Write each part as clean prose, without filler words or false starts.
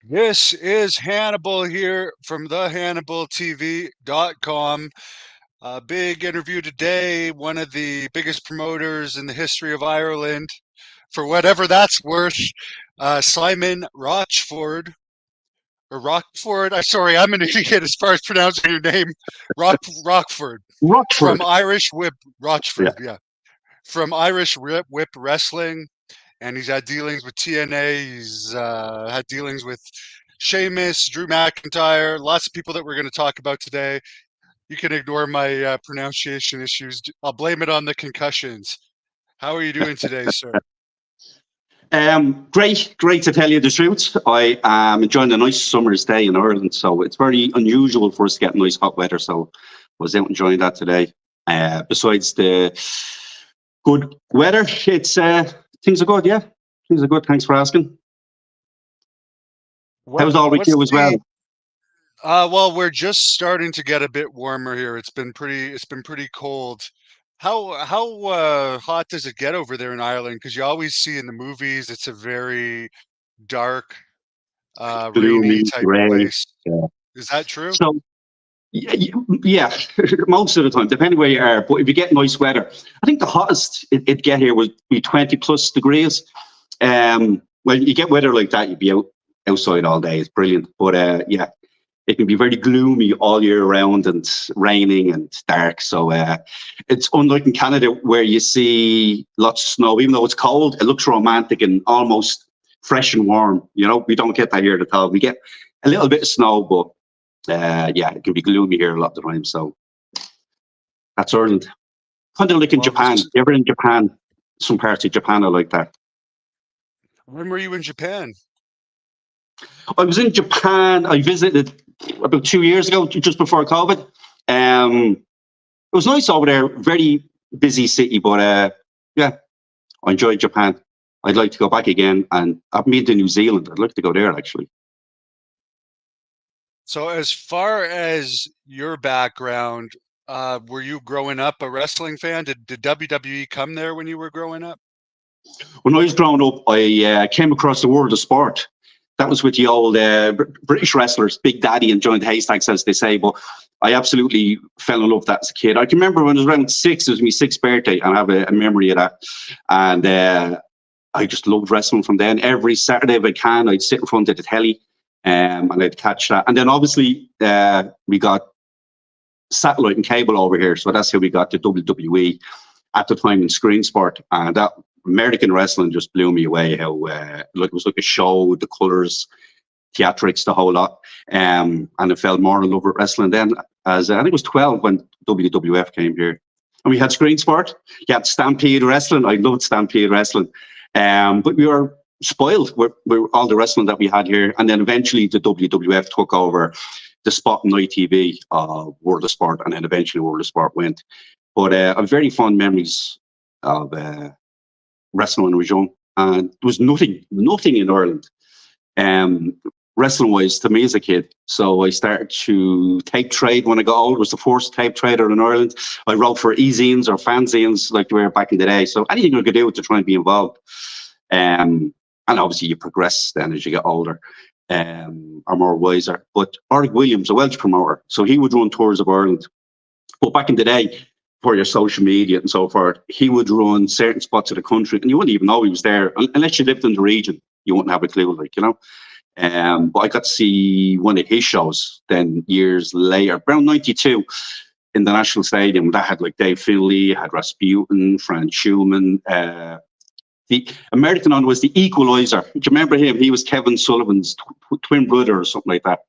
This is Hannibal here from thehannibaltv.com. A big interview today, one of the biggest promoters in the history of Ireland, for whatever that's worth, Simon Rochford, or Rockford. Sorry, I'm an idiot as far as pronouncing your name. Rockford, from Rochford. Irish Whip, Yeah. Rochford, yeah, from Irish Whip Wrestling. And he's had dealings with TNA. He's had dealings with Sheamus, Drew McIntyre, lots of people that we're going to talk about today. You can ignore my pronunciation issues. I'll blame it on the concussions. How are you doing today, sir? Great to tell you the truth. I am enjoying a nice summer's day in Ireland, so it's very unusual for us to get nice hot weather. So I was out enjoying that today. Besides the good weather, it's things are good. Yeah, things are good. Thanks for asking. How's all with What's you as well? the well, we're just starting to get a bit warmer here. It's been pretty cold. How hot does it get over there in Ireland? Because you always see in the movies it's a very dark, rainy Gloomy, type grey. place. Yeah. Is that true? So yeah, most of the time, depending where you are. But if you get nice weather, I think the hottest it get here would be 20 plus degrees. When you get weather like that, you'd be outside all day. It's brilliant. But yeah, it can be very gloomy all year round and raining and dark. So it's unlike in Canada where you see lots of snow. Even though it's cold, it looks romantic and almost fresh and warm. You know, we don't get that here at all. We get a little bit of snow, but yeah, it can be gloomy here a lot of the time. So that's Ireland. Kind of like in Well, Japan. You ever in Japan? Some parts of Japan are like that. when were you in Japan? I was in Japan. I visited about 2 years ago, just before COVID. It was nice over there. Very busy city, but yeah, I enjoyed Japan. I'd like to go back again, and I've been to New Zealand. I'd like to go there actually. So, as far as your background, were you growing up a wrestling fan? Did WWE come there when you were growing up? When I was growing up, I came across the world of sport. That was with the old British wrestlers, Big Daddy and Giant Haystacks, as they say. But I absolutely fell in love with that as a kid. I can remember when I was around six, it was my sixth birthday, and I have a memory of that. And I just loved wrestling from then. Every Saturday, if I can, I'd sit in front of the telly and I'd catch that. And then obviously, we got satellite and cable over here. So that's how we got the WWE at the time in screen sport. And that American wrestling just blew me away. How like it was like a show, the colors, theatrics, the whole lot. And I fell more in love with wrestling then. As I think it was 12 when WWF came here, and we had screen sport. You had Stampede Wrestling. I loved Stampede Wrestling, but we were spoiled with all the wrestling that we had here. And then eventually the WWF took over the spot on ITV, World of Sport, and then eventually World of Sport went. But I have very fond memories of wrestling when I was young, and there was nothing in Ireland, um, wrestling wise to me as a kid. So I started to tape trade when I got old. I was the first tape trader in Ireland. I wrote for e-zines or fanzines like they were back in the day. So anything I could do to try and be involved. And obviously you progress then as you get older. Are more wiser. But Eric Williams, a Welsh promoter, so he would run tours of Ireland. But back in the day, for your social media and so forth, he would run certain spots of the country, and you wouldn't even know he was there unless you lived in the region. You wouldn't have a clue, like you know. But I got to see one of his shows then years later, around '92, in the National Stadium. That had like Dave Finlay, had Rasputin, Franz Schumann. The American one was the Equalizer. Do you remember him? He was Kevin Sullivan's twin brother or something like that.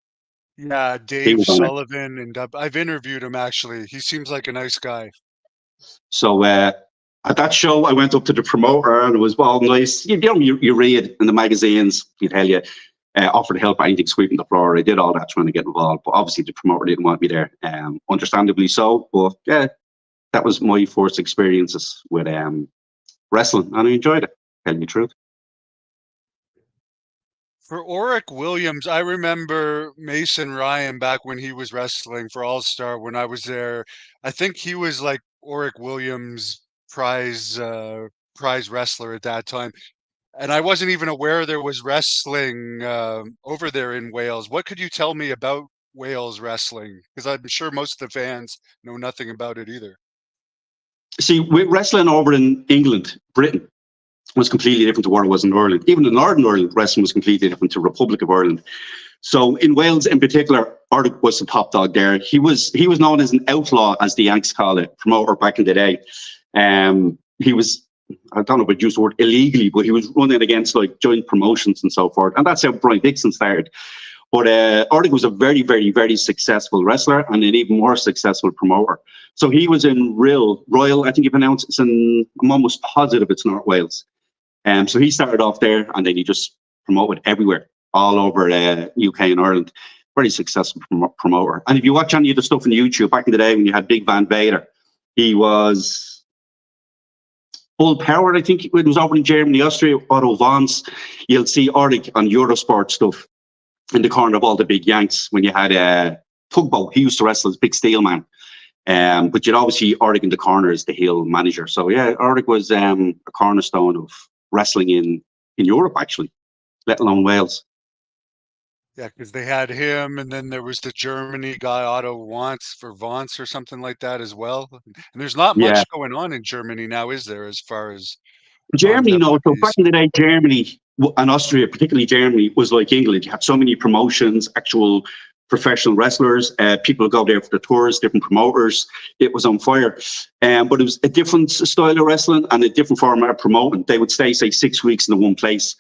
Yeah, He Dave was on it. Sullivan, and I've interviewed him actually. He seems like a nice guy. So at that show, I went up to the promoter, and it was all nice. You read in the magazines, you tell you, offer to help anything sweeping the floor. I did all that trying to get involved, but obviously the promoter didn't want me there, understandably so. But yeah, that was my first experiences with wrestling, and I enjoyed it. Tell you the truth. For Oric Williams, I remember Mason Ryan back when he was wrestling for All Star when I was there. I think he was like Oric Williams' prize wrestler at that time. And I wasn't even aware there was wrestling over there in Wales. What could you tell me about Wales wrestling? Because I'm sure most of the fans know nothing about it either. See, with wrestling over in England, Britain was completely different to what it was in Ireland. Even in Northern Ireland, wrestling was completely different to Republic of Ireland. So in Wales, in particular, Arctic was the top dog there. He was known as an outlaw, as the Yanks call it, promoter back in the day. He was, I don't know if I'd use the word illegally, but he was running against like joint promotions and so forth. And that's how Brian Dixon started. But Arctic was a very, very, very successful wrestler and an even more successful promoter. So he was in Royal, I think you pronounce it, I'm almost positive it's North Wales. So he started off there and then he just promoted everywhere, all over UK and Ireland. Very successful promoter. And if you watch any of the stuff on YouTube back in the day when you had Big Van Vader, he was full powered. I think it was over in Germany, Austria, Otto Vance. You'll see Arctic on Eurosport stuff in the corner of all the big Yanks when you had Tugboat. He used to wrestle as Big Steel Man. But you'd always see Arctic in the corner as the heel manager. So yeah, Arctic was a cornerstone of wrestling in Europe, actually, let alone Wales. Yeah, because they had him, and then there was the Germany guy, Otto Wants for Vance or something like that as well. And there's not Yeah. much going on in Germany now, is there, as far as Germany, no. So back non-WWEs? in the day, Germany and Austria, particularly Germany, was like England. You had so many promotions, actual professional wrestlers. People would go there for the tours, different promoters. It was on fire. But it was a different style of wrestling and a different format of promoting. They would stay, say, 6 weeks in the one place.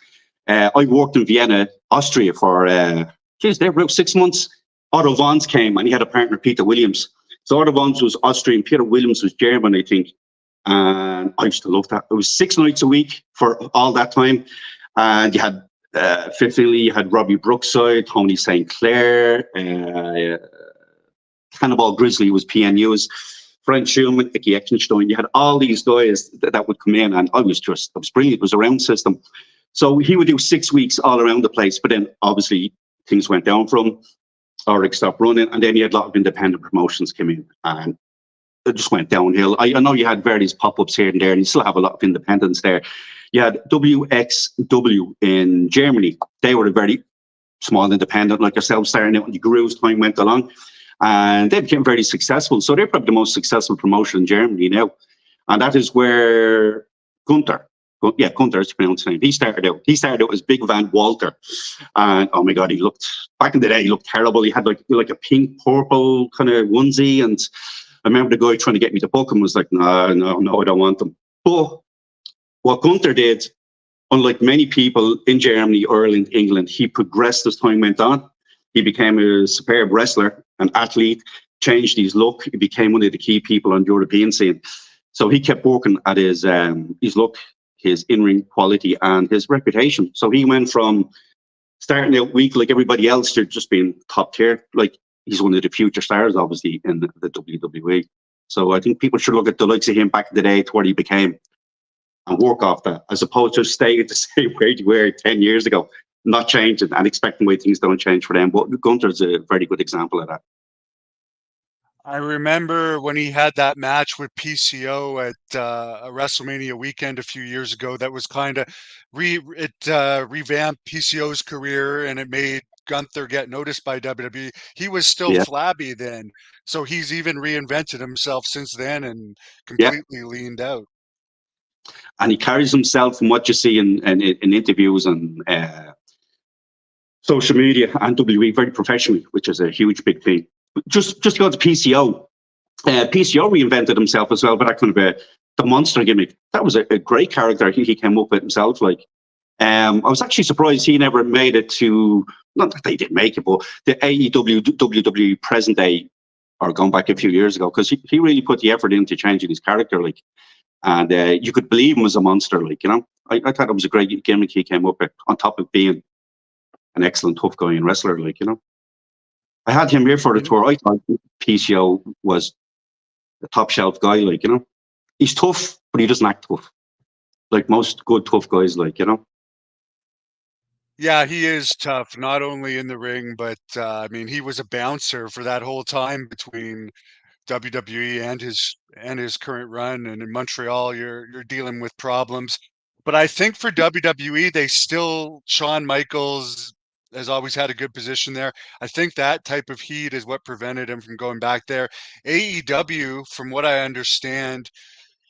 I worked in Vienna, Austria for, there about 6 months. Otto Vance came and he had a partner, Peter Williams. So Otto Vance was Austrian, Peter Williams was German, I think. And I used to love that. It was 6 nights a week for all that time. And you had Finlay, you had Robbie Brookside, Tony St. Clair, Hannibal Grizzly was PNU's, Frank Schumann, Icky Eckenstein. You had all these guys that would come in, and I was brilliant. It was a round system. So he would do 6 weeks all around the place, but then obviously things went down for him. Ulrich stopped running, and then you had a lot of independent promotions come in, and it just went downhill. I know you had various pop-ups here and there, and you still have a lot of independents there. You had WXW in Germany. They were a very small independent, like yourself, starting out when you grew as time went along. And they became very successful. So they're probably the most successful promotion in Germany now. And that is where Gunther is to pronounce his name. He started out as Big Van Walter. And oh my God, back in the day, he looked terrible. He had like a pink, purple kind of onesie. And I remember the guy trying to get me to book him was like, no, I don't want them. But what Gunther did, unlike many people in Germany, Ireland, England, he progressed as time went on. He became a superb wrestler, an athlete, changed his look. He became one of the key people on the European scene. So he kept working at his look, his in-ring quality, and his reputation. So he went from starting out weak like everybody else to just being top tier. Like, he's one of the future stars, obviously, in the WWE. So I think people should look at the likes of him back in the day to what he became and work off that, as opposed to staying the same way you were 10 years ago, not changing and expecting way things don't change for them. But Gunther's a very good example of that. I remember when he had that match with PCO at a WrestleMania weekend a few years ago. That was kind of revamped PCO's career, and it made Gunther get noticed by WWE. He was still Yeah, flabby then, so he's even reinvented himself since then and yeah. completely leaned out. And he carries himself from what you see in interviews and social media and WWE very professionally, which is a huge big thing. Just to go to PCO, PCO reinvented himself as well, but that kind of the monster gimmick. That was a great character he came up with himself. Like, I was actually surprised he never made it to, not that they didn't make it, but the AEW WWE present day, or going back a few years ago, because he really put the effort into changing his character. Like, and you could believe him as a monster. Like, I thought it was a great gimmick he came up with, on top of being an excellent tough guy and wrestler. Like, I had him here for the You tour. I thought PCO was a top shelf guy. Like, he's tough, but he doesn't act tough. Like most good tough guys, like. Yeah, he is tough, not only in the ring, but I mean, he was a bouncer for that whole time between WWE and his current run. And in Montreal, you're dealing with problems. But I think for WWE, Shawn Michaels has always had a good position there. I think that type of heat is what prevented him from going back there. AEW, from what I understand,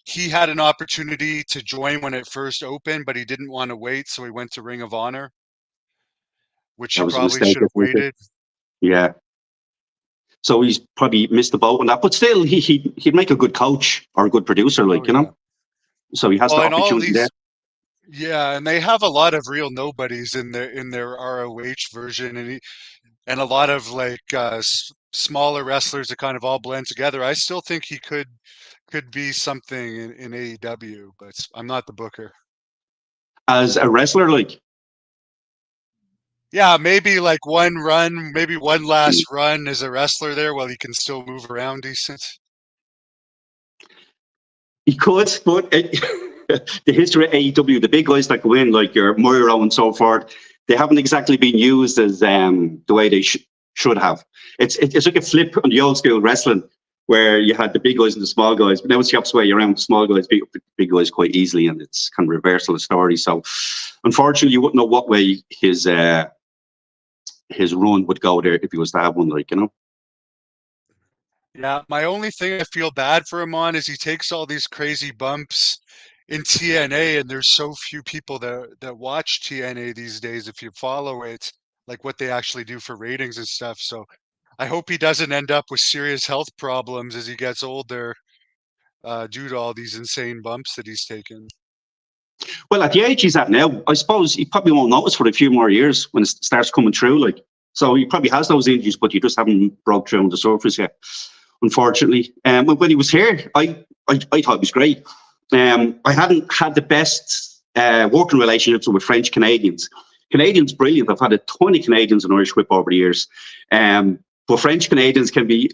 he had an opportunity to join when it first opened, but he didn't want to wait, so he went to Ring of Honor, which That he was a probably mistake, should I have think. waited. Yeah. So he's probably missed the boat on that, but still, he'd make a good coach or a good producer, Oh like, you yeah. know. So he has Well, the and all opportunity there. these, yeah, and they have a lot of real nobodies in their ROH version, and a lot of like smaller wrestlers that kind of all blend together. I still think he could be something in AEW, but I'm not the booker. As a wrestler, like, Yeah, maybe like one run, maybe one last run as a wrestler there while he can still move around decent. he could, but the history of AEW, the big guys that go in, like your Moiro and so forth, they haven't exactly been used as the way they should have. It's like a flip on the old school wrestling where you had the big guys and the small guys, but now it's the opposite way around. The small guys beat big guys quite easily, and it's kind of reversal of story. So, unfortunately, you wouldn't know what way his run would go there if he was to have one, like, you know. Yeah, my only thing I feel bad for him on is he takes all these crazy bumps in TNA, and there's so few people that watch TNA these days. If you follow it, like what they actually do for ratings and stuff. So I hope he doesn't end up with serious health problems as he gets older, due to all these insane bumps that he's taken. Well, at the age he's at now, I suppose he probably won't notice for a few more years when it starts coming through. Like, so he probably has those injuries, but you just haven't broke through on the surface yet, unfortunately. When he was here, I thought it was great. I hadn't had the best working relationships with French Canadians. Canadians, brilliant. I've had a ton of Canadians in Irish Whip over the years. But French Canadians can be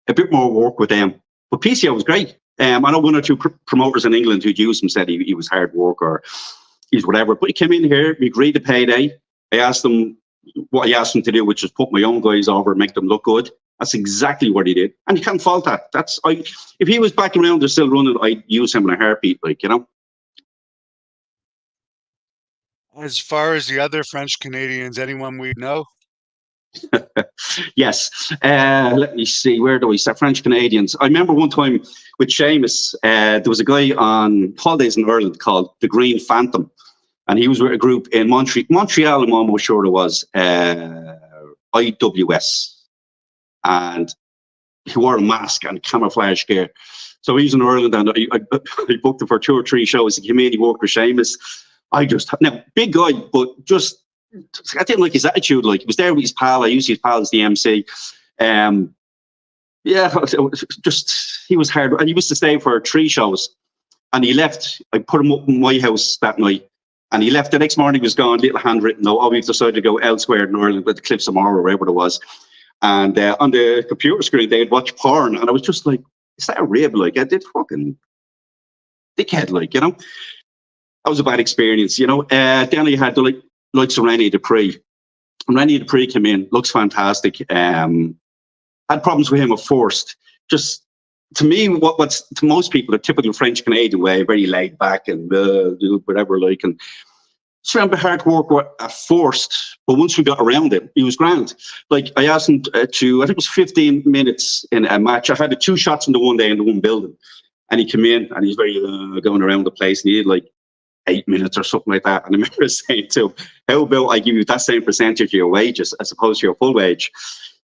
a bit more work with them. But PCO was great. I know one or two promoters in England who'd used him said he was hard work or he's whatever. But he came in here, we agreed to payday. I asked him what I asked him to do, which is put my own guys over and make them look good. That's exactly what he did. And you can't fault that. If he was back around, they're still running, I'd use him in a heartbeat, like, you know. As far as the other French Canadians, anyone we know? Yes. Let me see. Where do we start? French Canadians. I remember one time with Sheamus, there was a guy on holidays in Ireland called the Green Phantom. And he was with a group in Montreal, I'm almost sure it was, IWS. And he wore a mask and camouflage gear. So he was in Ireland, and I booked him for 2 or 3 shows. He came in, he worked with Sheamus. Now, big guy, but just, I didn't like his attitude. Like, he was there with his pal. I used his pal as the MC. Yeah, just, he was hard. And he used to stay for 3 shows. And he left. I put him up in my house that night. And he left. The next morning, he was gone, little handwritten note. Oh, we've decided to go elsewhere in Ireland with the Cliffs of Moher or wherever it was. And on the computer screen, they'd watch porn. And I was just like, is that a rib? Like, I did fucking dickhead, like, you know? That was a bad experience, you know? Then you had the likes of Rennie Dupree. And Rennie Dupree came in, looks fantastic. Had problems with him at first. Just, to me, what's to most people, the typical French Canadian way, very laid back and do whatever, like, and it's around the hard work at first, but once we got around it, he was grand. Like, I asked him I think it was 15 minutes in a match. I had 2 shots in the one day in the one building, and he came in and he's very going around the place, and he had like 8 minutes or something like that. And I remember saying to him, how about I give you that same percentage of your wages as opposed to your full wage?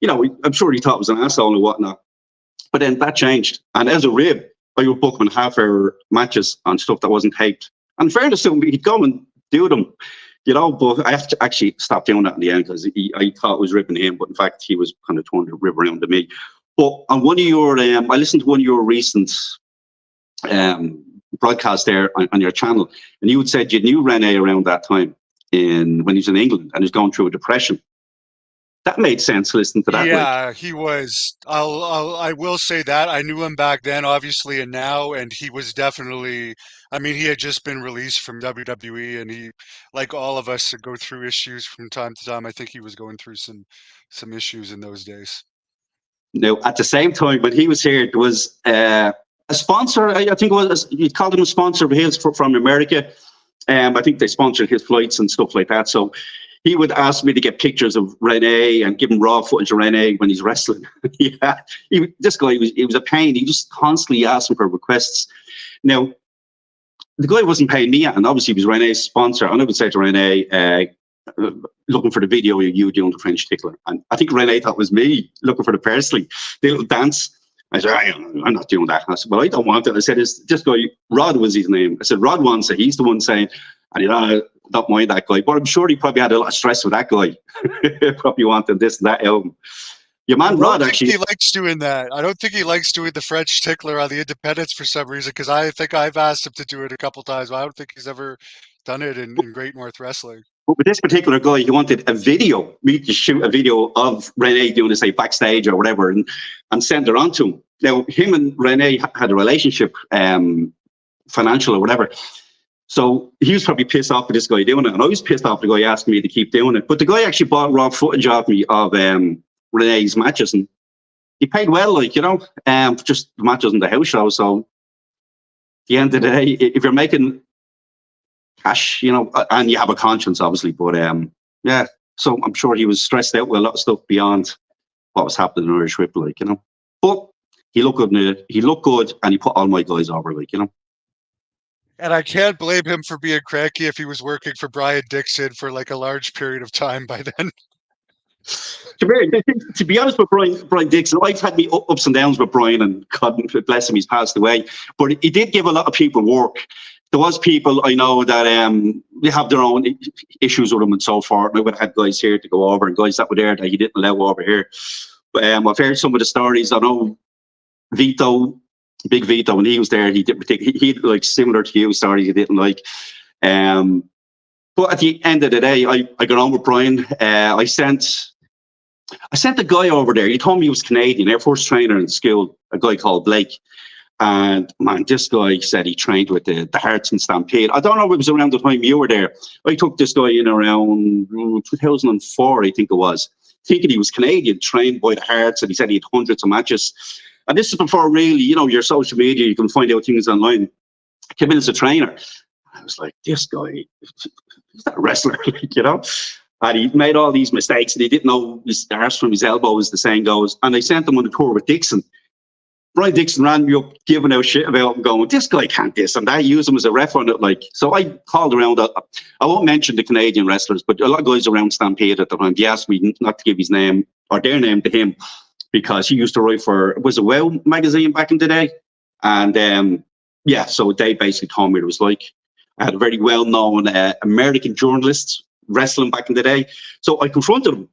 You know, I'm sure he thought it was an asshole and whatnot. But then that changed. And as a rib, I would book him in half-hour matches on stuff that wasn't taped. And in fairness to him, he'd go and do them, you know, but I have to actually stop doing that in the end because I thought it was ripping him, but in fact, he was kind of turning the rib around to me. But on one of your, I listened to one of your recent broadcasts there on your channel, and you had said you knew Rene around that time when he was in England and he was going through a depression. That made sense listening to that. Yeah, he was. I will say that I knew him back then, obviously, and now, and he was definitely. I mean, he had just been released from WWE, and he, like all of us, go through issues from time to time. I think he was going through some issues in those days. Now, at the same time, when he was here, there was a sponsor. I think it was, you called him a sponsor of his from America. I think they sponsored his flights and stuff like that. So he would ask me to get pictures of Rene and give him raw footage of Rene when he's wrestling. Yeah, this guy he was a pain. He just constantly asked him for requests. Now, the guy wasn't paying me, and obviously he was Rene's sponsor. And I would say to Rene, looking for the video of you doing the French tickler. And I think Rene thought it was me looking for the parsley, the little dance. I said, I'm not doing that. I said, well, I don't want it. I said, this guy, Rod was his name. I said, Rod wants it. He's the one saying, and I don't mind that guy. But I'm sure he probably had a lot of stress with that guy. Probably wanted this and that album. Your man Rod actually. He likes doing that. I don't think he likes doing the French tickler on the Independents for some reason, because I think I've asked him to do it a couple times, but I don't think he's ever done it in Great North Wrestling. But with this particular guy, he wanted a video, me to shoot a video of Rene doing this, say, backstage or whatever, and send it on to him. Now, him and Rene had a relationship, financial or whatever. So he was probably pissed off with this guy doing it. And I was pissed off the guy asking me to keep doing it. But the guy actually bought raw footage of me of Rene's matches. And he paid well, like, for just the matches in the house show. So at the end of the day, if you're making cash, and you have a conscience, obviously. But yeah, so I'm sure he was stressed out with a lot of stuff beyond what was happening in Irish Whip, like, But he looked good in it. He looked good, and he put all my guys over, like, And I can't blame him for being cranky if he was working for Brian Dixon for like a large period of time by then. To be honest with Brian Dixon, I've had me ups and downs with Brian, and God bless him, he's passed away. But he did give a lot of people work. There was people I know that they have their own issues with him and so forth. And I would have had guys here to go over and guys that were there that he didn't allow over here. But I've heard some of the stories. I know Vito, Big Vito, when he was there, he like similar to you stories he didn't like. But at the end of the day, I got on with Brian. I sent a guy over there. He told me he was Canadian, Air Force trainer in school, a guy called Blake. And man, this guy said he trained with the Hearts and Stampede. I don't know if it was around the time you were there. I took this guy in around 2004, I think it was, thinking he was Canadian, trained by the Hearts, and he said he had hundreds of matches. And this is before really, your social media, you can find out things online. I came in as a trainer. I was like, this guy, he's not a wrestler, And he made all these mistakes, and he didn't know his arse from his elbow, as the saying goes. And I sent him on a tour with Dixon. Brian Dixon ran me up, giving out shit about him, going, this guy can't this and that. Use him as a ref on it, like. So I called around. I won't mention the Canadian wrestlers, but a lot of guys around Stampede at the time. He asked me not to give his name or their name to him because he used to write for, was it WOW magazine back in the day? And yeah, so they basically told me it was like. I had a very well-known American journalist wrestling back in the day. So I confronted him.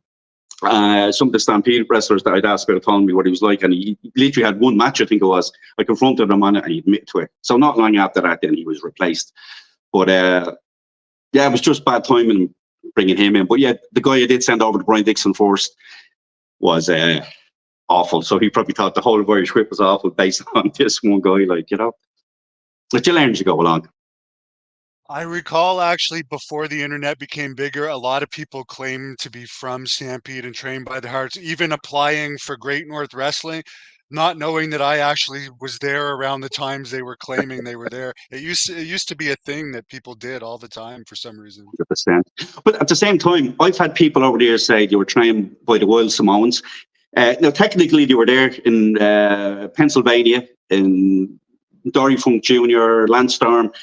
Some of the Stampede wrestlers that I'd asked about told me what he was like, and he literally had one match, I think it was. I confronted him on it, and he admitted to it. So not long after that, then he was replaced. But yeah, it was just bad timing bringing him in. But yeah, the guy I did send over to Brian Dixon first was awful. So he probably thought the whole of Irish Whip was awful based on this one guy, like, But you learn as you go along. I recall actually before the internet became bigger, a lot of people claimed to be from Stampede and trained by the Hearts, even applying for Great North Wrestling, not knowing that I actually was there around the times they were claiming they were there. It used to be a thing that people did all the time for some reason. 100%. But at the same time, I've had people over there say they were trained by the Wild Samoans. Now, technically, they were there in Pennsylvania, in Dory Funk Jr., Landstorm.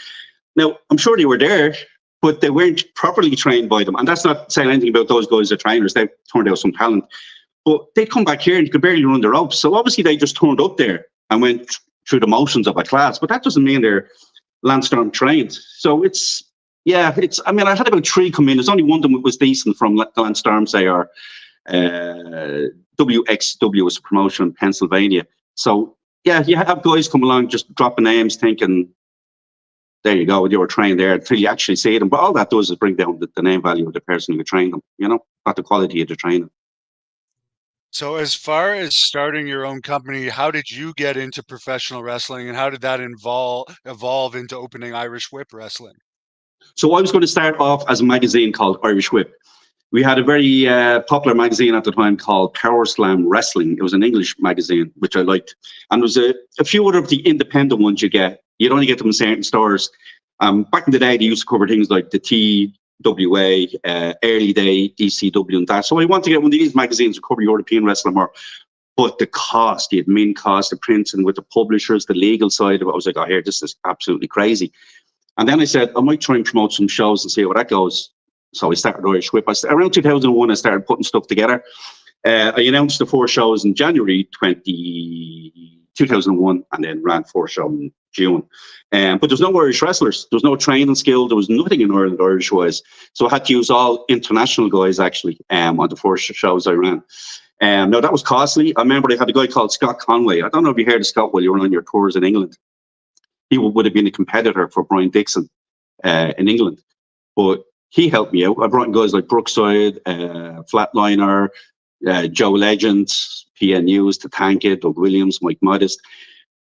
Now, I'm sure they were there, but they weren't properly trained by them. And that's not saying anything about those guys as trainers. They turned out some talent. But they'd come back here and you could barely run the ropes. So obviously they just turned up there and went through the motions of a class. But that doesn't mean they're Landstorm trained. So I mean, I had about 3 come in. There's only one of them that was decent from Landstorm, say, or WXW was a promotion in Pennsylvania. So, yeah, you have guys come along just dropping names thinking, there you go, you were trained there until you actually see them. But all that does is bring down the name value of the person who trained them, not the quality of the training. So as far as starting your own company, how did you get into professional wrestling, and how did that evolve into opening Irish Whip Wrestling? So I was going to start off as a magazine called Irish Whip. We had a very popular magazine at the time called Power Slam Wrestling. It was an English magazine, which I liked. And there was a few other of the independent ones you get. You'd only get them in certain stores. Back in the day, they used to cover things like the TWA, Early Day, ECW, and that. So I want to get one of these magazines to cover European wrestling more. But the cost, the admin cost, the printing with the publishers, the legal side of it, I was like, oh, here, this is absolutely crazy. And then I said, I might try and promote some shows and see how that goes. So I started Irish Whip. Around 2001, I started putting stuff together. I announced the 4 shows in January 2001 and then ran 4 shows in June. But there's no Irish wrestlers. There's no training skill. There was nothing in Ireland Irish-wise. So I had to use all international guys, actually, on the 4 shows I ran. Now, that was costly. I remember they had a guy called Scott Conway. I don't know if you heard of Scott while you were on your tours in England. He would have been a competitor for Brian Dixon in England. But he helped me out. I brought in guys like Brookside, Flatliner, Joe Legend, PN News, Tatanka, Doug Williams, Mike Modest.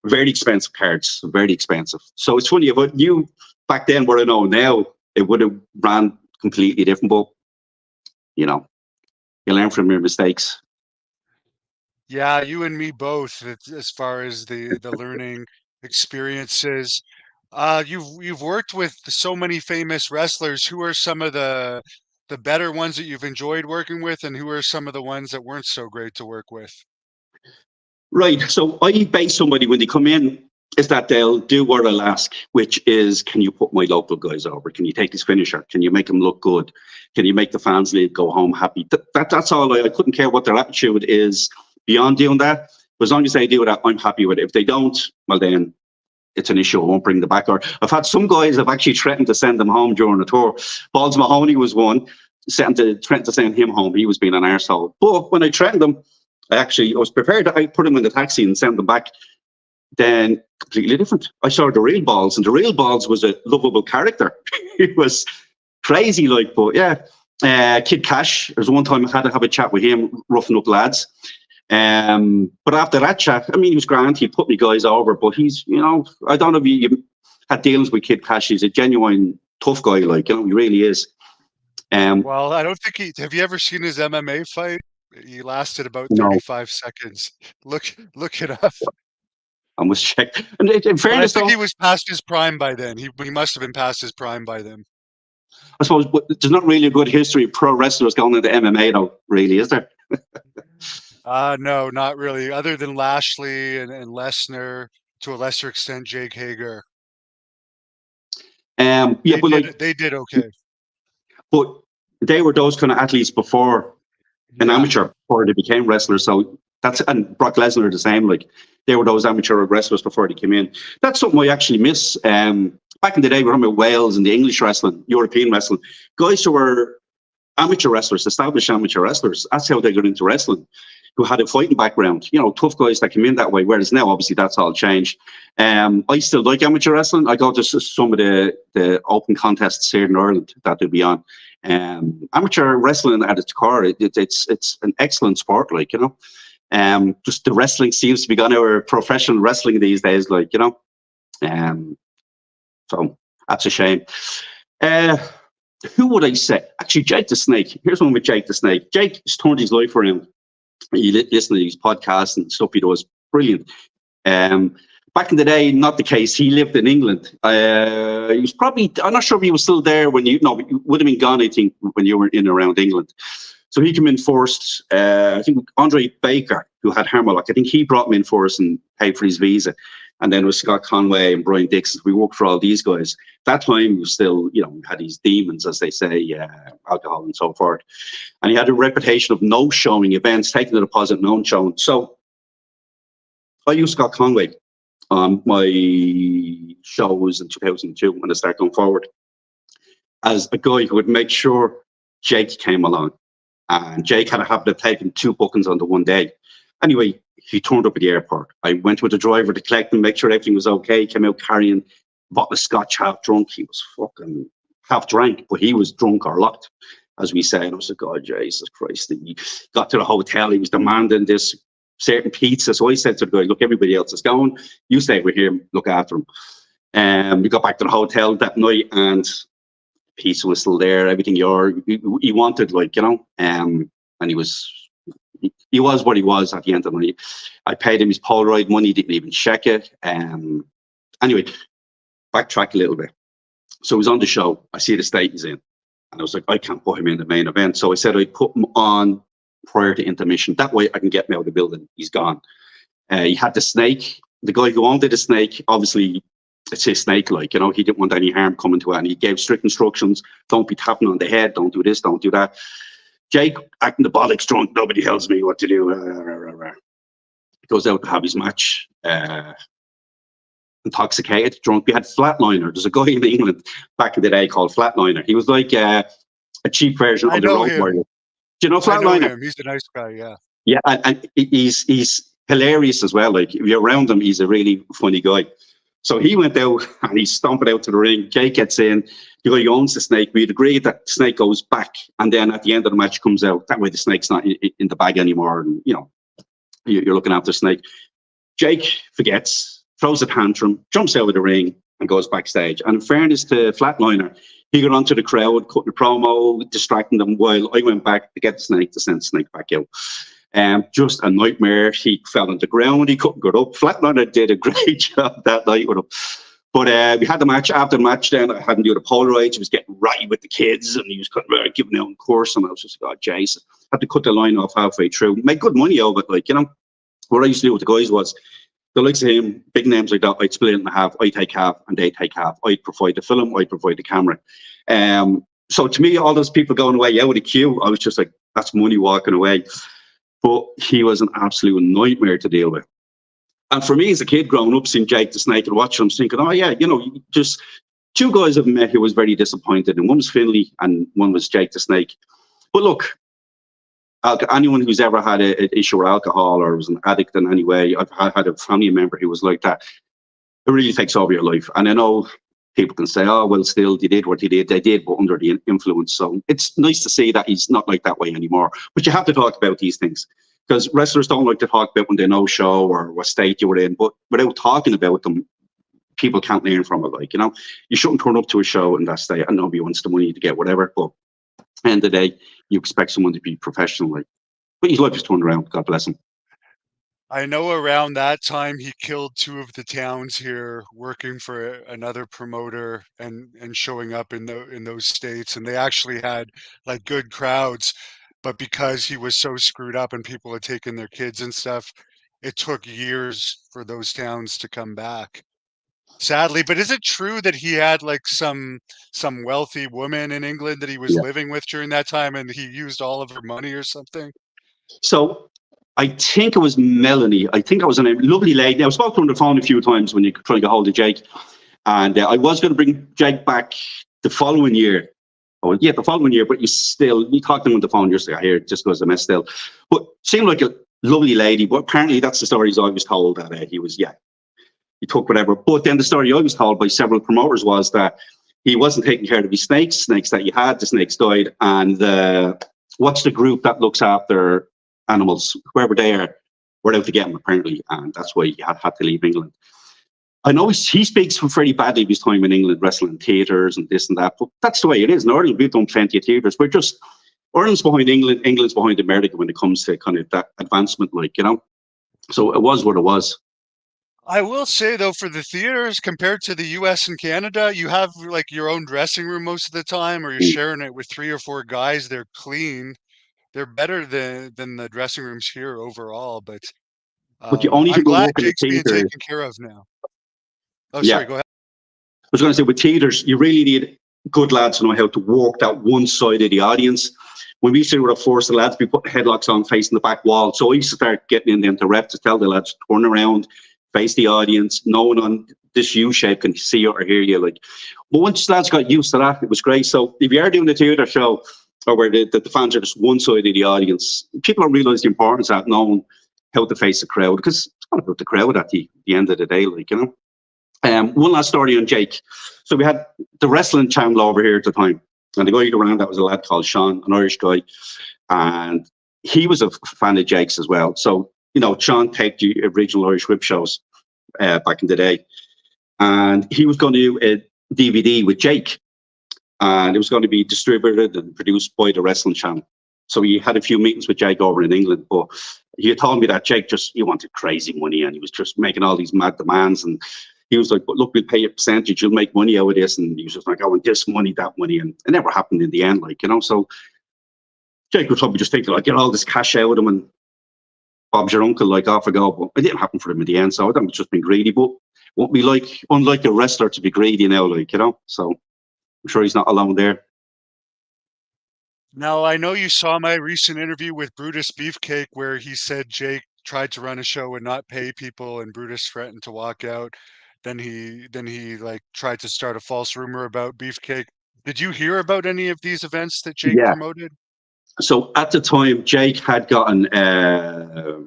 Very expensive cards, very expensive. So it's funny, about you back then, what I know now, it would have ran completely different, but, you know, you learn from your mistakes. Yeah, you and me both, as far as the learning experiences. You've worked with so many famous wrestlers. Who are some of the better ones that you've enjoyed working with, and who are some of the ones that weren't so great to work with? Right. So I base somebody when they come in is that they'll do what I'll ask, which is, can you put my local guys over? Can you take his finisher? Can you make him look good? Can you make the fans leave, go home happy? That's all. I couldn't care what their attitude is beyond doing that. But as long as they do that, I'm happy with it. If they don't, well, then it's an issue. I won't bring them back. Or I've had some guys I've actually threatened to send them home during the tour. Balls Mahoney was one, threatened to send him home. He was being an arsehole. But when I threatened them, I was prepared. I put him in the taxi and sent them back. Then completely different. I saw the real Balls, and the real Balls was a lovable character. It was crazy, like, but yeah. Kid Cash, there's one time I had to have a chat with him, roughing up lads. But after that chat, I mean, he was grand. He put me guys over, but he's, you know, I don't know if you had dealings with Kid Cash. He's a genuine tough guy, like, you know, he really is. Well, I don't think have you ever seen his MMA fight? He lasted about No, 35 seconds. Look it up. I must check. And in But I fairness, think though, he was past his prime by then. He must have been past his prime by then. I suppose there's not really a good history of pro wrestlers going into MMA, though, really, is there? No, not really. Other than Lashley and Lesnar, to a lesser extent, Jake Hager. Yeah, but like, They did okay. but they were those kind of athletes before an Yeah. amateur, before they became wrestlers. So and Brock Lesnar the same. Like, they were those amateur wrestlers before they came in. That's something I actually miss. Back in the day, we were talking about Wales and the English wrestling, European wrestling. Guys who were amateur wrestlers, established amateur wrestlers. That's how they got into wrestling. Who had a fighting background, you know, tough guys that came in that way. Whereas now, obviously, that's all changed. I still like amateur wrestling. I go to some of the open contests here in Ireland that they'll be on. Amateur wrestling at its core, it's an excellent sport, like, you know. Just the wrestling seems to be gone over professional wrestling these days, like, you know. So that's a shame. Who would I say? Actually, Jake the Snake. Here's one with Jake the Snake. Jake has turned his life around. You listen to these podcasts and stuff he does. Brilliant. Back in the day, not the case. He lived in England. He was probably, I'm not sure if he was still there when you would have been gone, I think, when you were in around England. So he came in first. I think Andre Baker, who had Hammerlock, I think he brought him in first and paid for his visa. And then with Scott Conway and Brian Dixon, we worked for all these guys. That time, he was still, you know, had these demons, as they say, alcohol and so forth. And he had a reputation of no showing events, taking a deposit, no showing. So I used Scott Conway on my shows in 2002 when I started going forward as a guy who would make sure Jake came along. And Jake had a habit of taking 2 bookings on the one day. Anyway, he turned up at the airport. I went with the driver to collect him, make sure everything was okay. He came out carrying a bottle of scotch, half drunk. He was fucking half drank, but he was drunk or locked, as we say. And I was like, oh, Jesus Christ. And he got to the hotel. He was demanding this certain pizza. So I said to the guy, look, everybody else is going. You stay with him, look after him. We got back to the hotel that night and pizza was still there, everything he wanted, like, you know. And he was what he was at the end of the night. I paid him his Polaroid money, didn't even check it. Anyway, backtrack a little bit. So he's on the show. I see the state he's in. And I was like, I can't put him in the main event. So I said I'd put him on prior to intermission. That way I can get him out of the building. He's gone. He had the snake. The guy who owned the snake, obviously, it's his snake, like, you know, he didn't want any harm coming to it. And he gave strict instructions. Don't be tapping on the head. Don't do this. Don't do that. Jake, acting the bollocks drunk. Nobody tells me what to do. He goes out to have his match. Intoxicated, drunk. We had Flatliner. There's a guy in England back in the day called Flatliner. He was like a cheap version of the Road Warrior. Do you know Flatliner? I know him. He's a nice guy, yeah. Yeah, and he's hilarious as well. Like, if you're around him, he's a really funny guy. So he went out and he's stomping out to the ring. Jake gets in. The guy who owns the snake, we'd agreed that the snake goes back, and then at the end of the match comes out. That way the snake's not in the bag anymore, and, you know, you're looking after the snake. Jake forgets, throws a tantrum, jumps out of the ring, and goes backstage. And in fairness to Flatliner, he got onto the crowd, cutting the promo, distracting them, while I went back to get the snake, to send the snake back out. Just a nightmare. He fell on the ground. He couldn't get up. Flatliner did a great job that night with him. But we had the match. After the match, then I had him do the Polaroids. He was getting right with the kids, and he was giving out in course. And I was just like, oh, Jason. Had to cut the line off halfway through. Make good money out of it. Like, you know, what I used to do with the guys was, the likes of him, big names like that, I'd split it in half. I'd take half, and they'd take half. I'd provide the film. I'd provide the camera. So to me, all those people going away out of the queue, I was just like, that's money walking away. But he was an absolute nightmare to deal with. And for me as a kid growing up, seeing Jake the Snake and watching him, thinking, oh yeah, you know, just two guys I've met who was very disappointed. And one was Finlay and one was Jake the Snake. But look, anyone who's ever had an issue with alcohol or was an addict in any way, I've had a family member who was like that. It really takes over your life. And I know people can say, oh, well, still, they did what they did, but under the influence. So it's nice to see that he's not like that way anymore. But you have to talk about these things, because wrestlers don't like to talk about when they know show or what state you were in. But without talking about them, people can't learn from it. Like, you know, you shouldn't turn up to a show in that state and nobody wants the money to get whatever. But at the end of the day, you expect someone to be professional. Like, but his life is turned around. God bless him. I know around that time he killed two of the towns here, working for another promoter and showing up in those states, and they actually had like good crowds, but because he was so screwed up and people had taken their kids and stuff, it took years for those towns to come back. Sadly, but is it true that he had like some wealthy woman in England that he was living with during that time, and he used all of her money or something? So I think it was Melanie. I think it was a lovely lady. I was spoken on the phone a few times when you try to get hold of Jake. And I was going to bring Jake back the following year. Oh, yeah, the following year, but you talked to him on the phone yesterday. I hear it just goes a mess still. But seemed like a lovely lady. But apparently that's the stories I was told, that he took whatever. But then the story I was told by several promoters was that he wasn't taking care of his snakes that he had. The snakes died. And what's the group that looks after animals, whoever they are, were out to get him apparently, and that's why he had to leave England. I know he speaks very badly of his time in England, wrestling theatres and this and that, but that's the way it is. In Ireland, we've done plenty of theatres. We're just, Ireland's behind England, England's behind America when it comes to kind of that advancement, like, you know. So it was what it was. I will say though, for the theaters compared to the US and Canada, you have like your own dressing room most of the time, or you're sharing it with 3 or 4 guys. They're clean. They're better than the dressing rooms here overall, but the only I'm people glad working Jake's at being theatre, taken care of now. Oh, sorry, go ahead. I was going to say, with theatres, you really need good lads to know how to work that one side of the audience. When we used to would force the lads, we put headlocks on facing the back wall. So I used to start getting in them to rep to tell the lads, turn around, face the audience, no one on this U shape can see you or hear you. Like, but once lads got used to that, it was great. So if you are doing a theatre show, or where the fans are just one side of the audience, people don't realise the importance of knowing how to face the crowd, because it's not about the crowd at the end of the day, like, you know. One last story on Jake. So we had the wrestling channel over here at the time, and the guy who ran that was a lad called Sean, an Irish guy, and he was a fan of Jake's as well. So, you know, Sean taped the original Irish Whip shows back in the day, and he was going to do a DVD with Jake. And it was going to be distributed and produced by the wrestling channel. So he had a few meetings with Jake over in England, but he told me that Jake he wanted crazy money, and he was just making all these mad demands. And he was like, but look, we'll pay you a percentage, you'll make money out of this. And he was just like, I want this money, that money. And it never happened in the end, like, you know. So Jake would probably just think, like, get all this cash out of him and Bob's your uncle, like, off I go. But it didn't happen for him in the end. So I think it's just been greedy. But won't be like, unlike a wrestler to be greedy now, like, you know. So I'm sure he's not alone there. Now, I know you saw my recent interview with Brutus Beefcake where he said Jake tried to run a show and not pay people and Brutus threatened to walk out. Then he like tried to start a false rumor about Beefcake. Did you hear about any of these events that Jake Yeah. promoted? So at the time, Jake had gotten a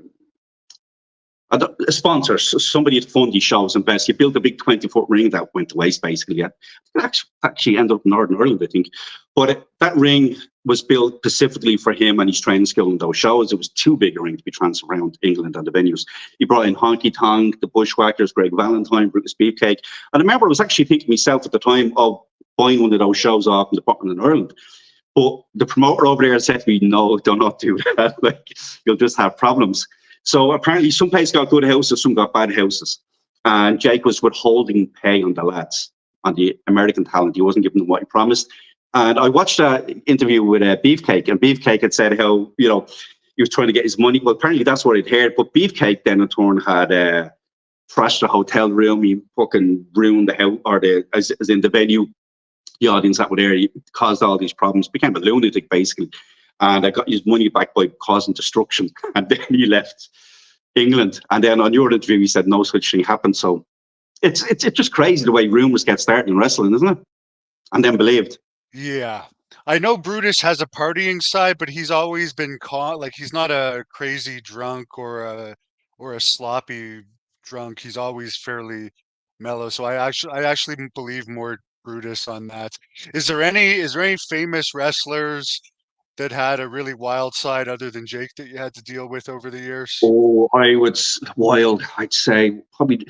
sponsor, somebody to fund these shows and best. He built a big 20-foot ring that went to waste, basically. It actually ended up in Northern Ireland, I think. But that ring was built specifically for him and his training skill in those shows. It was too big a ring to be transferred around England and the venues. He brought in Honky Tonk, the Bushwhackers, Greg Valentine, Brutus Beefcake. And I remember I was actually thinking myself at the time of buying one of those shows off in the Portland in Ireland. But the promoter over there said to me, no, do not do that. Like, you'll just have problems. So apparently some places got good houses, some got bad houses. And Jake was withholding pay on the lads, on the American talent. He wasn't giving them what he promised. And I watched that interview with Beefcake, and Beefcake had said how, you know, he was trying to get his money. Well, apparently that's what I'd heard. But Beefcake then in turn had trashed the hotel room. He fucking ruined the house, or as in the venue, the audience that were there. He caused all these problems, became a lunatic basically. And I got his money back by causing destruction. And then he left England. And then on your interview, he said no such thing happened. So it's just crazy the way rumors get started in wrestling, isn't it? And then believed. Yeah. I know Brutus has a partying side, but he's always been caught like he's not a crazy drunk or a sloppy drunk. He's always fairly mellow. So I actually believe more Brutus on that. Is there any famous wrestlers that had a really wild side other than Jake that you had to deal with over the years? Oh, wild, I'd say probably.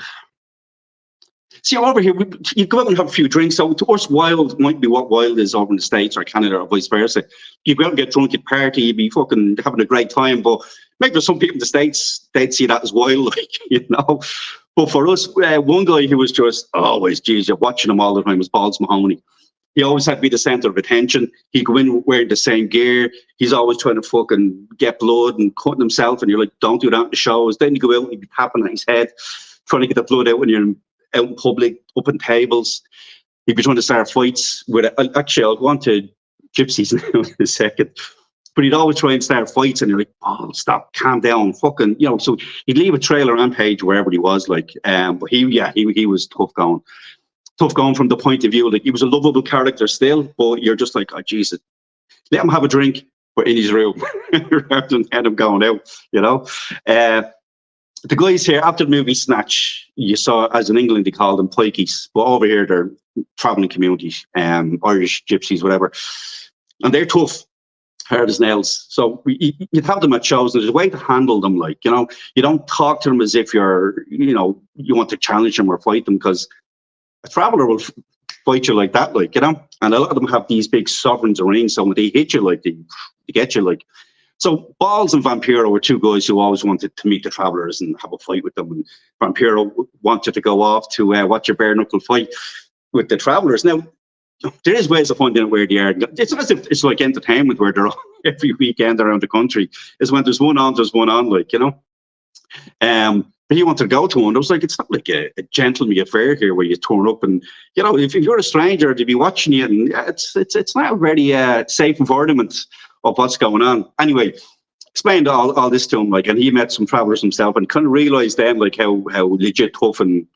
See, over here, you go out and have a few drinks. So to us, wild might be what wild is over in the States or Canada or vice versa. You go out and get drunk at party, you'd be fucking having a great time. But maybe there's some people in the States, they'd see that as wild, like, you know. But for us, one guy who was just always, geez, you're watching him all the time was Balls Mahoney. He always had to be the center of attention. He'd go in wearing the same gear. He's always trying to fucking get blood and cutting himself. And you're like, don't do that in the shows. Then you go out and he'd be tapping at his head, trying to get the blood out when you're out in public, up on tables. He'd be trying to start fights with it. Actually, I'll go on to gypsies now in a second. But he'd always try and start fights, and you're like, oh, stop, calm down, fucking, you know. So he'd leave a trail or rampage wherever he was, like. But he was tough going. Tough going from the point of view, like, he was a lovable character still, but you're just like, oh, Jesus, let him have a drink, but in his room, rather than let him going out, you know. The guys here, after the movie Snatch, you saw, as in England, they call them pikeys, but over here, they're travelling communities, Irish, gypsies, whatever. And they're tough, hard as nails. So you'd have them at shows, and there's a way to handle them, like, you know. You don't talk to them as if you're, you know, you want to challenge them or fight them, because a traveller will fight you like that, like, you know. And a lot of them have these big sovereigns of rings, so when they hit you, like, they get you, like. So Balls and Vampiro were two guys who always wanted to meet the travellers and have a fight with them. And Vampiro wanted to go off to watch a bare knuckle fight with the travellers. Now, there is ways of finding out where they are. It's not as if it's like entertainment where they're every weekend around the country. It's when there's one on, like, you know. But he wanted to go to one. I was like, it's not like a gentleman affair here where you turn up and, you know, if you're a stranger, they'll be watching you, and it's not a very safe environment of what's going on. Anyway, explained all this to him, like, and he met some travellers himself and kind of realised then, like, how legit tough and,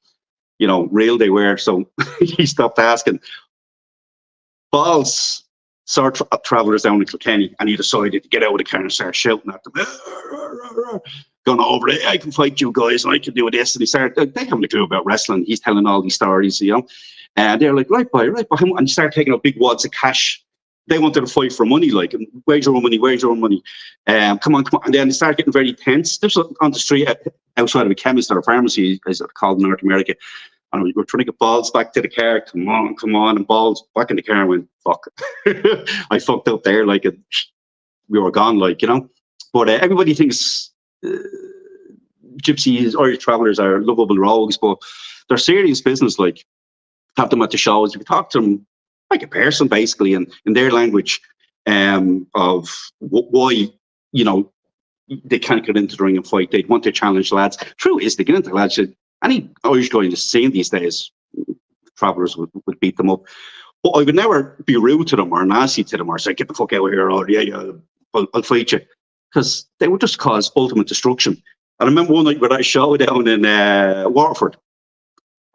you know, real they were. So he stopped asking. Balls saw travellers down in Kilkenny, and he decided to get out of the car and start shouting at them, going over it, I can fight you guys, and I can do this. And he started, they haven't a clue about wrestling. He's telling all these stories, you know. And they're like, right by him. And he started taking out big wads of cash. They wanted to fight for money, like, where's your own money? Where's your own money? Come on. And then they started getting very tense. This was on the street outside of a chemist or a pharmacy, as it's called in North America. And we were trying to get Balls back to the car. Come on. And Balls back in the car and went, fuck. I fucked up there, like, we were gone, like, you know. But everybody thinks gypsies, Irish travellers are lovable rogues, but they're serious business. Like, have them at the shows. You can talk to them like a person, basically, in their language, of why, you know, they can't get into the ring and fight. They'd want to challenge lads. True is, they get into lads. Any Irish guy in the scene these days, travellers would beat them up. But I would never be rude to them or nasty to them or say, get the fuck out of here, or yeah, I'll fight you. Because they would just cause ultimate destruction. I remember one night we were at a show down in Waterford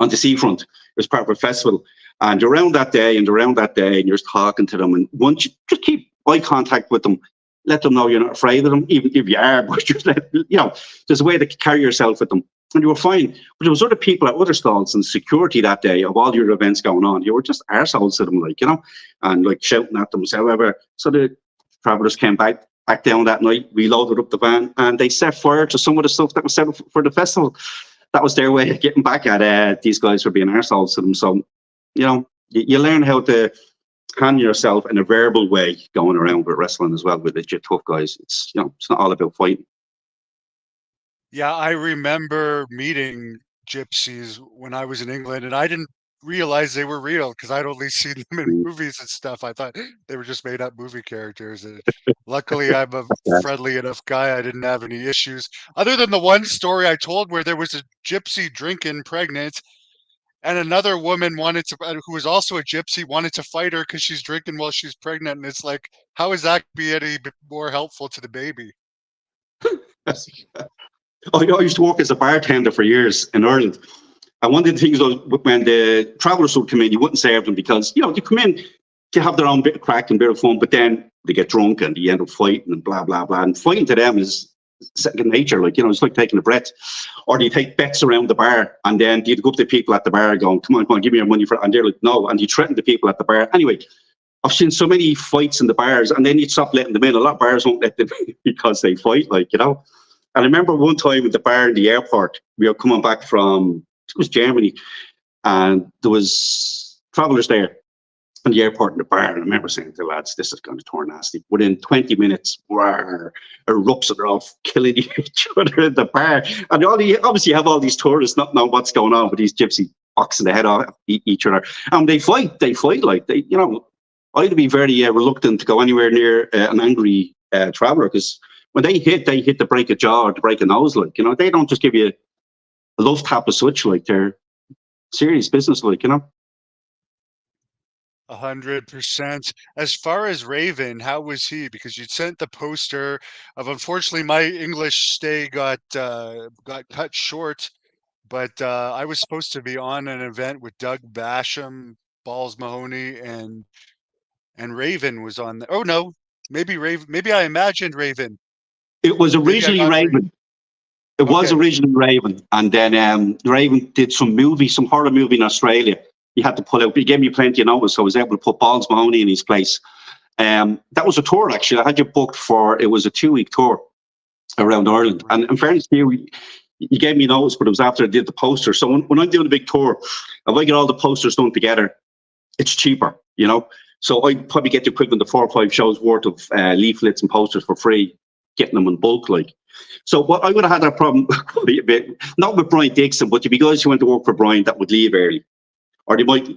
on the seafront. It was part of a festival. And around that day, and you're just talking to them. And once you just keep eye contact with them, let them know you're not afraid of them, even if you are, but just let, you know, there's a way to carry yourself with them. And you were fine. But there was other people at other stalls and security that day of all your events going on. You were just arseholes to them, like, you know, and like shouting at them, however. So the travellers came back down that night. We loaded up the van and they set fire to some of the stuff that was set up for the festival. That was their way of getting back at these guys for being arseholes to them. So, you know, you learn how to handle yourself in a verbal way going around with wrestling as well with the tough guys. It's, you know, it's not all about fighting. Yeah, I remember meeting gypsies when I was in England, and I didn't realize they were real because I'd only seen them in movies and stuff. I thought they were just made up movie characters. And luckily, I'm a friendly enough guy. I didn't have any issues, other than the one story I told where there was a gypsy drinking pregnant, and another woman wanted to, who was also a gypsy, wanted to fight her because she's drinking while she's pregnant. And it's like, how is that be any more helpful to the baby? I used to work as a bartender for years in Ireland. And one of the things was when the travellers would come in, you wouldn't serve them because, you know, they come in to have their own bit of crack and bit of fun, but then they get drunk and they end up fighting and blah, blah, blah. And fighting to them is second nature. Like, you know, it's like taking a breath. Or they take bets around the bar and then you'd go up to people at the bar going, come on, give me your money for it. And they're like, no. And you threaten the people at the bar. Anyway, I've seen so many fights in the bars and then you'd stop letting them in. A lot of bars won't let them in because they fight, like, you know. And I remember one time at the bar in the airport, we were coming back from, it was Germany, and there was travellers there in the airport in the bar. And I remember saying to the lads, this is going to turn nasty. Within 20 minutes, erupts and they're all killing each other in the bar. And obviously you have all these tourists not knowing what's going on with these gypsy boxing the head off each other. And they fight like they, you know, I'd be very reluctant to go anywhere near an angry traveller because when they hit to break a jaw or to break a nose, like, you know, they don't just give you a love tap as such, like, they're serious business, like, you know. 100%. As far as Raven, how was he? Because you sent the poster of, unfortunately, my English stay got cut short, but I was supposed to be on an event with Doug Basham, Balls Mahoney, and Raven was on the, oh no, maybe Raven, maybe I imagined Raven. It was originally Raven. It was originally Raven, and then Raven did some horror movie in Australia. He had to pull out. He gave me plenty of notice, so I was able to put Balls Mahoney in his place. That was a tour, actually. I had you booked for, it was a 2-week tour around Ireland. And in fairness to you, you gave me notice, but it was after I did the poster. So when I'm doing a big tour, if I get all the posters done together, it's cheaper, you know. So I'd probably get the equivalent of 4 or 5 shows worth of leaflets and posters for free, getting them in bulk, like. So what I would have had that problem a bit, not with Brian Dixon, but there'd be guys who went to work for Brian that would leave early. Or they might,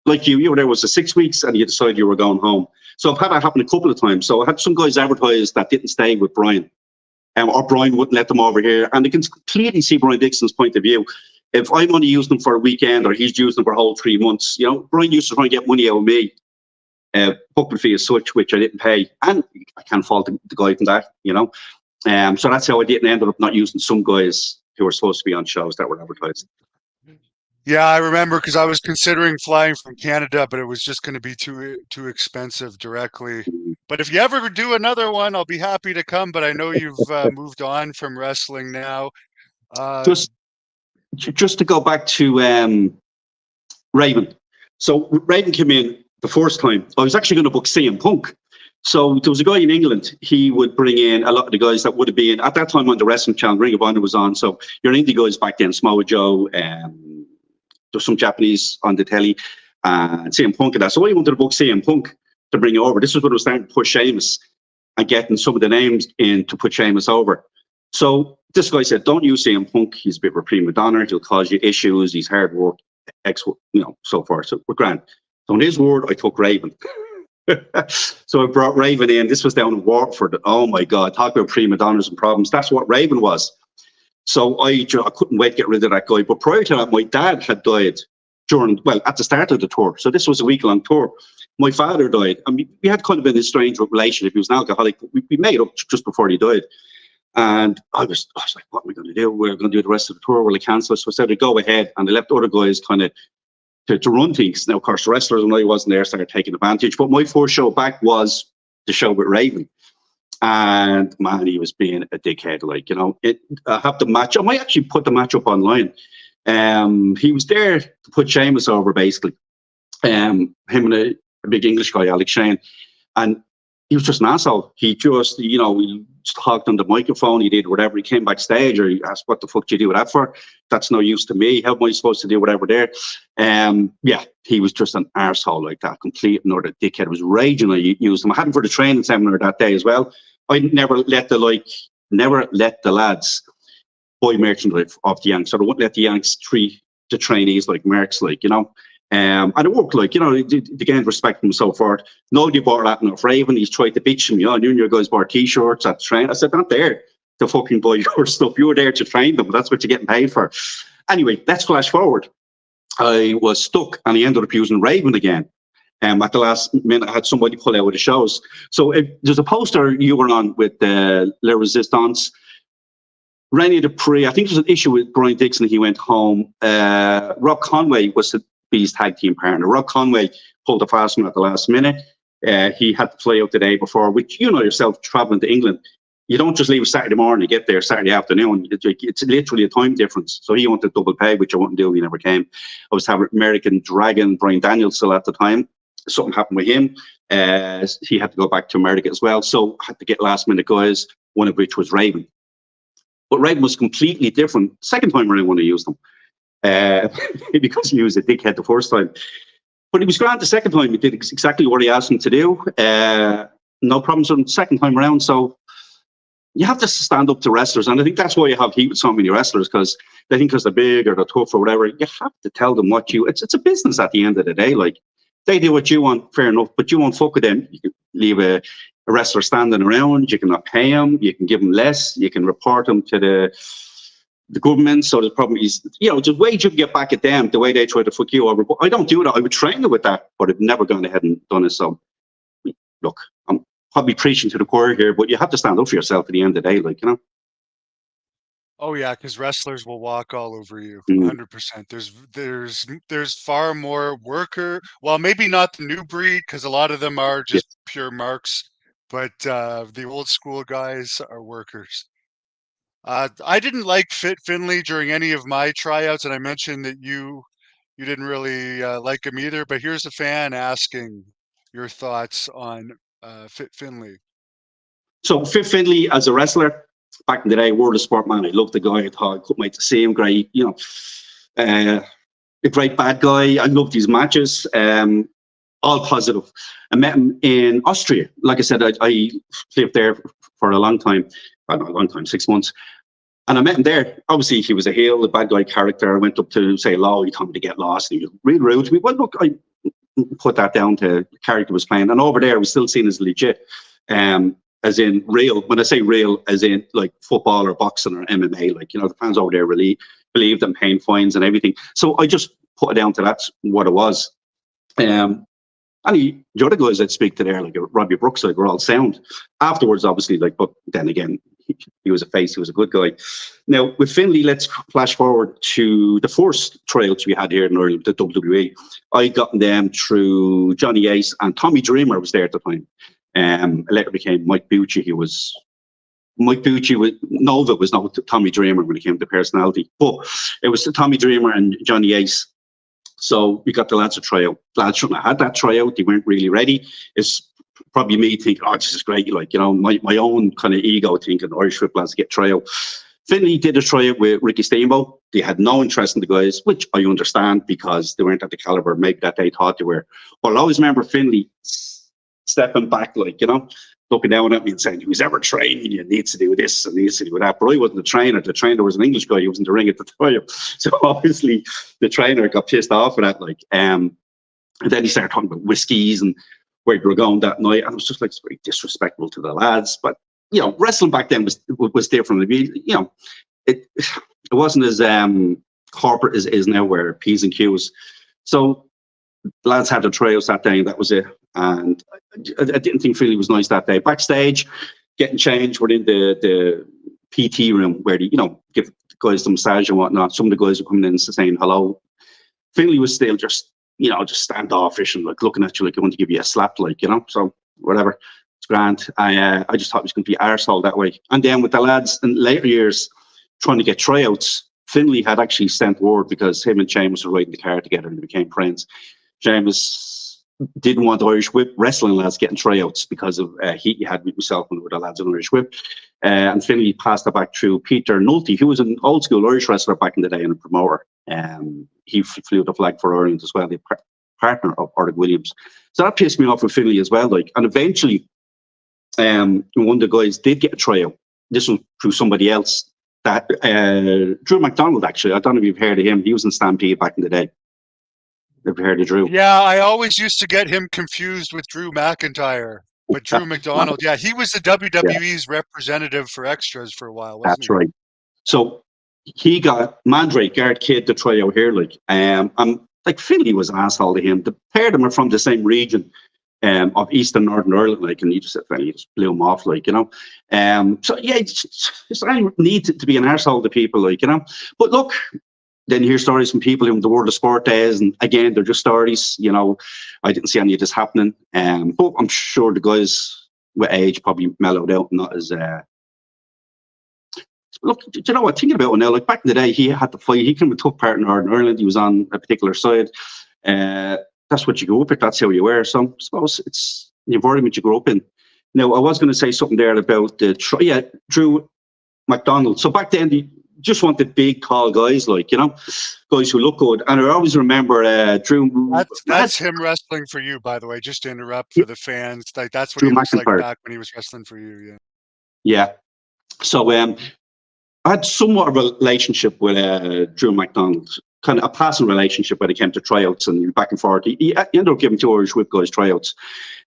like you were there was 6 weeks and you decided you were going home. So I've had that happen a couple of times. So I had some guys advertised that didn't stay with Brian, or Brian wouldn't let them over here. And they can clearly see Brian Dixon's point of view. If I'm only using them for a weekend or he's using them for a whole 3 months, you know, Brian used to try and get money out of me, booking fee as such, which I didn't pay. And I can't fault the guy from that, you know. So that's how I didn't end up not using some guys who were supposed to be on shows that were advertised. Yeah, I remember because I was considering flying from Canada, but it was just going to be too expensive directly. But if you ever do another one, I'll be happy to come. But I know you've moved on from wrestling now. Just to go back to Raven. So Raven came in the first time. I was actually going to book CM Punk. So there was a guy in England. He would bring in a lot of the guys that would have been at that time on the wrestling channel. Ring of Honor was on. So your indie guys back then, Samoa Joe, there's some Japanese on the telly, and CM Punk and that. So I wanted to book CM Punk to bring over. This was when I was starting to push Sheamus and getting some of the names in to put Sheamus over. So this guy said, don't use CM Punk. He's a bit of a prima donna. He'll cause you issues. He's hard work, so far. So we're grand. So in his word, I took Raven. So I brought Raven in. This was down in Rochford. Oh my God, talk about prima donnas and problems. That's what Raven was. So I couldn't wait to get rid of that guy. But prior to that, my dad had died at the start of the tour. So this was a week-long tour. My father died. I mean, we had kind of been a strange relationship. He was an alcoholic. We made up just before he died. And I was like, what are we going to do? We're going to do the rest of the tour. Will I cancel? So I said, go ahead. And I left other guys kind of to run things. Now, of course, the wrestlers, when I wasn't there, started taking advantage. But my first show back was the show with Raven. And man, he was being a dickhead. I have the match. I might actually put the match up online. He was there to put Sheamus over, basically. Him and a big English guy, Alex Shane. And he was just an asshole. He just, he just hogged on the microphone. He did whatever. He came backstage, or he asked, what the fuck do you do that for? That's no use to me. How am I supposed to do whatever there? He was just an arsehole like that. Complete another dickhead. I was raging. I used him. I had him for the training seminar that day as well. I never let the lads buy merchandise off the Yanks. So I wouldn't let the Yanks treat the trainees like mercs, and it worked, they gained respect from him so forth. Nobody bought that enough. Raven, he's tried to bitch him. You and your guys bought t-shirts at the train. I said, not there to fucking buy your stuff. You were there to train them. That's what you're getting paid for. Anyway, let's flash forward. I was stuck, and I ended up using Raven again. At the last minute, I had somebody pull out of the shows. So there's a poster you were on with Le Resistance. Rennie Dupree, I think there's an issue with Brian Dixon. He went home. Rob Conway was to be his tag team partner. Rob Conway pulled a fast one at the last minute. He had to fly out the day before, which you know yourself, traveling to England. You don't just leave Saturday morning, you get there Saturday afternoon. It's literally a time difference. So he wanted double pay, which I wouldn't do. He never came. I was having American Dragon, Brian Daniels still at the time. Something happened with him. He had to go back to America as well. So I had to get last minute guys, one of which was Raven. But Raven was completely different. Second time around when I used him. Because he was a dickhead the first time. But he was grand the second time. He did exactly what he asked him to do. No problems on the second time around. So you have to stand up to wrestlers. And I think that's why you have heat with so many wrestlers, because they think because they're big or they're tough or whatever, you have to tell them what it's a business at the end of the day. They do what you want, fair enough, but you won't fuck with them. You can leave a wrestler standing around. You cannot pay him. You can give him less. You can report him to the government. So the problem is, the way you can get back at them, the way they try to fuck you over. But I don't do that. I would train them with that, but I've never gone ahead and done it. So, look, I'm probably preaching to the choir here, but you have to stand up for yourself at the end of the day, Oh yeah, because wrestlers will walk all over you, 100%. There's far more worker. Well, maybe not the new breed, because a lot of them are just pure marks, but the old school guys are workers. I didn't like Finlay during any of my tryouts, and I mentioned that you didn't really like him either. But here's a fan asking your thoughts on Finlay. So Finlay as a wrestler, back in the day, World of Sport, man, I loved the guy. I thought I couldn't wait to see him. Great, a great bad guy. I loved his matches. All positive. I met him in Austria. Like I said, I lived there for a long time. Well, not a long time, 6 months. And I met him there. Obviously, he was a heel, a bad guy character. I went up to say hello. He told me to get lost. He was really rude to me. Well, look, I put that down to the character was playing. And over there, I was still seen as legit. As in real. When I say real, as in like football or boxing or MMA, the fans over there really believed in paying fines and everything. So I just put it down to that's what it was. And the other guys I'd speak to there, like Robbie Brooks, were all sound. Afterwards, obviously, but then again, he was a face, he was a good guy. Now, with Finlay, let's flash forward to the first tryouts we had here in Ireland, the WWE. I got them through Johnny Ace, and Tommy Dreamer was there at the time. Later became Mike Bucci. Nova was not Tommy Dreamer when it came to personality, but it was Tommy Dreamer and Johnny Ace. So we got the lads a tryout. Lads shouldn't have had that tryout. They weren't really ready. It's probably me thinking, oh, this is great. My own kind of ego thinking Irish football lads get tryout. Finlay did a tryout with Ricky Steamboat. They had no interest in the guys, which I understand because they weren't at the caliber maybe that they thought they were. But I always remember Finlay stepping back, looking down at me and saying, who's ever training you needs to do this and needs to do that. But I wasn't the trainer. The trainer was an English guy. He was in the ring at the time. So obviously the trainer got pissed off for that. And then he started talking about whiskies and where we were going that night. And it was just like, it's very disrespectful to the lads. But, wrestling back then was different. It wasn't as corporate as it is now, where P's and Q's. So the lads had their trials that day, and that was it. And I didn't think Finlay was nice that day. Backstage, getting changed, we're in the PT room where they, give the guys the massage and whatnot. Some of the guys were coming in and saying hello. Finlay was still just standoffish and like looking at you like he wanted to give you a slap, so whatever. It's grand. I just thought he was going to be arsehole that way. And then with the lads in later years trying to get tryouts, Finlay had actually sent word, because him and Sheamus were riding the car together and they became friends. Sheamus didn't want Irish Whip wrestling lads getting tryouts because of heat he had with myself and with the lads in Irish Whip. And Finlay passed it back through Peter Nolte, who was an old school Irish wrestler back in the day and a promoter. He flew the flag for Ireland as well, the partner of Orrick Williams. So that pissed me off with Finlay as well. And eventually, one of the guys did get a tryout. This was through somebody else. That Drew McDonald, actually. I don't know if you've heard of him. He was in Stampede back in the day. Have you heard of Drew? Yeah, I always used to get him confused with Drew McIntyre. But Drew McDonald, he was the WWE's representative for extras for a while, wasn't he? That's right. So he got Mandrake, Garrett Kidd, to try out here. And Finlay was an asshole to him. The pair of them are from the same region of East and Northern Ireland, and he just said, he just blew him off, So yeah, it's I need to be an arsehole to people, But look, then you hear stories from people who in the world of sport days, and again, they're just stories. I didn't see any of this happening. But I'm sure the guys with age probably mellowed out, not as. Look, do you know what? Thinking about it now, back in the day, he had to fight. He came with a tough part in Northern Ireland. He was on a particular side. That's what you grew up with. That's how you were. So I suppose it's the environment you grew up in. Now, I was going to say something there about Drew McDonald. So back then, they just wanted big, tall guys, guys who look good. And I always remember Drew. That's him wrestling for you, by the way. Just to interrupt for the fans. That's what Drew he looks like back when he was wrestling for you. Yeah. Yeah. So I had somewhat of a relationship with Drew McDonald. Kind of a passing relationship when it came to tryouts and back and forth. He ended up giving 2 Irish Whip guys tryouts.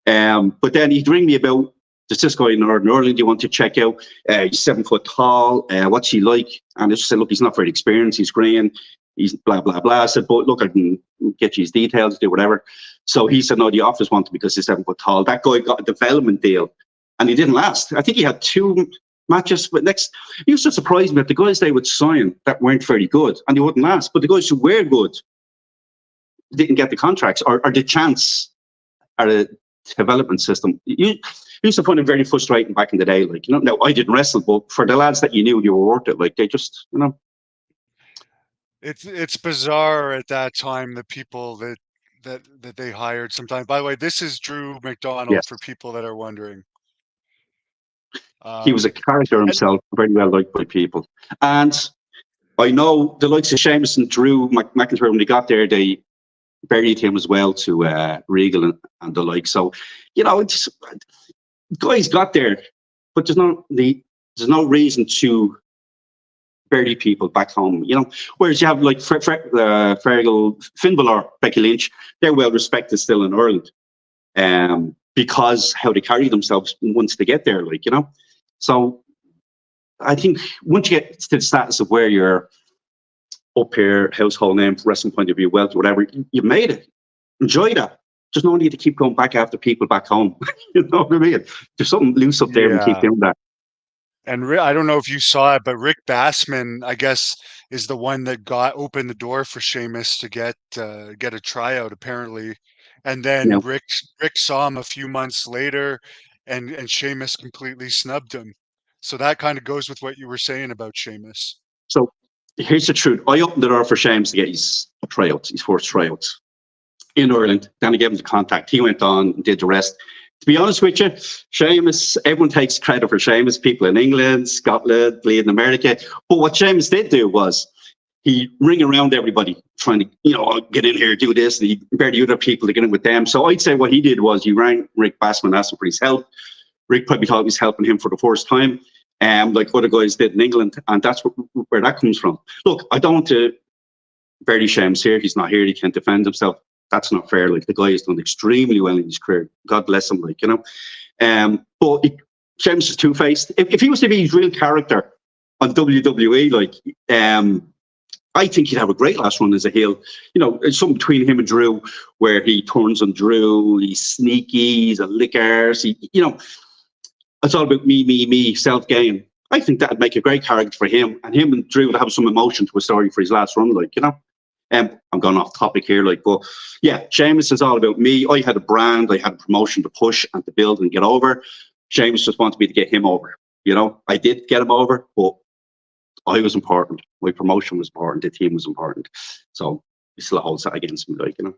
But then he'd ring me about, there's this guy in Northern Ireland you want to check out. He's 7 foot tall. What's he like? And I just said, look, he's not very experienced. He's green. He's blah, blah, blah. I said, but look, I can get you his details, do whatever. So he said, no, the office want him because he's 7 foot tall. That guy got a development deal and he didn't last. I think he had 2 matches, but it used to surprise me that the guys they would sign that weren't very good and they wouldn't last, but the guys who were good didn't get the contracts or the chance or the development system. You used to find it very frustrating back in the day. Now I didn't wrestle, but for the lads that you were worth it. They just, It's bizarre at that time, the people that they hired sometimes. By the way, this is Drew McDonald for people that are wondering. He was a character himself, very well liked by people. And I know the likes of Sheamus and Drew McIntyre, when they got there, they buried him as well to Regal and the like. So, guys got there, but there's no reason to bury people back home, Whereas you have Fergal, Finn Balor, Becky Lynch, they're well respected still in Ireland, because how they carry themselves once they get there, So I think once you get to the status of where you're up here, household name, wrestling point of view, wealth, whatever, you've made it. Enjoy that. There's no need to keep going back after people back home. You know what I mean? There's something loose up there and keep doing that. And I don't know if you saw it, but Rick Bassman, I guess, is the one that opened the door for Sheamus to get a tryout, apparently. And then Rick saw him a few months later, and Sheamus completely snubbed him. So that kind of goes with what you were saying about Sheamus. So here's the truth. I opened the door for Sheamus to get his tryouts, his first tryouts in Ireland. Then I gave him the contact. He went on and did the rest. To be honest with you, Sheamus, everyone takes credit for Sheamus, people in England, Scotland, bleeding America. But what Sheamus did do was he ring around everybody trying to, get in here, do this, and he bear the other people to get in with them. So I'd say what he did was he rang Rick Bassman, asked him for his help. Rick probably thought he was helping him for the first time, like other guys did in England, and that's where that comes from. Look, I don't want to bury Sheamus here. He's not here. He can't defend himself. That's not fair. Like, the guy has done extremely well in his career. God bless him. Like, you know, but Sheamus is two-faced. If he was to be his real character on WWE, like, I think he'd have a great last run as a heel. You know, it's something between him and Drew, where he turns on Drew. He's sneaky. He's a lickers. You know, it's all about me, self-gain. I think that'd make a great character for him, and him and Drew would have some emotion to a story for his last run, like, you know. I'm going off topic here, like, but yeah, Sheamus is all about me. I had a brand, I had a promotion to push and to build and get over. Sheamus just wanted me to get him over. You know, I did get him over, but I was important. My promotion was important. The team was important. So he still holds that against me, like, you know.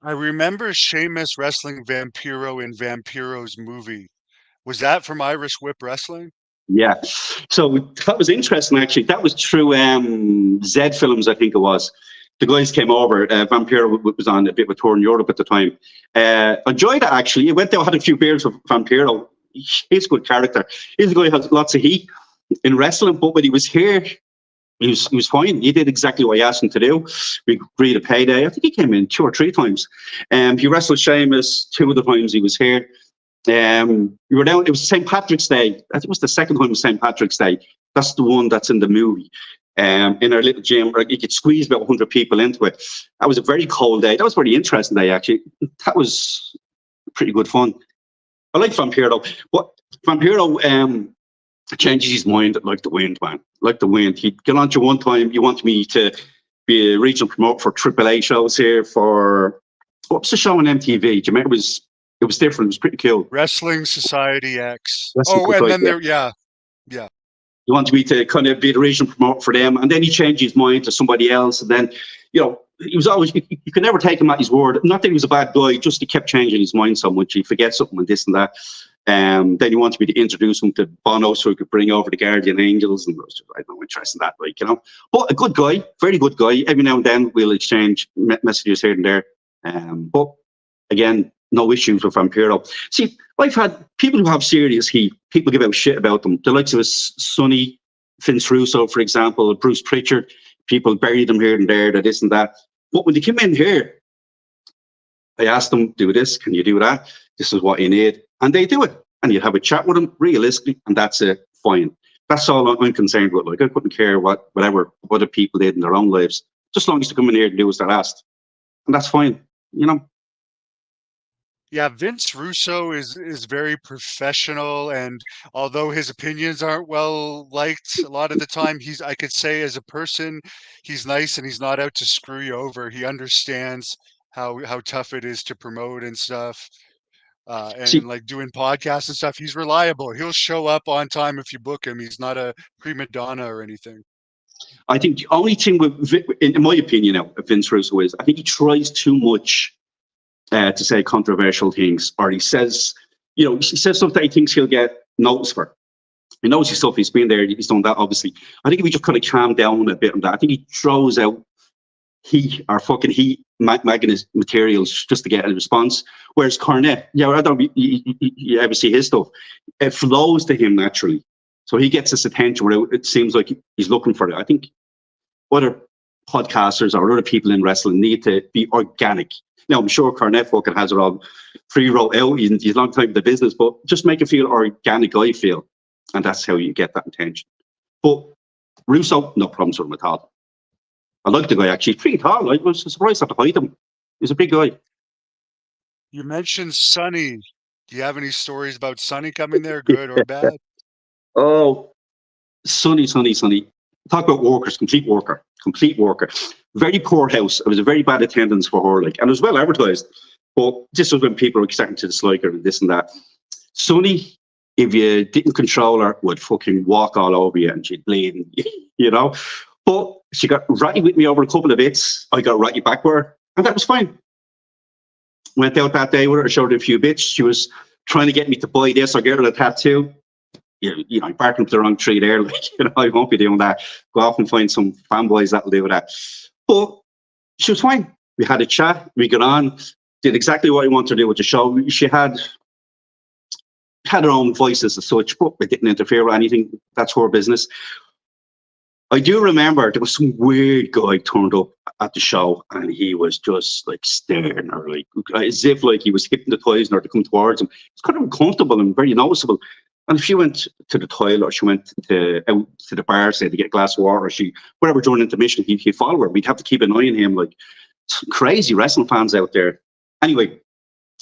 I remember Sheamus wrestling Vampiro in Vampiro's movie. Was that from Irish Whip Wrestling? Yeah. So that was interesting, actually. That was through Z Films, I think it was. The guys came over. Vampiro was on a bit of a tour in Europe at the time. Enjoyed it, actually. I went there, had a few beers with Vampiro. He's a good character. He's a guy who has lots of heat in wrestling, but when he was here, he was fine. He did exactly what I asked him to do. We agreed a payday. I think he came in 2 or 3 times. He wrestled Sheamus 2 of the times he was here. We were down. It was St. Patrick's Day. I think it was the second time was St. Patrick's Day. That's the one that's in the movie. In our little gym, where you could squeeze about 100 people into it. That was a very cold day. That was a very interesting day, actually. That was pretty good fun. I like Vampiro, but Vampiro changes his mind like the wind, man. Like the wind. He'd get on to one time. You want me to be a regional promoter for AAA shows here for, what was the show on MTV? Do you remember? It was different. It was pretty cool. Wrestling Society X. Wrestling and Society, then there, yeah. He wanted me to kind of be the regional promoter for them, and then he changed his mind to somebody else. And then, you know, he was always, you could never take him at his word. Not that he was a bad guy, just he kept changing his mind so much. He'd forget something and this and that. Then he wanted me to introduce him to Bono so he could bring over the Guardian Angels, and I had no interest in that, like, you know. But a good guy, very good guy. Every now and then we'll exchange messages here and there. But again, no issues with Vampiro. See, I've had people who have serious heat. People give out shit about them. The likes of Sonny, Vince Russo, for example, Bruce Pritchard. People bury them here and there, that this and that. But when they come in here, I ask them, do this, can you do that? This is what you need. And they do it. And you have a chat with them, realistically, and that's it, fine. That's all I'm concerned with. Like, I couldn't care whatever other people did in their own lives, just as long as they come in here and do as they're asked. And that's fine, you know? Yeah, Vince Russo is very professional, and although his opinions aren't well liked a lot of the time, I could say as a person, he's nice and he's not out to screw you over. He understands how tough it is to promote and stuff. And like doing podcasts and stuff, he's reliable. He'll show up on time if you book him. He's not a prima donna or anything. I think the only thing in my opinion, now, Vince Russo is, I think he tries too much to say controversial things, or he says stuff that he thinks he'll get noticed for. He knows his stuff. He's been there. He's done that, obviously. I think if he just kind of calm down a bit on that, I think he throws out heat magnet materials just to get a response. Whereas Cornette, I don't you ever see his stuff. It flows to him naturally. So he gets this attention where it seems like he's looking for it. I think other podcasters or other people in wrestling need to be organic. Now, I'm sure Cornette fucking has it all pre-wrote out. He's a long time in the business, but just make it feel organic, I feel. And that's how you get that attention. But Russo, no problems with him at all. I like the guy, actually. He's pretty tall. I was surprised at the height of him. He's a big guy. You mentioned Sonny. Do you have any stories about Sonny coming there, good or bad? Oh, Sonny. Talk about workers, complete worker. Very poor house. It was a very bad attendance for her, like, and it was well advertised. But this was when people were starting to dislike her and this and that. Sonny, if you didn't control her, would fucking walk all over you and she'd bleed, you know. But she got ratty with me over a couple of bits. I got ratty back with her, and that was fine. Went out that day with her, showed her a few bits. She was trying to get me to buy this or get her a tattoo. You know, I'm barking up the wrong tree there. Like, you know, I won't be doing that. Go off and find some fanboys that'll do that. But she was fine. We had a chat. We got on. Did exactly what I wanted to do with the show. She had had her own voices as such, but it didn't interfere with anything. That's her business. I do remember there was some weird guy turned up at the show, and he was just like staring at her, like as if like he was hypnotizing her to come towards him. It's kind of uncomfortable and very noticeable. And if she went to the toilet or she went out to the bar, say, to get a glass of water, or whatever during intermission, he'd follow her. We'd have to keep an eye on him, like crazy wrestling fans out there. Anyway,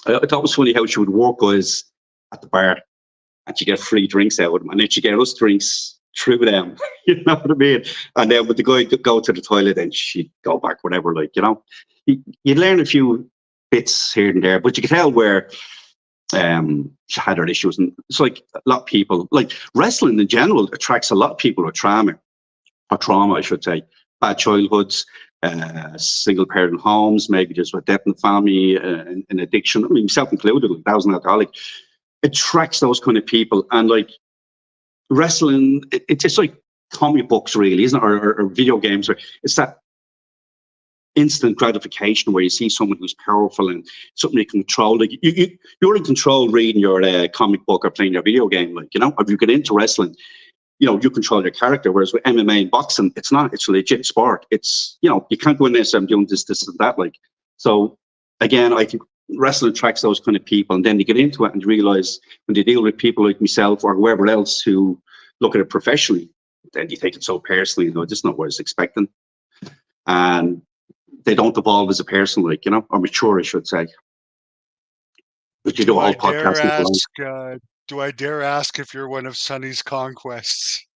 I thought it was funny how she would walk guys at the bar and she'd get free drinks out of them, and then she'd get us drinks through them. You know what I mean? And then with the guy go to the toilet, and she'd go back, whatever, like, you know. You'd learn a few bits here and there, but you could tell where she had her issues. And it's like a lot of people, like wrestling in general, attracts a lot of people with trauma, I should say, bad childhoods, single parent homes, maybe just with death in the family, and addiction. I mean, self included, like I was an alcoholic. It attracts those kind of people. And like wrestling, it's just like comic books, really, isn't it? Or video games. It's that instant gratification where you see someone who's powerful and something you can control. Like you're in control reading your comic book or playing your video game. Like, you know, if you get into wrestling, you know, you control your character. Whereas with MMA and boxing, it's not. It's a legit sport. It's, you know, you can't go in there and say, I'm doing this, and that. Like, so again, I think wrestling attracts those kind of people, and then you get into it and you realize when you deal with people like myself or whoever else who look at it professionally, then you take it so personally. You know, this is not what I was expecting, and they don't evolve as a person, like, you know, or mature, I should say. But you do all podcasting. Do I dare ask if you're one of Sonny's conquests?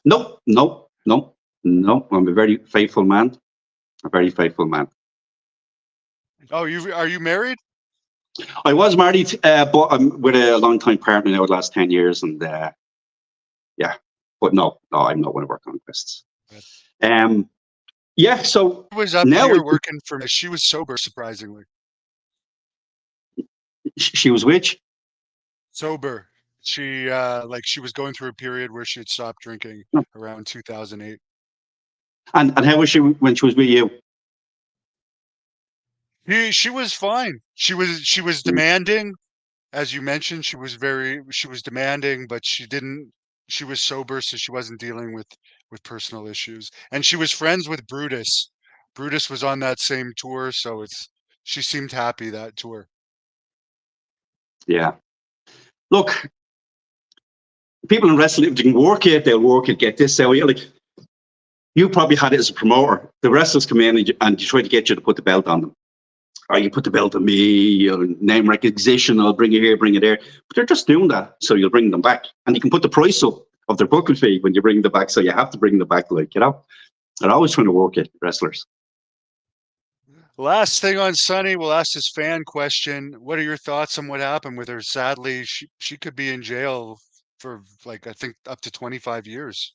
No. I'm a very faithful man. A very faithful man. Oh, are you married? I was married, but I'm with a long-time partner now, the last 10 years, and yeah. But no, I'm not one of our conquests. Yeah, so she was up now here working for me. She was sober, surprisingly. She was which? Sober. She she was going through a period where she had stopped drinking around 2008. And how was she when she was with you? She was fine. She was demanding, as you mentioned. She was demanding, but she was sober, so she wasn't dealing with personal issues. And she was friends with Brutus. Brutus was on that same tour, so she seemed happy that tour. Yeah. Look, people in wrestling, if they can work it, they'll work it, get this. So, like, you probably had it as a promoter. The wrestlers come in and you try to get you to put the belt on them. Or you put the belt on me, name recognition, I'll bring you here, bring you there. But they're just doing that, so you'll bring them back. And you can put the price up of their booking fee when you bring them back, so you have to bring them back, like, you know. They're always trying to work it, wrestlers. Last thing on Sonny, we'll ask this fan question. What are your thoughts on what happened with her? Sadly, she could be in jail for, like, I think up to 25 years.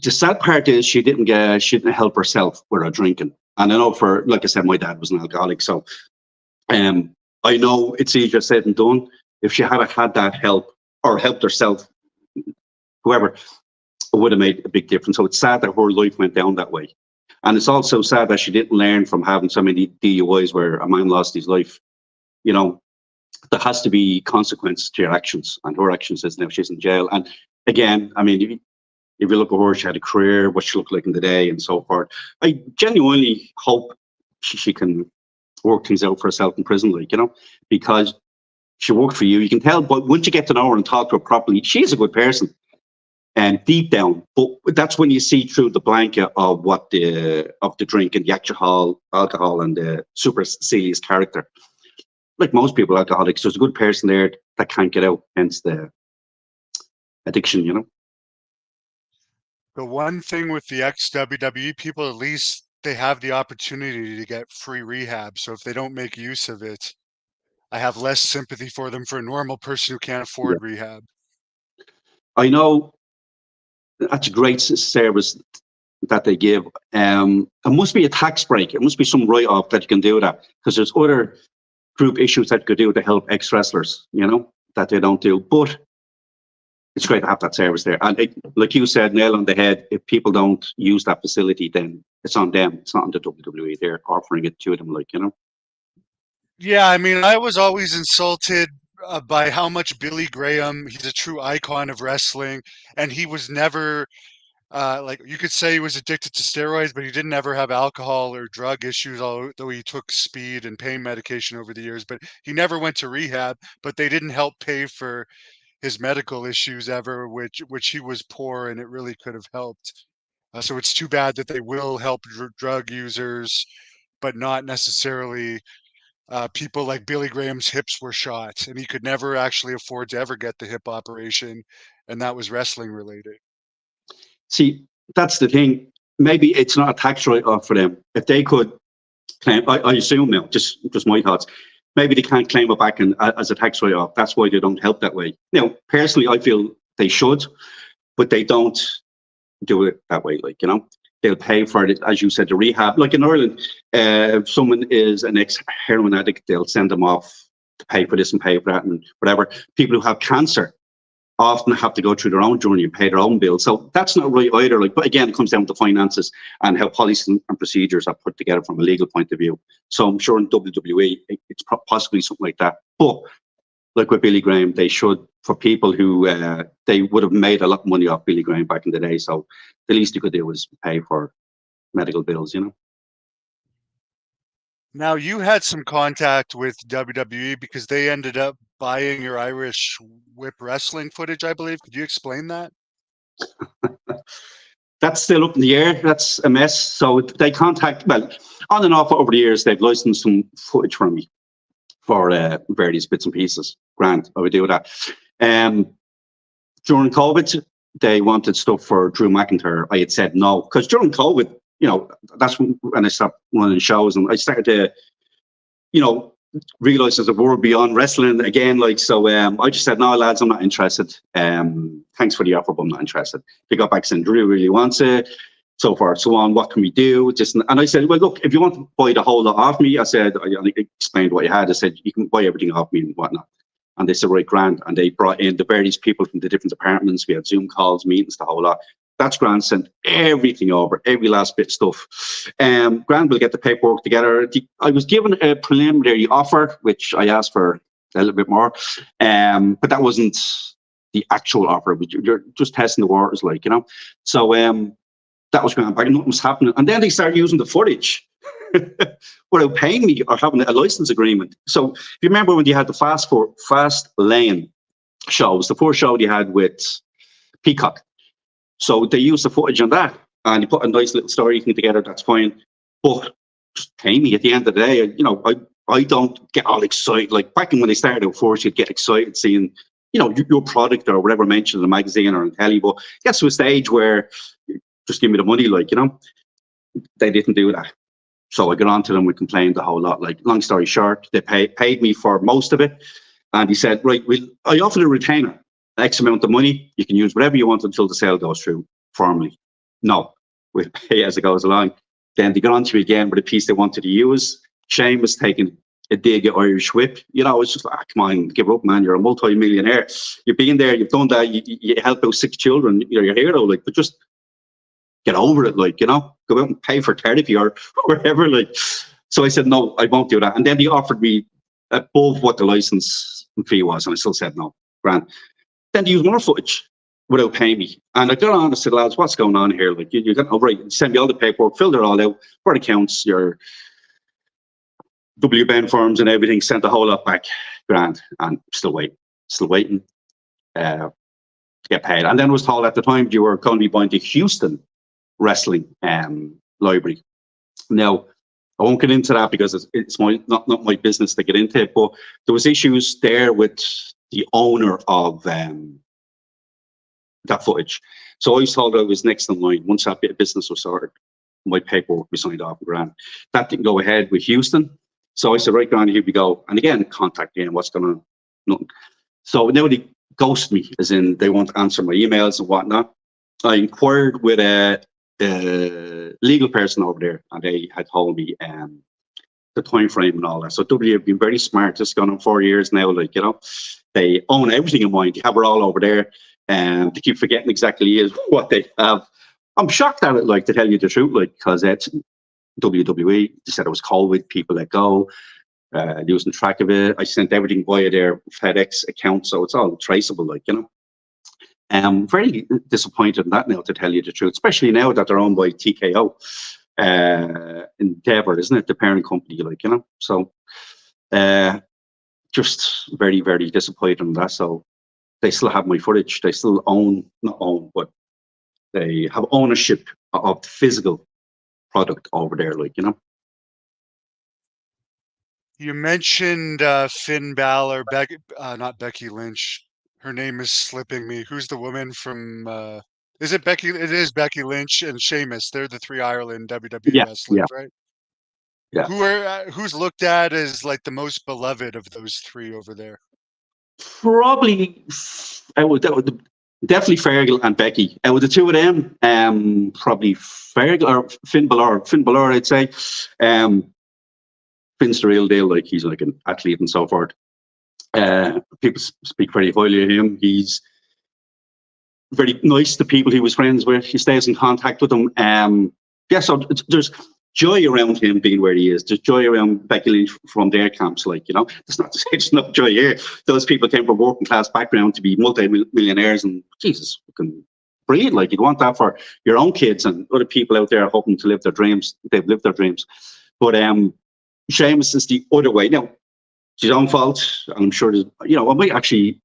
The sad part is she didn't help herself with her drinking. And I know, for, like I said, my dad was an alcoholic, so I know it's easier said than done. If she had had that help or helped herself, whoever, it would have made a big difference. So it's sad that her life went down that way. And it's also sad that she didn't learn from having so many DUIs where a man lost his life. You know, there has to be consequence to your actions, and her actions is now she's in jail. And again, I mean, if you look at her, she had a career, what she looked like in the day and so forth. I genuinely hope she can work things out for herself in prison, like, you know, because she worked for you. You can tell, but once you get to know her and talk to her properly, she's a good person. And deep down, but that's when you see through the blanket of what the drink and the alcohol and the supercilious character. Like most people, alcoholics, there's a good person there that can't get out, hence the addiction, you know. The one thing with the ex-WWE people, at least they have the opportunity to get free rehab. So if they don't make use of it, I have less sympathy for them for a normal person who can't afford rehab. I know that's a great service that they give. It must be a tax break. It must be some write-off that you can do that, because there's other group issues that you could do to help ex-wrestlers, you know, that they don't do. But it's great to have that service there. And like you said, nail on the head, if people don't use that facility, then it's on them. It's not on the WWE. They're offering it to them, like, you know. Yeah, I mean, I was always insulted by how much Billy Graham, he's a true icon of wrestling, and he was never like you could say he was addicted to steroids, but he didn't ever have alcohol or drug issues, although he took speed and pain medication over the years. But he never went to rehab, but they didn't help pay for his medical issues ever, which he was poor and it really could have helped. So it's too bad that they will help drug users, but not necessarily people like Billy Graham's hips were shot, and he could never actually afford to ever get the hip operation, and that was wrestling related. See, that's the thing. Maybe it's not a tax write-off for them. If they could claim, I assume now, just my thoughts, maybe they can't claim it back as a tax write-off. That's why they don't help that way. Now, personally, I feel they should, but they don't do it that way. Like, they'll pay for it, as you said, the rehab. Like in Ireland, if someone is an ex-heroin addict, they'll send them off to pay for this and pay for that and whatever. People who have cancer often have to go through their own journey and pay their own bills. So that's not right either. Like, but again, it comes down to finances and how policies and procedures are put together from a legal point of view. So I'm sure in WWE, it's possibly something like that. But like with Billy Graham, they should, for people who, they would have made a lot of money off Billy Graham back in the day. So the least you could do was pay for medical bills, Now, you had some contact with WWE because they ended up buying your Irish whip wrestling footage, I believe. Could you explain that? That's still up in the air. That's a mess. So they well, on and off over the years, they've licensed some footage from me for various bits and pieces. Grant, I would do that. During COVID, they wanted stuff for Drew McIntyre. I had said no, because during COVID, that's when I stopped running shows and I started to, realize there's a world beyond wrestling again. Like, so I just said, no, lads, I'm not interested. Thanks for the offer, but I'm not interested. They got back saying, Drew really wants it. So far, so on. What can we do? And I said, well, look, if you want to buy the whole lot off me, I said, I explained what you had. I said, you can buy everything off me and whatnot. And they said, right, grand. And they brought in the various people from the different departments. We had Zoom calls, meetings, the whole lot. That's grand. Sent everything over, every last bit of stuff. Grand will get the paperwork together. I was given a preliminary offer, which I asked for a little bit more. But that wasn't the actual offer. You're just testing the waters, like, So that was grand. But nothing was happening. And then they started using the footage without paying me or having a license agreement. So if you remember when you had the Fast Lane shows, the first show you had with Peacock. So they used the footage on that and you put a nice little story thing together, that's fine. But just pay me at the end of the day. I don't get all excited. Like back when they started out first, you'd get excited seeing, your product or whatever mentioned in the magazine or in telly, but it gets to a stage where just give me the money, like, they didn't do that. So I got on to them, we complained a whole lot. Like, long story short, they paid me for most of it. And he said, right, I offered a retainer, X amount of money. You can use whatever you want until the sale goes through formally. No, we'll pay as it goes along. Then they got on to me again with a piece they wanted to use. Sheamus taking a dig at Irish Whip. It's just like, come on, give up, man. You're a multi-millionaire. You've been there, you've done that, you help out 6 children, you're your hero, like, but just get over it, like, go out and pay for therapy or whatever, like. So I said, no, I won't do that. And then they offered me above what the license fee was, and I still said no, grand. Then they used more footage without paying me. And I got on and said, lads, what's going on here? Like, you got, right, send me all the paperwork, filled it all out, for accounts, your WBN forms and everything, sent the whole lot back, grand, and still waiting to get paid. And then I was told at the time you were going to be buying the Houston wrestling library. Now, I won't get into that because it's not my business to get into it, but there was issues there with the owner of that footage. So I was told I was next in line. Once that bit of business was sorted, my paperwork was signed off and grand. That didn't go ahead with Houston. So I said, right, grand, here we go. And again, contact me and what's going on? Nothing. So now they ghost me, as in they won't answer my emails and whatnot. I inquired with a legal person over there, and they had told me the time frame and all that. So W have been very smart. Just gone on 4 years now. Like, they own everything in mind. They have it all over there, and they keep forgetting exactly is what they have. I'm shocked at it, like, to tell you the truth, like, because it's WWE. They said it was COVID. People let go. losing track of it. I sent everything via their FedEx account, so it's all traceable, like, you know. Very disappointed in that now, to tell you the truth, especially now that they're owned by TKO Endeavour, isn't it? The parent company, like, you know. So just very, very disappointed in that. So they still have my footage. They still not own, but they have ownership of the physical product over there, like, you know. You mentioned Finn Balor, not Becky Lynch. Her name is slipping me. Who's the woman from? Is it Becky? It is Becky Lynch and Sheamus. They're the three Ireland WWE Yeah, wrestlers, right? yeah. Who's looked at as like the most beloved of those three over there? Probably, definitely Fergal and Becky. With the two of them, probably Fergal or Finn Balor. Finn Balor, I'd say. Finn's the real deal. Like, he's like an athlete and so forth. People speak very highly of him. He's very nice to people he was friends with. He stays in contact with them. Yeah, so there's joy around him being where he is. There's joy around Becky Lynch from their camps, like, you know. It's not to say there's no joy here. Those people came from working class background to be multi-millionaires, and Jesus, you can breathe. Like, you'd want that for your own kids and other people out there hoping to live their dreams. They've lived their dreams. But Sheamus is the other way. Now, it's his own fault. I'm sure there's, you know, I might actually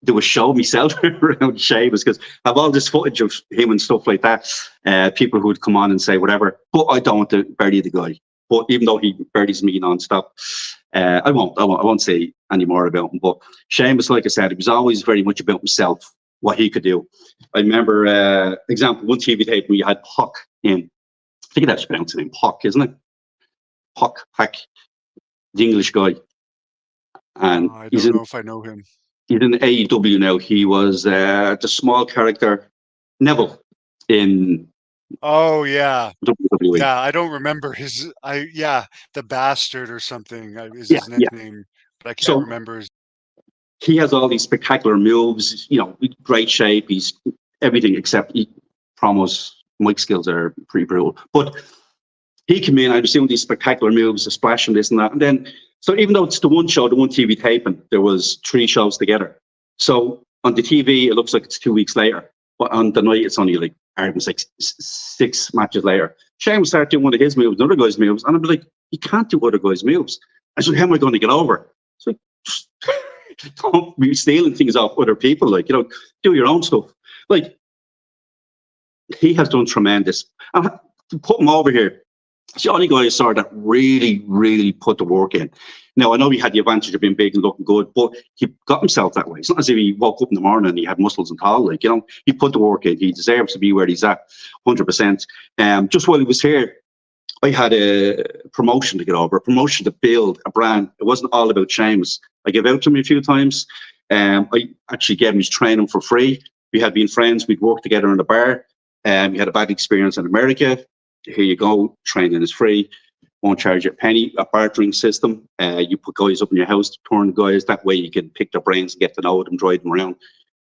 do a show myself around Sheamus, because I have all this footage of him and stuff like that. People who would come on and say whatever, but I don't want to bury the guy. But even though he buries me non-stop, I won't say any more about him. But Sheamus, like I said, he was always very much about himself, what he could do. I remember, example, one TV tape where you had Puck in. I think that's pronounced him Puck, isn't it? Puck, the English guy. And I don't know if I know him. He's in AEW now. He was the small character Neville in. Oh yeah, WWE. yeah. I don't remember his. The Bastard or something is Yeah, his nickname, but I can't remember his. He has all these spectacular moves. You know, great shape. He's everything except promos. Mic skills are pretty brutal, but he came in. I was doing these spectacular moves, the splash and this and that, and then. So even though it's the one show, the one TV taping, there was 3 shows together. So on the TV, it looks like it's 2 weeks later, but on the night, it's only like 6 matches later. Shane started doing one of his moves, another guy's moves, and I'm like, you can't do other guys' moves. I said, how am I going to get over? It's like, just don't be stealing things off other people. Like, you know, do your own stuff. Like, he has done tremendous. And to put him over here, it's the only guy I saw that really, really put the work in. Now, I know he had the advantage of being big and looking good, but he got himself that way. It's not as if he woke up in the morning and he had muscles and tall. Like, you know, he put the work in. He deserves to be where he's at, 100%. Just while he was here, I had a promotion to get over, a promotion to build a brand. It wasn't all about Sheamus. I gave out to him a few times. I actually gave him his training for free. We had been friends. We'd worked together in the bar. We had a bad experience in America. Here you go, training is free, won't charge you a penny, a bartering system. You put guys up in your house, turn guys, that way you can pick their brains and get to know them, drive them around.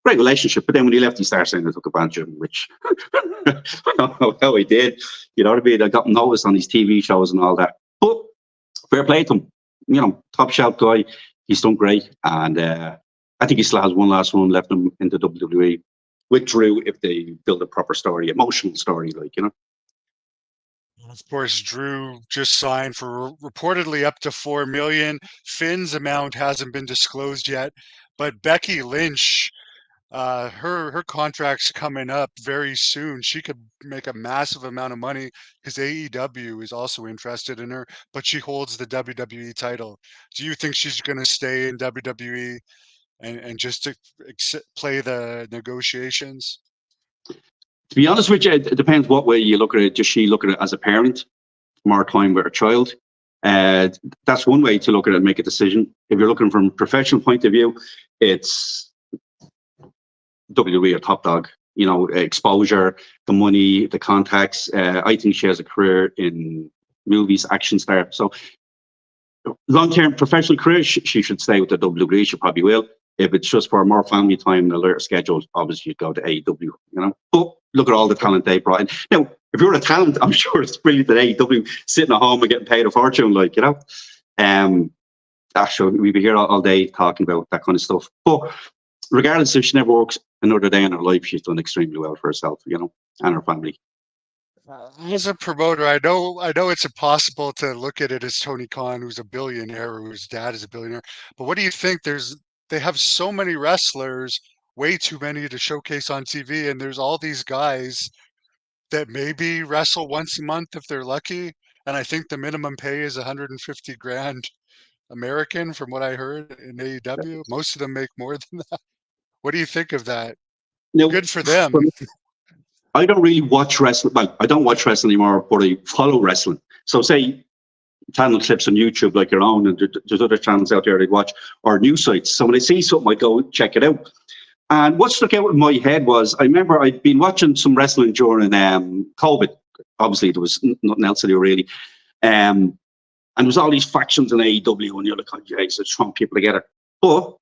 Great relationship, but then when he left, he started saying I took advantage of him, which I don't know how he did. You know what I mean? I got noticed on these TV shows and all that. But fair play to him, you know, top shelf guy, he's done great. And I think he still has one last one left him in the WWE with Drew if they build a proper story, emotional story, like, you know. Of course, Drew just signed for reportedly up to $4 million. Finn's amount hasn't been disclosed yet, but Becky Lynch, her contract's coming up very soon. She could make a massive amount of money because AEW is also interested in her, but she holds the WWE title. Do you think she's going to stay in WWE and just to play the negotiations? To be honest with you, it depends what way you look at it. Does she look at it as a parent, more time with her child? That's one way to look at it and make a decision. If you're looking from a professional point of view, it's WWE or top dog. You know, exposure, the money, the contacts. I think she has a career in movies, action star. So long-term professional career, she should stay with the WWE. She probably will. If it's just for more family time and a later schedule, obviously you'd go to AEW, you know. But look at all the talent they brought in. Now, if you're a talent, I'm sure it's brilliant that AEW sitting at home and getting paid a fortune, like, you know. Actually, we'd be here all day talking about that kind of stuff. But regardless if she never works another day in her life, she's done extremely well for herself, and her family. As a promoter, I know it's impossible to look at it as Tony Khan, who's a billionaire, whose dad is a billionaire. But what do you think? They have so many wrestlers, way too many to showcase on TV, and there's all these guys that maybe wrestle once a month if they're lucky. And I think the minimum pay is 150 grand American, from what I heard in AEW. Most of them make more than that. What do you think of that? Now, Good for them. I don't really watch wrestling. Well, I don't watch wrestling anymore, but I follow wrestling. So say channel clips on YouTube like your own, and there's other channels out there I'd watch, or news sites. So when I see something, I go check it out. And what stuck out in my head was, I remember I'd been watching some wrestling during COVID. Obviously, there was nothing else to do really. And there was all these factions in AEW, and you're like, oh, geez, it's throwing people together. But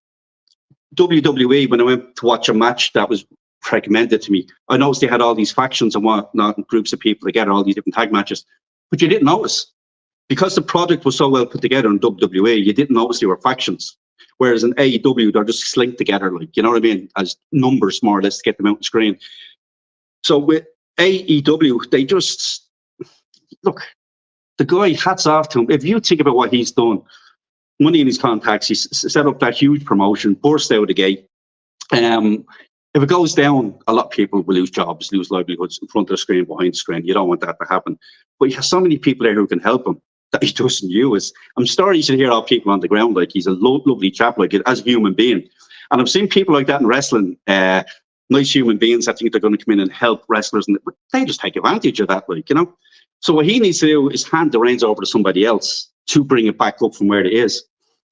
WWE, when I went to watch a match that was recommended to me, I noticed they had all these factions and whatnot, groups of people together, all these different tag matches. But you didn't notice. Because the product was so well put together in WWE, you didn't notice they were factions. Whereas in AEW, they're just slinked together, like, you know what I mean, as numbers more or less to get them out on the screen. So with AEW, they just, look, the guy, hats off to him. If you think about what he's done, money in his contacts, he's set up that huge promotion, burst out of the gate. If it goes down, a lot of people will lose jobs, lose livelihoods in front of the screen, behind the screen. You don't want that to happen. But you have so many people there who can help him that he doesn't use. I'm sorry you should hear all people on the ground, like he's a lovely chap, like as a human being. And I've seen people like that in wrestling, nice human beings that think they're going to come in and help wrestlers, but they just take advantage of that, like, So what he needs to do is hand the reins over to somebody else to bring it back up from where it is.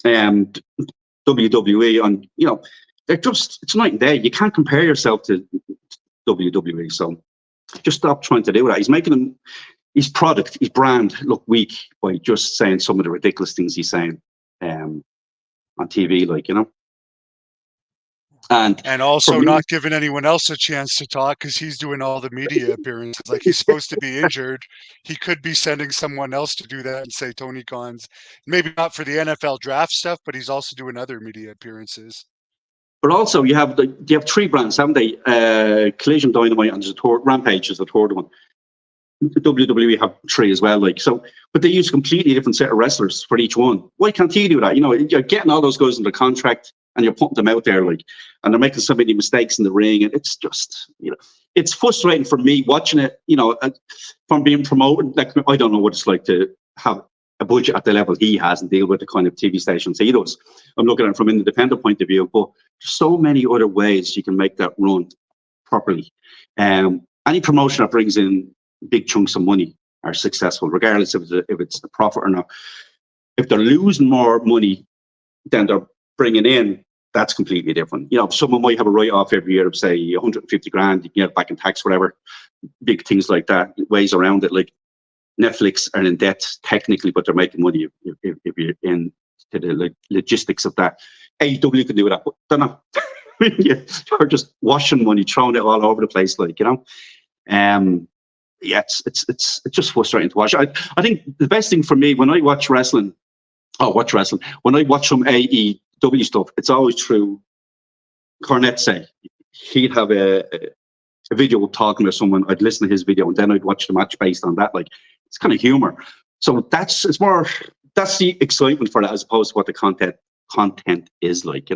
WWE, on, they're just, it's night and day. You can't compare yourself to WWE. So just stop trying to do that. He's making him, his product, his brand look weak by just saying some of the ridiculous things he's saying on TV, like, And also not giving anyone else a chance to talk because he's doing all the media appearances. Like, he's supposed to be injured. He could be sending someone else to do that and say Tony Khan's, maybe not for the NFL draft stuff, but he's also doing other media appearances. But also you have three brands, haven't they? Collision, Dynamite, and Rampage is the third one. The WWE have three as well, like, so, but they use a completely different set of wrestlers for each one. Why can't he do that? You're getting all those guys under contract and you're putting them out there, like, and they're making so many mistakes in the ring, and it's just, it's frustrating for me watching it, from being promoted. Like, I don't know what it's like to have a budget at the level he has and deal with the kind of TV stations he does. I'm looking at it from an independent point of view, but there's so many other ways you can make that run properly. Any promotion that brings in big chunks of money are successful, regardless if it's a profit or not. If they're losing more money than they're bringing in, that's completely different. Someone might have a write-off every year of, say, 150 grand, you can get back in tax, whatever, big things like that, ways around it. Like Netflix are in debt technically, but they're making money if you're into the logistics of that. AEW can do that, but they're not. You're just washing money, throwing it all over the place, like, yeah, it's just frustrating to watch. I think the best thing for me when I watch wrestling, when I watch some AEW stuff, it's always through Cornette. Say he'd have a video talking to someone, I'd listen to his video, and then I'd watch the match based on that. Like, it's kind of humor. So that's the excitement for that, as opposed to what the content is like.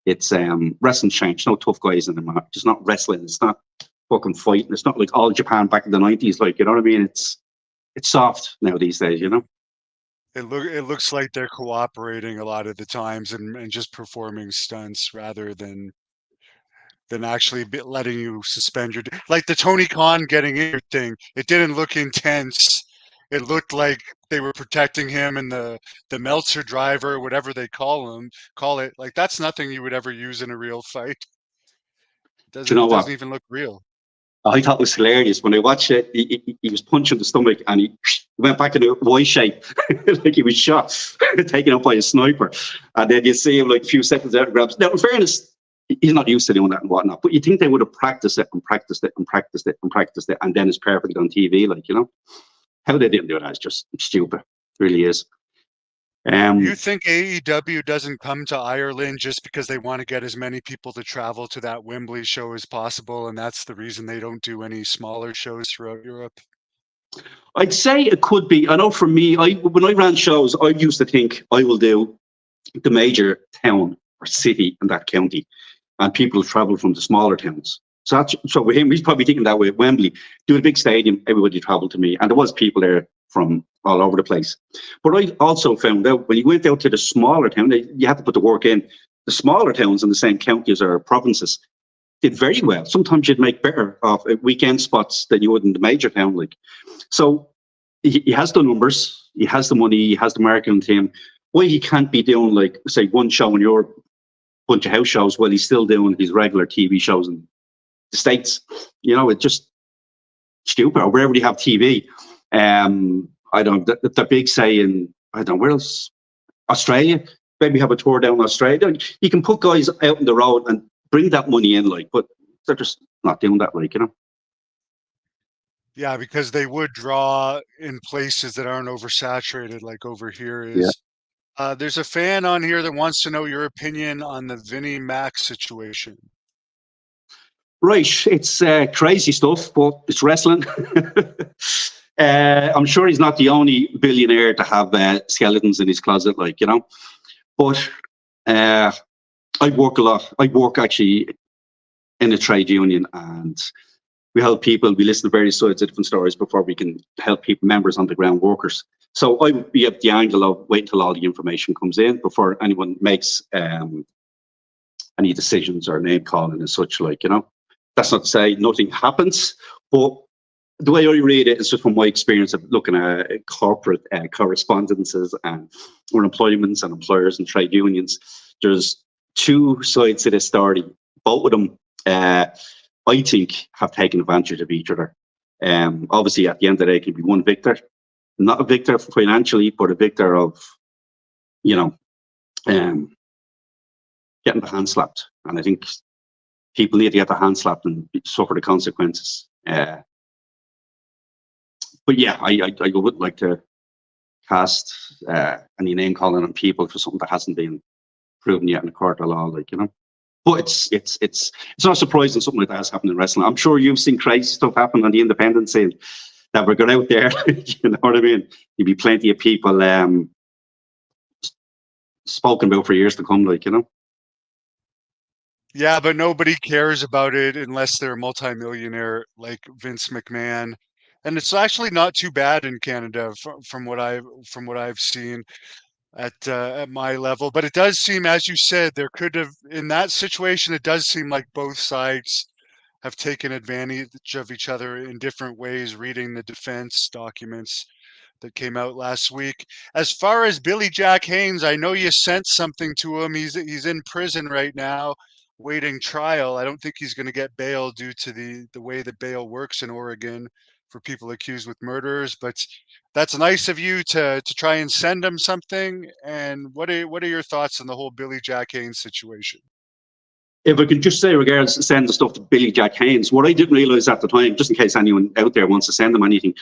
It's wrestling change. No tough guys in the match. It's not wrestling. It's not fucking fighting. It's not like All Japan back in the 90s. Like, you know what I mean? It's soft now these days. It looks like they're cooperating a lot of the times and just performing stunts rather than actually letting you suspend your, like the Tony Khan getting injured thing. It didn't look intense. It looked like they were protecting him, and the Meltzer driver, whatever they call it. Like, that's nothing you would ever use in a real fight. Do you know what? It doesn't even look real. I thought it was hilarious when I watched it. He was punching the stomach and he went back in a Y shape, like he was shot, taken up by a sniper. And then you see him like a few seconds out, grabs. Now, in fairness, he's not used to doing that and whatnot, but you think they would have practiced it and practiced it and practiced it and practiced it, and then it's perfect on TV, like, how they didn't do that is just stupid. It really is. You Um, think AEW doesn't come to Ireland just because they want to get as many people to travel to that Wembley show as possible, and that's the reason they don't do any smaller shows throughout Europe? I'd say it could be. I know for me, when I ran shows, I used to think I will do the major town or city in that county, and people travel from the smaller towns. So with him, he's probably thinking that way at Wembley. Do a big stadium, everybody travel to me, and there was people there from all over the place. But I also found out when you went out to the smaller town, you had to put the work in. The smaller towns in the same counties or provinces did very well. Sometimes you'd make better off weekend spots than you would in the major town. Like, so he has the numbers, he has the money, he has the marketing team. Why he can't be doing, like, say, one show in Europe, bunch of house shows, while he's still doing his regular TV shows in the States? It's just stupid. Or wherever they have TV. I don't know, the big say in, I don't know, where else? Australia. Maybe have a tour down Australia. You can put guys out on the road and bring that money in, like, but they're just not doing that, like. Yeah, because they would draw in places that aren't oversaturated like over here Yeah. is. There's a fan on here that wants to know your opinion on the Vinnie Mac situation. Right, it's crazy stuff, but it's wrestling. I'm sure he's not the only billionaire to have skeletons in his closet, like. But I work a lot. I work actually in a trade union, and we help people. We listen to various sides of different stories before we can help people, members on the ground, workers. So I would be at the angle of wait till all the information comes in before anyone makes any decisions or name calling and such, like. That's not to say nothing happens, but the way I read it is just from my experience of looking at corporate correspondences and employments and employers and trade unions. There's two sides to this story. Both of them, I think, have taken advantage of each other. Obviously, at the end of the day, it can be one victor, not a victor financially, but a victor of, um, getting the hand slapped. And I think people need to get their hand slapped and suffer the consequences. But yeah, I wouldn't like to cast any name calling on people for something that hasn't been proven yet in a court of law, like. But it's not surprising something like that has happened in wrestling. I'm sure you've seen crazy stuff happen on the independent scene that we're going out there. You know what I mean? There'll be plenty of people spoken about for years to come, like. Yeah, but nobody cares about it unless they're a multimillionaire like Vince McMahon. And it's actually not too bad in Canada from what I've seen at my level. But it does seem, as you said, there could have in that situation. It does seem like both sides have taken advantage of each other in different ways. Reading the defense documents that came out last week. As far as Billy Jack Haynes, I know you sent something to him. He's in prison right now, waiting trial. I don't think he's going to get bail due to the way that bail works in Oregon for people accused with murders. But that's nice of you to try and send him something. And what are your thoughts on the whole Billy Jack Haynes situation? If I could just say, regards to send the stuff to Billy Jack Haynes, what I didn't realize at the time, just in case anyone out there wants to send them anything,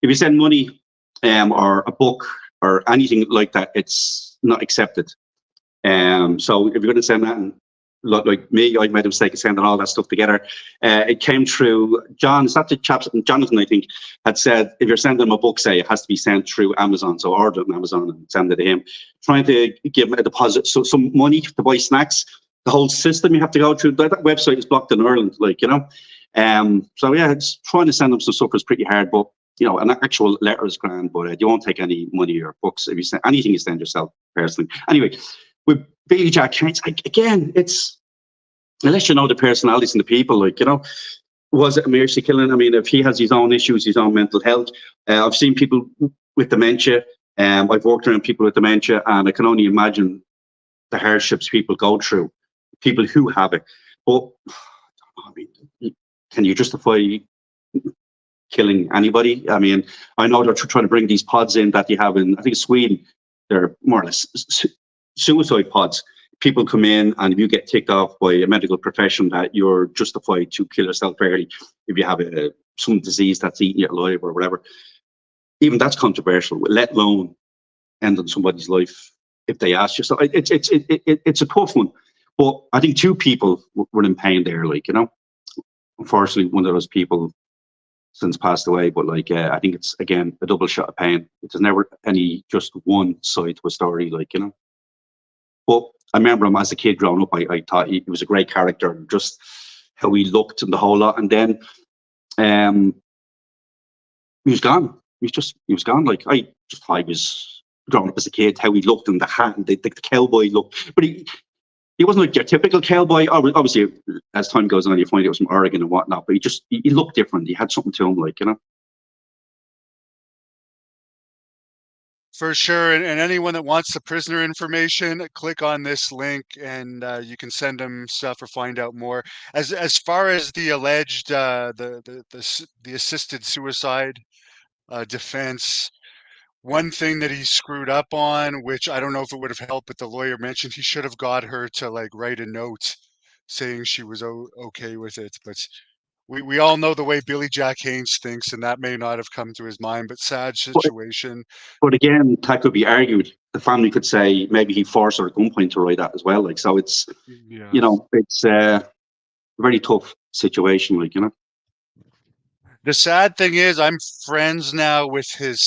if you send money or a book or anything like that, it's not accepted. So if you're going to send that, and like me, I made a mistake of sending all that stuff together. It came through John. Is that the chap? Jonathan, I think, had said if you're sending him a book, say it has to be sent through Amazon. So order it on Amazon and send it to him. Trying to give him a deposit, so some money to buy snacks. The whole system you have to go through. That website is blocked in Ireland, like. So yeah, it's trying to send them some stuff is pretty hard, but an actual letter is grand, but you won't take any money or books if you send anything. You send yourself personally. Anyway, with Billy Jack Haynes, again, it's unless you know the personalities and the people, like. Was it a mercy killing? I mean, if he has his own issues, his own mental health, I've seen people with dementia. I've worked around people with dementia, and I can only imagine the hardships people go through. People who have it, but I mean, can you justify killing anybody? I mean, I know they're trying to bring these pods in that you have in, I think, Sweden. They're more or less suicide pods. People come in, and if you get ticked off by a medical profession that you're justified to kill yourself early if you have some disease that's eating you alive or whatever, even that's controversial, let alone ending somebody's life if they ask you. So it's a tough one. But I think two people were in pain there, like, you know. Unfortunately, one of those people since passed away, but like I think it's again a double shot of pain. There's never any just one side to a story, like, you know. But I remember him as a kid growing up. I thought he was a great character, just how he looked and the whole lot. And then he was gone. He was gone. Like, I just thought he was growing up as a kid, how he looked and the hat and the cowboy look. But he wasn't like your typical cowboy. Obviously, as time goes on, you find he was from Oregon and whatnot. But he looked different. He had something to him, like, you know. For sure. And anyone that wants the prisoner information, click on this link and you can send them stuff or find out more. As far as the alleged the assisted suicide defense, one thing that he screwed up on, which I don't know if it would have helped, but the lawyer mentioned he should have got her to like write a note saying she was okay with it. But we all know the way Billy Jack Haynes thinks, and that may not have come to his mind, but sad situation. But again, that could be argued. The family could say maybe he forced her at gunpoint to write that as well. Like, so it's, Yeah. you know, it's a very tough situation, like, you know. The sad thing is I'm friends now with his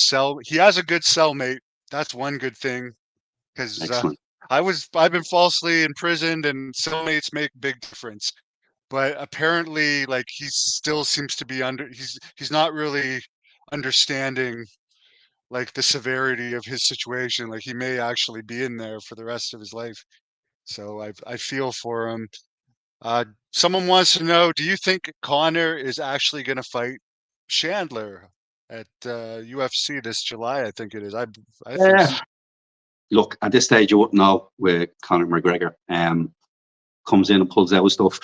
he has a good cellmate. That's one good thing, because Excellent. I've been falsely imprisoned, and cellmates make big difference. But apparently, like, he still seems to be he's not really understanding like the severity of his situation. Like, he may actually be in there for the rest of his life. So I feel for him. Someone wants to know, do you think Conor is actually going to fight Chandler at UFC this July? I think it is. I think so. Look, at this stage, you wouldn't know with Conor McGregor. Comes in and pulls out stuff.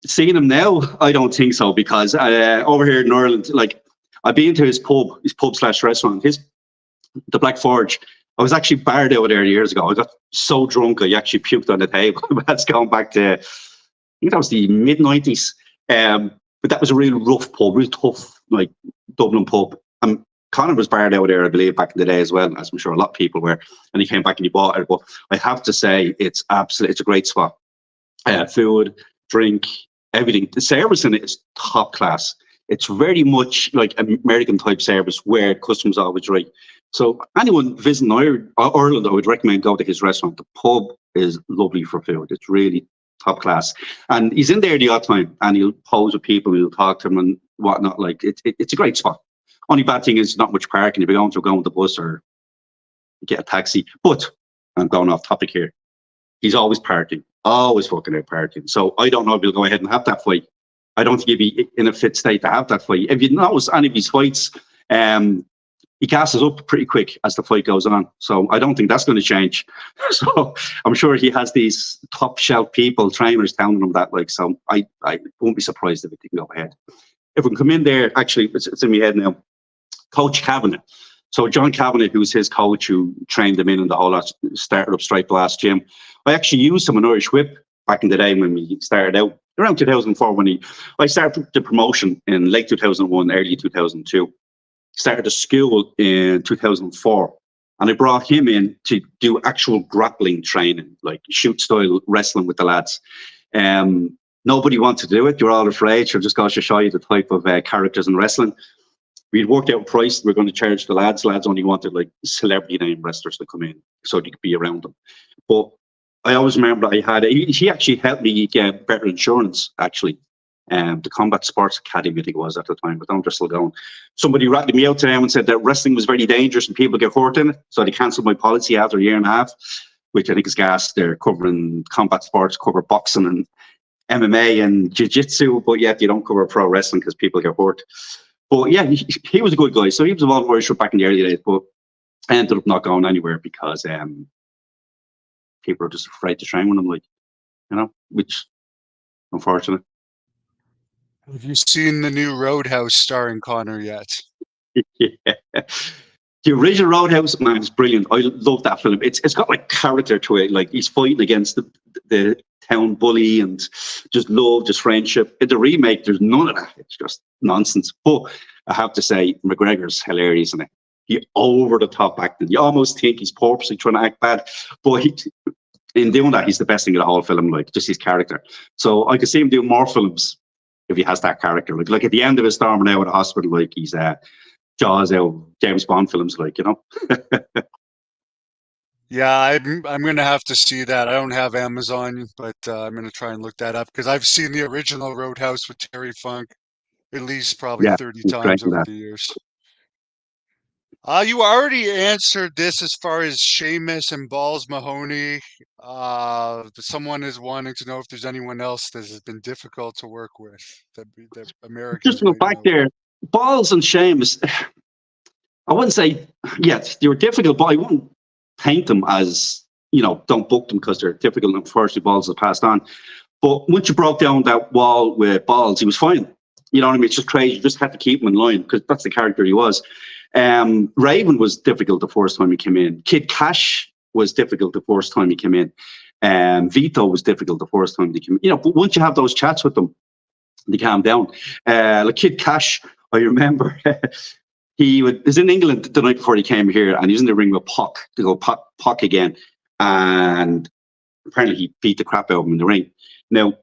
Seeing him now, I don't think so, because over here in Ireland, like, I've been to his pub/restaurant, the Black Forge. I was actually barred out there years ago. I got so drunk I actually puked on the table. That's going back to, I think that was the mid-90s. But that was a real rough pub, real tough, like, Dublin pub. And Conor was barred out there, I believe, back in the day as well, as I'm sure a lot of people were. And he came back and he bought it. But I have to say, it's a great spot. Food, drink, everything. The service in it is top class. It's very much like American type service where customers are always right. So anyone visiting Ireland, I would recommend go to his restaurant. The pub is lovely for food. It's really top class. And he's in there the odd time, and he'll pose with people, he'll talk to them and whatnot. Like, it's a great spot. Only bad thing is not much parking. If you're going with the bus or get a taxi. But I'm going off topic here. He's always parking. Always fucking out parking. So I don't know if he'll go ahead and have that fight. I don't think he'd be in a fit state to have that fight. If you notice any of his fights, he gasses up pretty quick as the fight goes on. So I don't think that's going to change. So I'm sure he has these top shelf people, trainers telling him that. Like, so I won't be surprised if it didn't go ahead. If we can come in there, actually, it's in my head now. Coach Kavanagh. So John Kavanagh, who's his coach, who trained him in and the whole lot, started up Strike Blast Gym. I actually used him in Irish Whip back in the day when we started out, around 2004 when I started the promotion in late 2001, early 2002. Started a school in 2004. And I brought him in to do actual grappling training, like shoot style wrestling with the lads. Nobody wanted to do it. You're all afraid. So just goes to show you the type of characters in wrestling. We'd worked out a price we're going to charge the lads. Lads only wanted like celebrity name wrestlers to come in so they could be around them. But I always remember he actually helped me get better insurance, actually. The Combat Sports Academy, I think it was at the time, but they're still going. Somebody ratted me out to them and said that wrestling was very dangerous and people get hurt in it. So they cancelled my policy after a year and a half, which I think is gas. They're covering combat sports, cover boxing and MMA and jiu-jitsu, but yet you don't cover pro wrestling because people get hurt. But yeah, he was a good guy. So he was involved in Irish back in the early days, but I ended up not going anywhere because people are just afraid to train with him, like, you know, which unfortunate. Have you seen the new Roadhouse starring Conor yet? Yeah. The original Roadhouse, man, is brilliant. I love that film. It's got like character to it. Like, he's fighting against the town bully and just love, just friendship. In the remake, there's none of that. It's just nonsense. But I have to say, McGregor's hilarious in it. He over the top acting. You almost think he's purposely trying to act bad, but in doing that, he's the best thing in the whole film. Like just his character. So I could see him doing more films if he has that character. Like at the end of his storming out of the hospital, like he's Jaws out James Bond films, like, you know. Yeah, I'm gonna have to see that. I don't have Amazon, but I'm gonna try and look that up because I've seen the original Roadhouse with Terry Funk at least probably Yeah, 30 he's great times in over that. the years. You already answered this as far as Sheamus and Balls Mahoney. Someone is wanting to know if there's anyone else that has been difficult to work with that Just Americans to go might back know. there, Balls and Sheamus, I wouldn't say, yes, they were difficult, but I wouldn't paint them as, you know, don't book them because they're difficult and unfortunately Balls have passed on. But once you broke down that wall with Balls, he was fine. You know what I mean? It's just crazy. You just had to keep him in line because that's the character he was. Raven was difficult the first time he came in. Kid Cash was difficult the first time he came in. Vito was difficult the first time he came in. You know, but once you have those chats with them, they calm down. Like Kid Cash, I remember he was in England the night before he came here, and he was in the ring with Pac to go Pac again, and apparently he beat the crap out of him in the ring. Now,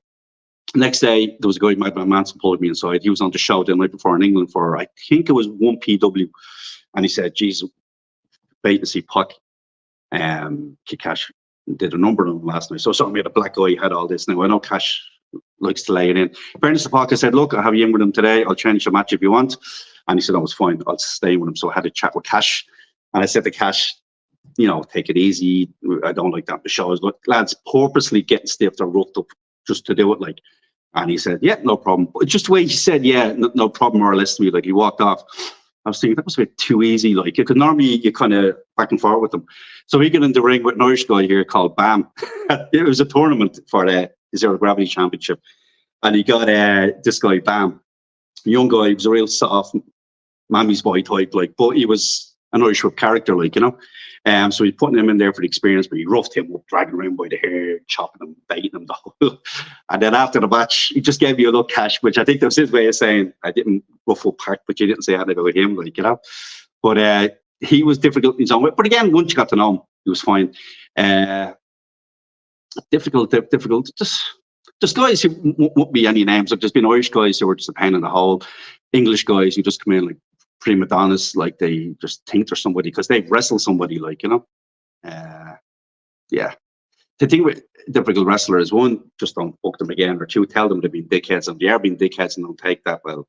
next day there was a guy, Madman Manson, pulled me inside. He was on the show the night before in England for, I think it was 1PW, and he said, "Jesus, wait to see Pac." Kid Cash did a number on him last night. So something made a black guy had all this. Now I know Cash likes to lay it in. Fairness to Pac, I said, "Look, I'll have you in with him today. I'll change the match if you want." And he said, "I was fine. I'll stay with him." So I had a chat with Cash, and I said to Cash, "You know, take it easy. I don't like that. The show is like lads purposely getting stiff or roughed up just to do it." Like, and he said, "Yeah, no problem." But just the way he said, "Yeah, no problem," more or less to me, like he walked off. I was thinking that was a bit too easy. Like, because normally you kind of back and forth with them. So he got in the ring with an Irish guy here called Bam. It was a tournament for the Zero Gravity Championship, and he got this guy Bam, a young guy. He was a real soft, mammy's boy type, like, but he was an Irish whip character, like, you know. So he's putting him in there for the experience, but he roughed him up, dragging him around by the hair, chopping him, baiting him, the whole. And then after the match, he just gave you a look, Cash, which I think that was his way of saying, "I didn't ruffle Pac, but you didn't say anything about him," like, you know. But he was difficult in his own way. But again, once you got to know him, he was fine. Difficult. Just guys who won't be any names. Like, there's been Irish guys who were just a pain in the hole. English guys who just come in like prima donnas, like they just think they're somebody because they've wrestled somebody, like, you know. Yeah. The thing with difficult wrestlers, one, just don't book them again, or two, tell them to be dickheads. And if they are being dickheads and don't take that, well,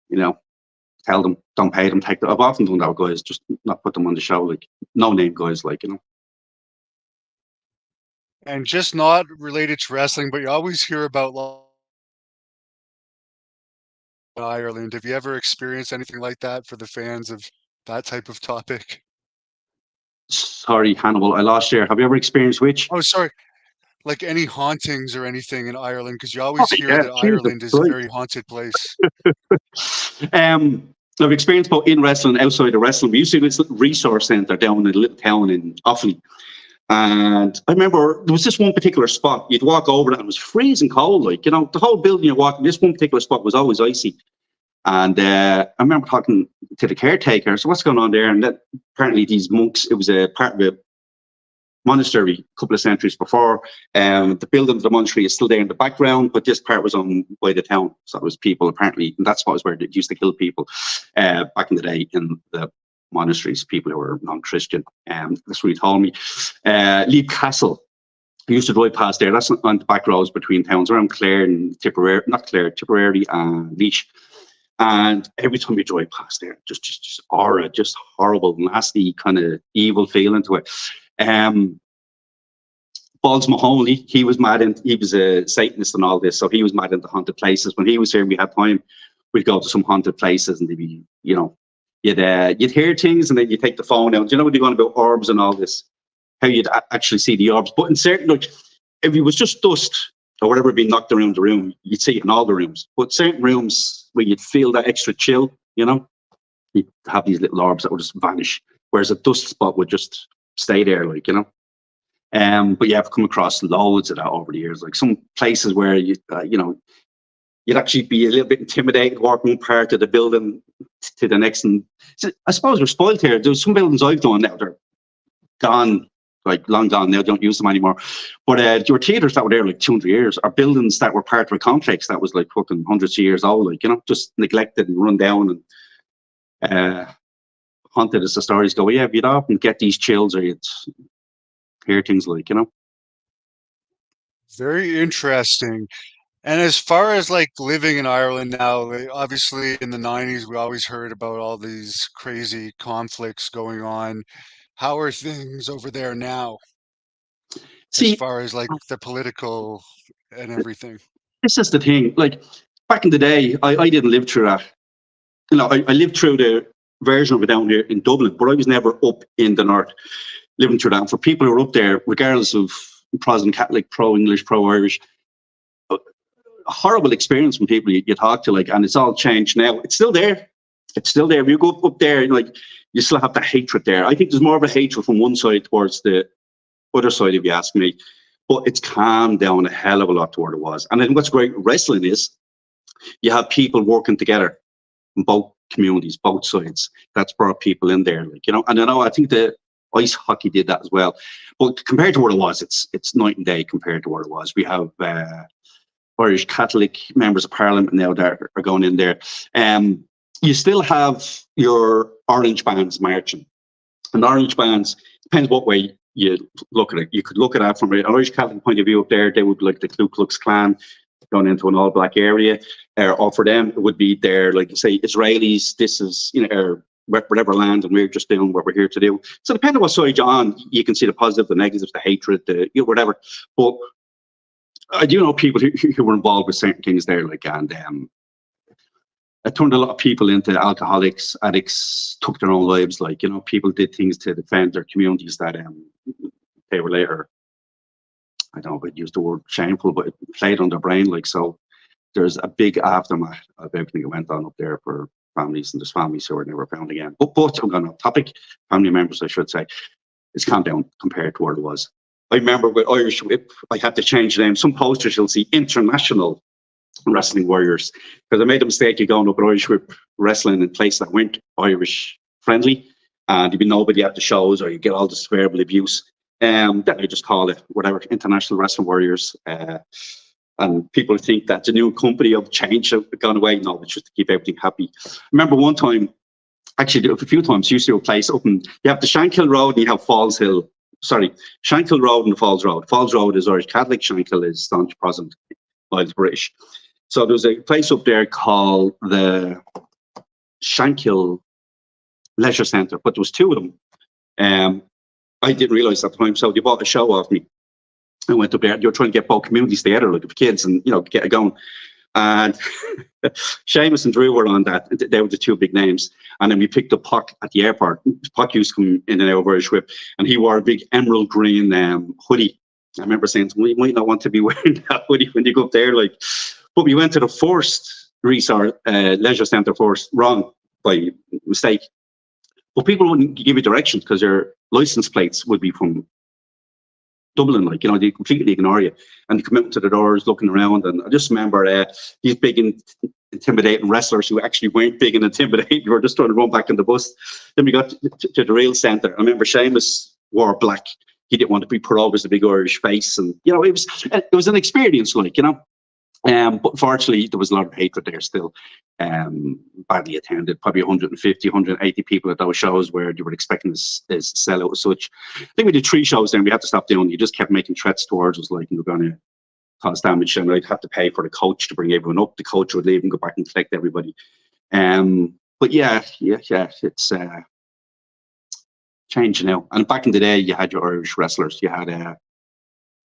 you know, tell them, don't pay them, take that. I've often done that with guys, just not put them on the show, like no name guys, like, you know. And just not related to wrestling, but you always hear about Ireland. Have you ever experienced anything like that for the fans of that type of topic? Sorry, Hannibal, I lost you. Have you ever experienced which? Oh, sorry. Like any hauntings or anything in Ireland, because you Oh, always hear yeah, that Jesus Ireland is a Christ. very haunted place. I've experienced both in wrestling and outside of wrestling. We used to do this resource centre down in a little town in Offaly. And I remember there was this one particular spot. You'd walk over it and it was freezing cold. Like, you know, the whole building you walk, this one particular spot was always icy. And I remember talking to the caretaker, "So what's going on there?" And that, apparently these monks, it was a part of a monastery a couple of centuries before. The building of the monastery is still there in the background, but this part was owned by the town. So it was people apparently, and that's what was where they used to kill people back in the day in the monasteries, people who were non-Christian. That's what he told me. Leap Castle. I used to drive past there. That's on the back roads between towns around Clare and Tipperary, not Clare, Tipperary and Laois. And every time you drive past there, just aura, just horrible, nasty, kind of evil feeling to it. Balls Mahoney, he was mad, and he was a Satanist and all this, so he was mad into haunted places. When he was here, we had time. We'd go to some haunted places, and they'd be, you know, you'd hear things, and then you take the phone out. Do you know what they're going about orbs and all this? How you'd actually see the orbs, but in certain, like, if it was just dust or whatever being knocked around the room, you'd see it in all the rooms. But certain rooms where you'd feel that extra chill, you know, you'd have these little orbs that would just vanish, whereas a dust spot would just stay there, like, you know. But yeah, I've come across loads of that over the years. Like some places where you know, you'd actually be a little bit intimidated walking one part of the building to the next. And so I suppose we're spoiled here. There's some buildings I've done now, they're gone, like long gone now, don't use them anymore. But there were theatres that were there like 200 years, or buildings that were part of a complex that was like fucking hundreds of years old, like, you know, just neglected and run down and haunted as the stories go. Yeah, you'd often get these chills or you'd hear things like, you know. Very interesting. And as far as like living in Ireland now, like, obviously in the 90s, we always heard about all these crazy conflicts going on. How are things over there now, as See, far as like the political and everything? this is the thing. Like back in the day, I didn't live through that. You know, I lived through the version of it down here in Dublin, but I was never up in the north living through that. And for people who are up there, regardless of Protestant, Catholic, pro-English, pro-Irish, a horrible experience from people you talk to, like, and it's all changed now. It's still there. It's still there. If you go up there, like, you still have that hatred there. I think there's more of a hatred from one side towards the other side, if you ask me. But it's calmed down a hell of a lot to where it was. And then what's great with wrestling is you have people working together in both communities, both sides. That's brought people in there, like, you know. And I think the ice hockey did that as well. But compared to what it was, it's night and day compared to what it was. We have Irish Catholic members of Parliament now that are going in there. You still have your orange bands marching. And orange bands, depends what way you look at it. You could look at that from an Irish Catholic point of view up there. They would be like the Ku Klux Klan going into an all-black area. Or for them, it would be their, like, say, Israelis, this is, you know, whatever land, and we're just doing what we're here to do. So depending on what side you're on, you can see the positive, the negatives, the hatred, the, you know, whatever. But I do know people who were involved with certain things there, like, and it turned a lot of people into alcoholics, addicts, took their own lives. Like, you know, people did things to defend their communities that they were later, I don't know if I'd use the word shameful, but it played on their brain. Like, so there's a big aftermath of everything that went on up there for families, and there's families who were never found again. But I'm going off topic, family members, I should say, it's calmed down compared to what it was. I remember with Irish Whip, I had to change the name. Some posters you'll see International Wrestling Warriors, because I made a mistake of going up at Irish Whip wrestling in places that weren't Irish friendly, and there'd be nobody at the shows, or you get all this verbal abuse. Then I just call it whatever, International Wrestling Warriors. And people think that's a new company of change have gone away. No, it's just to keep everything happy. I remember one time, actually a few times, used to a place up in, you have the Shankill Road and you have Falls Hill. Sorry, Shankill Road and Falls Road. Falls Road is Irish Catholic, Shankill is staunch Protestant, Miles British. So there was a place up there called the Shankill Leisure Centre, but there was two of them. I didn't realise at the time, so they bought a show off me. I went up there. They were trying to get both communities together, like, for kids, and, you know, get it going. And Sheamus and Drew were on that. They were the two big names. And then we picked up Puck at the airport. Puck used to come in and out of Irish Whip, and he wore a big emerald green hoodie. I remember saying to him, well, you might not want to be wearing that hoodie when you go up there. Like, but we went to the first resort, leisure centre first, wrong by mistake. But people wouldn't give you directions because their license plates would be from Dublin, like, you know, they completely ignore you. And they come out to the doors looking around. And I just remember these big intimidating wrestlers who actually weren't big and intimidating. We were just trying to run back in the bus. Then we got to the real centre. I remember Sheamus wore black. He didn't want to be put over as a big Irish face. And, you know, it was an experience, like, you know. But fortunately, there was a lot of hatred there still. Badly attended, probably 150, 180 people at those shows where you were expecting this sell out as such. I think we did 3 shows there and we had to stop doing. You just kept making threats towards us, like, you're going to cause damage, and I'd have to pay for the coach to bring everyone up. The coach would leave and go back and collect everybody. But yeah, it's changed now. And back in the day, you had your Irish wrestlers. You had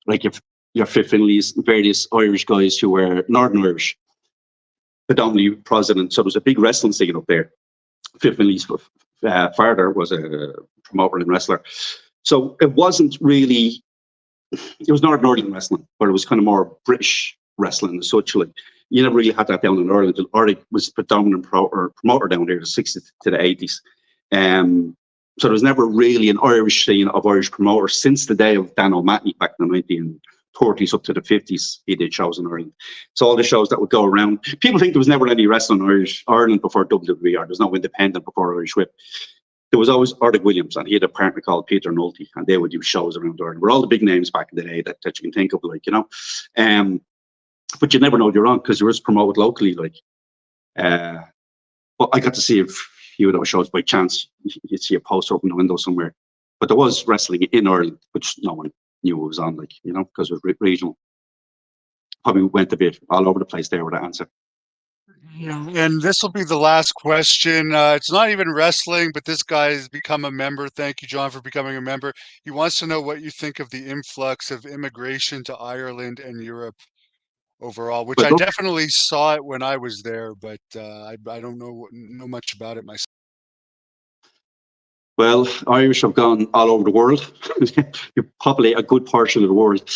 like your Finlays, various Irish guys who were Northern Irish, predominantly Protestant. So there was a big wrestling scene up there. Finlay's father was a promoter and wrestler. So it wasn't really, it was Northern Ireland wrestling, but it was kind of more British wrestling as such. Like, you never really had that down in Ireland. Ireland was predominant promoter down there, the 60s to the 80s. So there was never really an Irish scene of Irish promoters since the day of Dan O'Mahony back in the 30s up to the 50s, he did shows in Ireland. So all the shows that would go around. People think there was never any wrestling in Ireland before WWE, or there's no independent before Irish Whip. There was always Ardwick Williams, and he had a partner called Peter Nolte, and they would do shows around Ireland. Were all the big names back in the day that you can think of, like, you know. But you never know you're wrong because you were promoted locally, like. But I got to see a few of those shows by chance. You'd see a poster up in the window somewhere. But there was wrestling in Ireland, which no one knew it was on, like, you know, because it was regional. Probably went a bit all over the place there with that answer. Yeah, and this will be the last question. It's not even wrestling, but this guy has become a member. Thank you, John, for becoming a member. He wants to know what you think of the influx of immigration to Ireland and Europe overall, which But I look, definitely saw it when I was there, but I don't know much about it myself. well, Irish have gone all over the world. You populate a good portion of the world.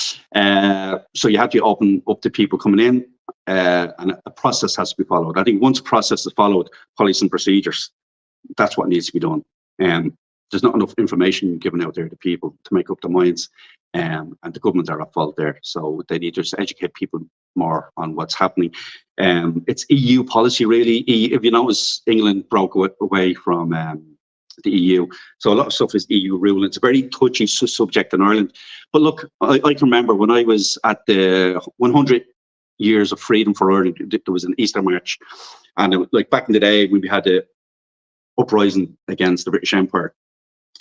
So you have to open up to people coming in, and a process has to be followed. I think once a process is followed, policy and procedures, that's what needs to be done. There's not enough information given out there to people to make up their minds, and the government are at fault there. So they need to just educate people more on what's happening. It's EU policy, really. If you notice, England broke away from the EU. So a lot of stuff is EU rule. It's a very touchy subject in Ireland. But look, I can remember when I was at the 100 years of freedom for Ireland, there was an Easter March. And it was, like, back in the day when we had the uprising against the British Empire,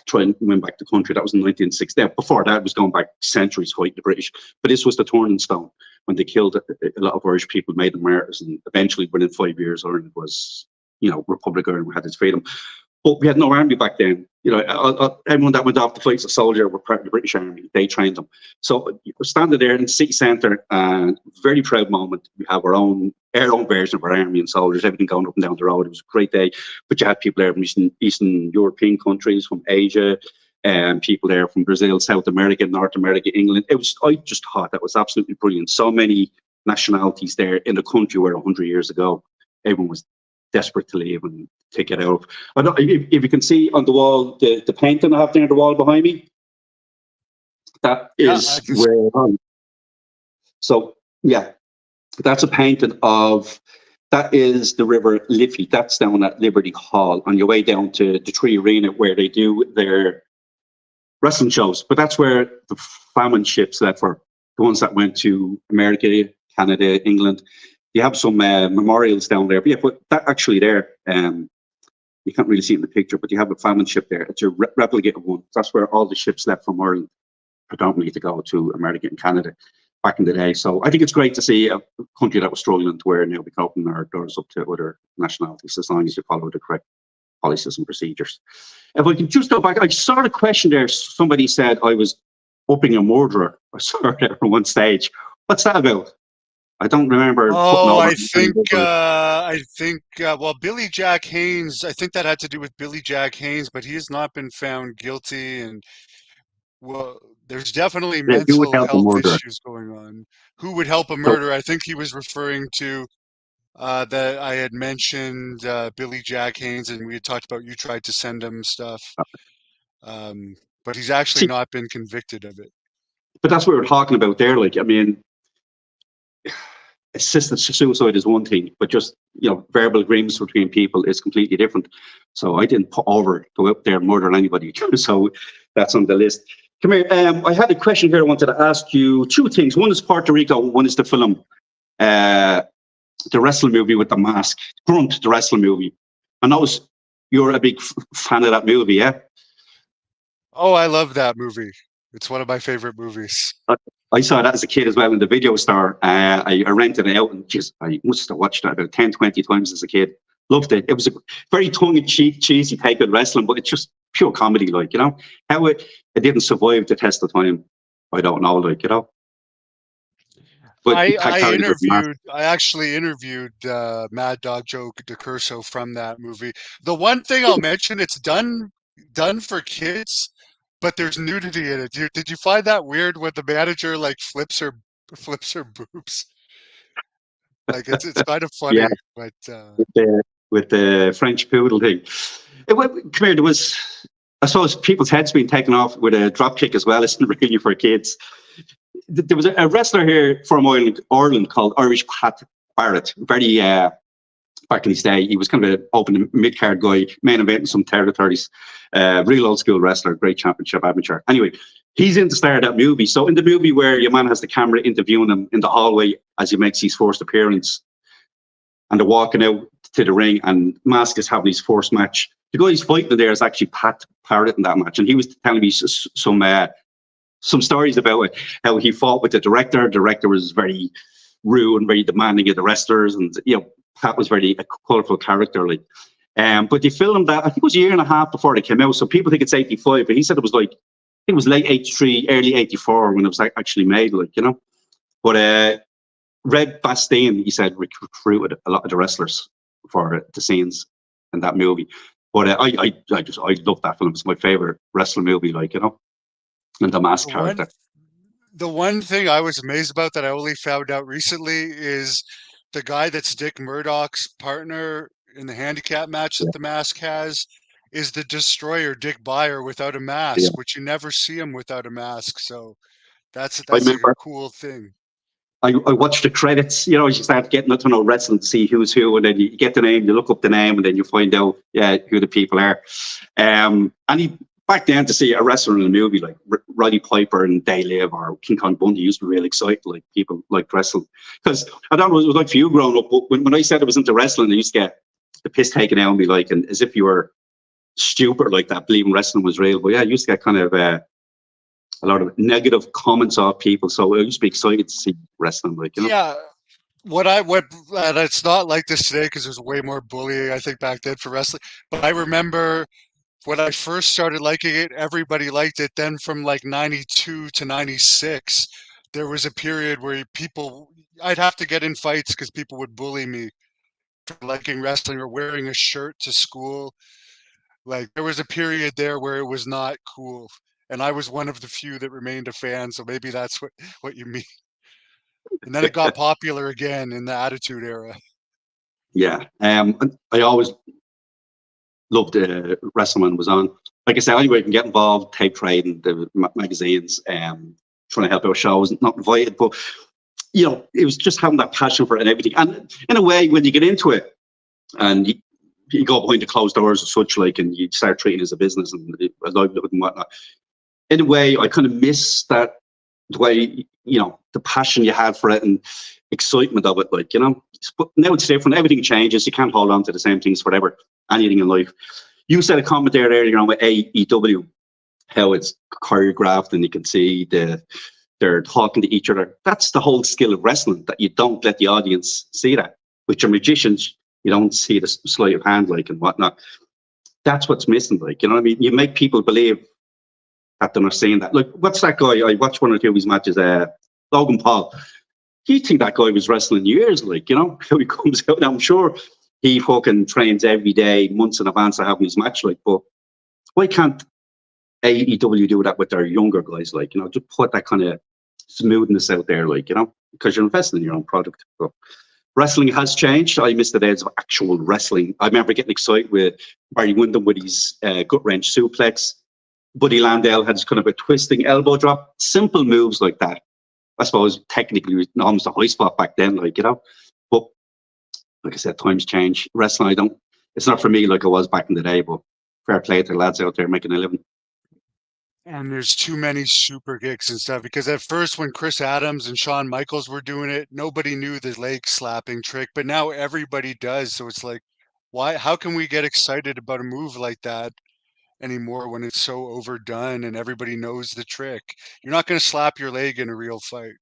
try and win back the country, that was in 1960. Before that, it was going back centuries fighting the British. But this was the turning stone when they killed a lot of Irish people, made them martyrs. And eventually, within 5 years, Ireland was, you know, Republic of Ireland had its freedom. But we had no army back then. You know, everyone that went off to fight as a soldier were part of the British Army. They trained them. So we're standing there in the city centre, and very proud moment. We have our own version of our army and soldiers, everything going up and down the road. It was a great day. But you had people there from Eastern European countries, from Asia, and people there from Brazil, South America, North America, England. I just thought that was absolutely brilliant. So many nationalities there in a country where 100 years ago, everyone was desperate to leave and take it out. I don't, if you can see on the wall, the painting I have there on the wall behind me, that is where I'm. So, yeah, that's a painting of, that is the River Liffey. That's down at Liberty Hall on your way down to the Tree Arena where they do their wrestling shows. But that's where the famine ships left for, the ones that went to America, Canada, England. You have some memorials down there. But yeah, but that actually there, you can't really see it in the picture, but you have a famine ship there. It's a replicated one. That's where all the ships left from Ireland, predominantly to go to America and Canada back in the day. So I think it's great to see a country that was struggling to where now we can open our doors up to other nationalities as long as you follow the correct policies and procedures. If I can just go back, I saw a question there. Somebody said I was upping a murderer. I saw it at one stage. What's that about? I don't remember. Oh, I think, well, Billy Jack Haynes, I think that had to do with Billy Jack Haynes, but he has not been found guilty. And, well, there's definitely Yeah, who would mental help a health murderer? issues going on. Who would help a So, murderer? I think he was referring to that I had mentioned Billy Jack Haynes, and we had talked about you tried to send him stuff. But he's actually see, not been convicted of it. but that's what we're talking about there. Like, I mean, assisted suicide is one thing, but just, you know, verbal agreements between people is completely different. So I didn't go out there and murder anybody. So that's on the list. Come here. I had a question here I wanted to ask you. Two things. One is Puerto Rico. One is the film, the wrestling movie with the mask. Grunt, the wrestling movie. I know you're a big fan of that movie, yeah? Oh, I love that movie. It's one of my favorite movies. I saw that as a kid as well in the video store. I rented it out and just, I must have watched it about 10, 20 times as a kid. Loved it. It was a very tongue-in-cheek, cheesy take on wrestling, but it's just pure comedy, like, you know. How it didn't survive the test of time, I don't know, like, you know. But I actually interviewed Mad Dog Joe DeCurso from that movie. The one thing I'll mention, it's done for kids, but there's nudity in it. Did you find that weird when the manager like flips her boobs? Like it's kind of yeah, funny, but with the French poodle thing. Come here, there was, I suppose people's heads being taken off with a drop kick as well. Isn't really for kids. there was a wrestler here from Ireland called Irish Pat Barrett. Very back in his day, he was kind of an open mid-card guy, main event in some territories. Real old school wrestler, great championship amateur. Anyway, he's in the star of that movie. So in the movie where your man has the camera interviewing him in the hallway as he makes his first appearance, and they're walking out to the ring, and Mask is having his first match. The guy he's fighting there is actually Pat Barrett in that match, and he was telling me some stories about it, how he fought with the director. The director was very rude and very demanding of the wrestlers, and Pat was very a colourful character, like. But they filmed that, I think it was a year and a half before they came out. So people think it's 85, but he said it was like, I think it was late 83, early 84 when it was actually made, like, But Red Bastien, he said, recruited a lot of the wrestlers for the scenes in that movie. But I love that film. It's my favourite wrestling movie, like, and the Mask character. The one thing I was amazed about that I only found out recently is the guy that's Dick Murdoch's partner in the handicap match that the Mask has is the Destroyer, Dick Beyer, without a mask, which you never see him without a mask. So that's a cool thing. I watched the credits, you start getting to know wrestling to see who's who, and then you get the name, you look up the name, and then you find out who the people are. And back then, to see a wrestler in a movie like Roddy Piper and Day Live or King Kong Bundy used to be really exciting. Like, people like wrestling. Because I don't know what it was like for you growing up, but when I said I was into wrestling, I used to get the piss taken out of me, like, and as if you were stupid like that, believing wrestling was real. But yeah, I used to get kind of a lot of negative comments off people. So I used to be excited to see wrestling, like, Yeah. And it's not like this today because there's way more bullying, I think, back then for wrestling. But I remember when I first started liking it, everybody liked it. Then from like 92 to 96, there was a period where I'd have to get in fights because people would bully me for liking wrestling or wearing a shirt to school. Like, there was a period there where it was not cool. And I was one of the few that remained a fan. So maybe that's what you mean. And then it got popular again in the Attitude Era. Yeah. I always loved wrestling when it was on. Like I said, anyway, you can get involved, tape trading, the magazines, trying to help out shows, not invited, but it was just having that passion for it and everything. And in a way, when you get into it and you go behind the closed doors and such, like, and you start treating it as a business and a livelihood and whatnot, in a way, I kind of miss that, the way, the passion you had for it and excitement of it, like, But now it's different. Everything changes. You can't hold on to the same things forever, anything in life. You said a comment there earlier on with AEW, how it's choreographed and you can see they're talking to each other. That's the whole skill of wrestling, that you don't let the audience see that. With your magicians, you don't see the sleight of hand, like, and whatnot. That's what's missing, like, you know what I mean? You make people believe that they're not seeing that. Like, what's that guy? I watched one or two of his matches, Logan Paul. You think that guy was wrestling years, like, how he comes out. I'm sure he fucking trains every day, months in advance of having his match, like, but why can't AEW do that with their younger guys, like, just put that kind of smoothness out there, like, because you're investing in your own product. So wrestling has changed. I miss the days of actual wrestling. I remember getting excited with Barry Windham with his gut wrench suplex. Buddy Landell had kind of a twisting elbow drop. Simple moves like that. I suppose technically almost a high spot back then, like, But like I said, times change. Wrestling, it's not for me like it was back in the day, but fair play to the lads out there making a living. And there's too many super kicks and stuff, because at first when Chris Adams and Shawn Michaels were doing it, nobody knew the leg slapping trick, but now everybody does. So it's like, how can we get excited about a move like that anymore when it's so overdone and everybody knows the trick? You're not going to slap your leg in a real fight.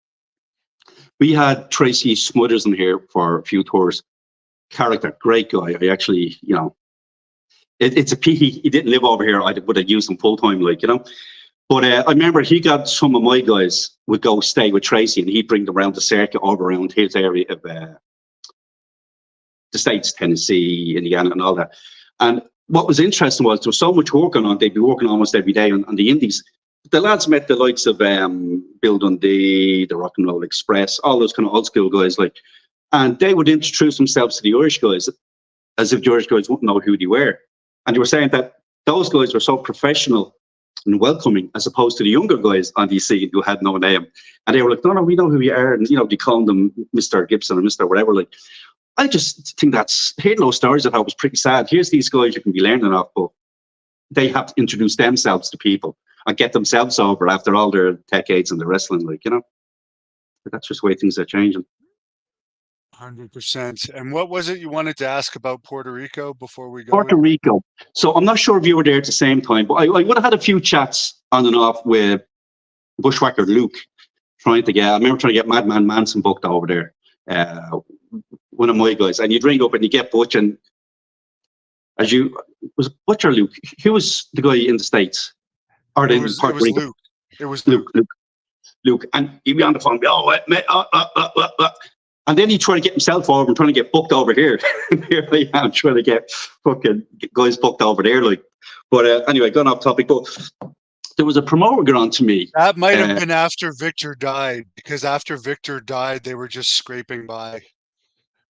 We had Tracy Smothers in here for a few tours. Character, great guy. I actually, it's a pity he didn't live over here. I would have used him full time, like, But I remember he got some of my guys would go stay with Tracy, and he'd bring them around the circuit over around his area of the States, Tennessee, Indiana, and all that. And what was interesting was there was so much working on. They'd be working almost every day on the indies. The lads met the likes of Bill Dundee, the Rock and Roll Express, all those kind of old school guys, like, and they would introduce themselves to the Irish guys as if the Irish guys wouldn't know who they were. And they were saying that those guys were so professional and welcoming, as opposed to the younger guys on the scene who had no name. And they were like, no, we know who we are. And, they called them Mr. Gibson or Mr. whatever. Like, I just think hearing those stories I thought was pretty sad. Here's these guys you can be learning off, but they have to introduce themselves to people and get themselves over after all their decades in the wrestling, like, But that's just the way things are changing. 100%. And what was it you wanted to ask about Puerto Rico before we go? Puerto Rico. So I'm not sure if you were there at the same time, but I would have had a few chats on and off with Bushwhacker Luke, I remember trying to get Madman Manson booked over there. One of my guys, and you'd ring up and you get Butch, and was it Butch or Luke? Who was the guy in the States? Or in Puerto Rico? Luke. It was Luke. Luke. And he'd be on the phone, and then he'd try to get himself over and trying to get booked over here. Here I am trying to get fucking guys booked over there. Like, but anyway, going off topic, but there was a promoter got on to me. That might have been after Victor died, because after Victor died, they were just scraping by.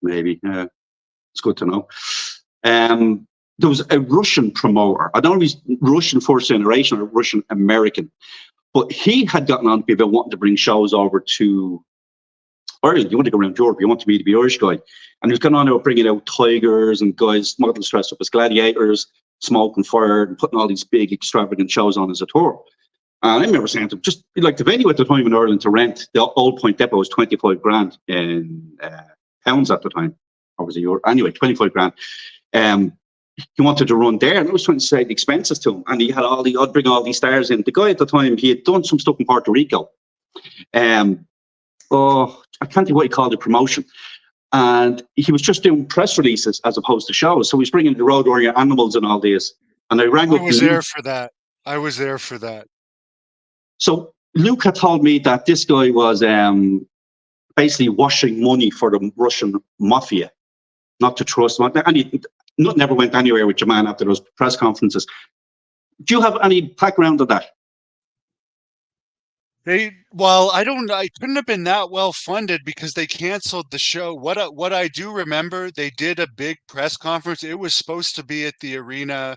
Maybe. It's good to know. There was a Russian promoter. I don't know if he's Russian first generation or Russian American, but he had gotten on to me about wanting to bring shows over to Ireland. You want to go around Europe, you want me to be Irish guy. And he was going on about bringing out tigers and guys, models dressed up as gladiators, smoking fire, and putting all these big extravagant shows on as a tour. And I remember saying to him, just like the venue at the time in Ireland to rent, the Old Point Depot was 25 grand in pounds at the time. Or was it euro? Anyway, 25 grand. He wanted to run there, and I was trying to say the expenses to him. And he had I'd bring all these stars in. The guy at the time, he had done some stuff in Puerto Rico. I can't think what he called it, promotion. And he was just doing press releases as opposed to shows. So he's bringing the Road Warrior animals and all this. And I rang up. I was there for that. So Luke had told me that this guy was basically washing money for the Russian mafia, not to trust. Nothing ever went anywhere with your man after those press conferences. Do you have any background on that? I couldn't have been that well funded because they canceled the show. What I do remember, they did a big press conference. It was supposed to be at the arena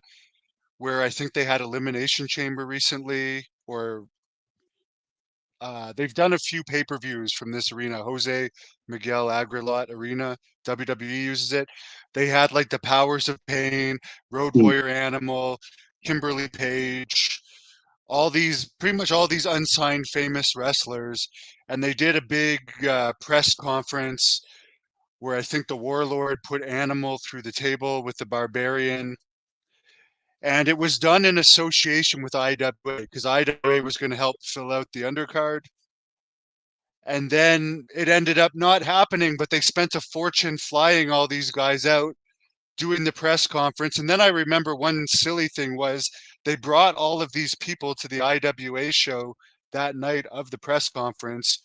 where I think they had Elimination Chamber recently, or they've done a few pay-per-views from this arena. Jose Miguel Aguilar Arena, WWE uses it. They had like the Powers of Pain, Road Warrior Animal, Kimberly Page, pretty much all these unsigned famous wrestlers. And they did a big press conference where I think the Warlord put Animal through the table with the Barbarian. And it was done in association with IWA, because IWA was going to help fill out the undercard. And then it ended up not happening, but they spent a fortune flying all these guys out, doing the press conference. And then I remember one silly thing was they brought all of these people to the IWA show that night of the press conference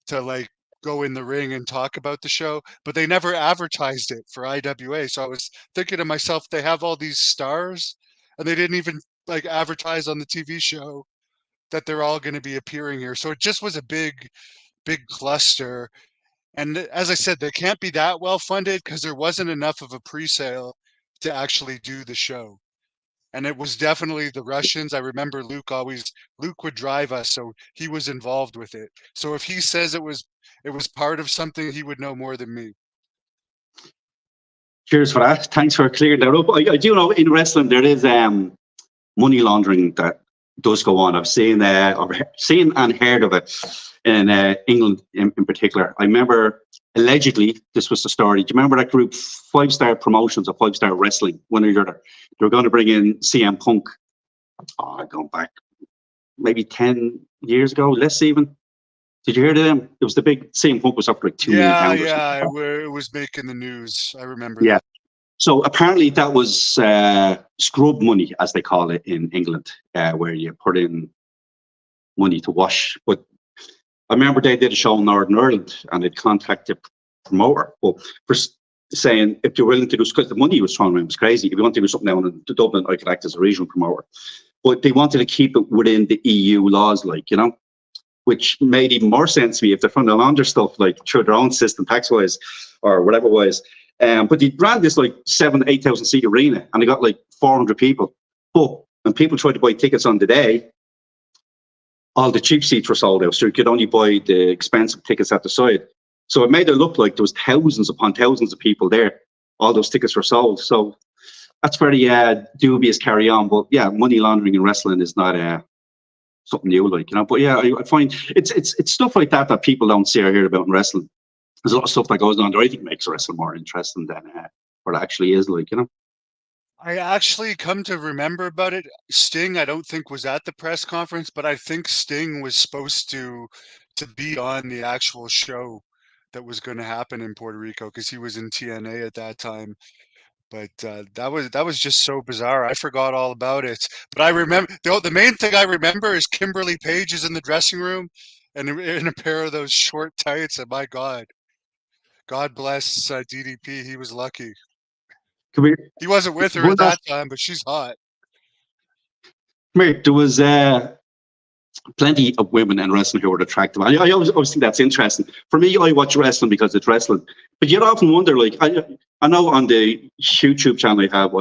to like go in the ring and talk about the show, but they never advertised it for IWA. So I was thinking to myself, they have all these stars and they didn't even like advertise on the TV show that they're all going to be appearing here. So it just was a big cluster. And as I said, they can't be that well funded because there wasn't enough of a pre-sale to actually do the show. And it was definitely the Russians. I remember Luke would drive us, so he was involved with it. So if he says it was part of something, he would know more than me. Cheers for that. Thanks for clearing that up. I do know in wrestling there is money laundering that does go on. I've seen and heard of it in England in particular. I remember allegedly this was the story. Do you remember that group 5-Star Promotions or 5-Star Wrestling? One or the other. They were going to bring in CM Punk. Going back maybe 10 years ago, less even. Did you hear them? It was the big CM Punk was up for like £2 million. Yeah, it was making the news. I remember. Yeah. That. So apparently that was scrub money, as they call it in England, where you put in money to wash. But I remember they did a show in Northern Ireland and they'd contacted the promoter for saying if you're willing to do, because the money he was throwing around was crazy. If you want to do something down in Dublin, I could act as a regional promoter. But they wanted to keep it within the EU laws, which made even more sense to me if they're trying to launder stuff like through their own system, tax-wise or whatever-wise. But they ran this like 7,000-8,000 seat arena and they got like 400 people. But and people tried to buy tickets on the day, all the cheap seats were sold out, so you could only buy the expensive tickets at the side. So it made it look like there was thousands upon thousands of people there. All those tickets were sold. So that's very dubious carry on. But yeah, money laundering in wrestling is not something new, like, you know. But yeah, I find it's stuff like that that people don't see or hear about in wrestling. There's a lot of stuff that goes on there I think makes wrestling more interesting than what it actually is, like, you know. I actually come to remember about it. Sting, I don't think was at the press conference, but I think Sting was supposed to be on the actual show that was going to happen in Puerto Rico because he was in TNA at that time. But that was just so bizarre. I forgot all about it. But I remember the main thing I remember is Kimberly Page is in the dressing room and in a pair of those short tights. And my God bless DDP. He was lucky. Come here. He wasn't with her One at last, that time, but she's hot. come here. There was plenty of women in wrestling who were attractive. I always think that's interesting. For me, I watch wrestling because it's wrestling. But you often wonder, like, I know on the YouTube channel I have,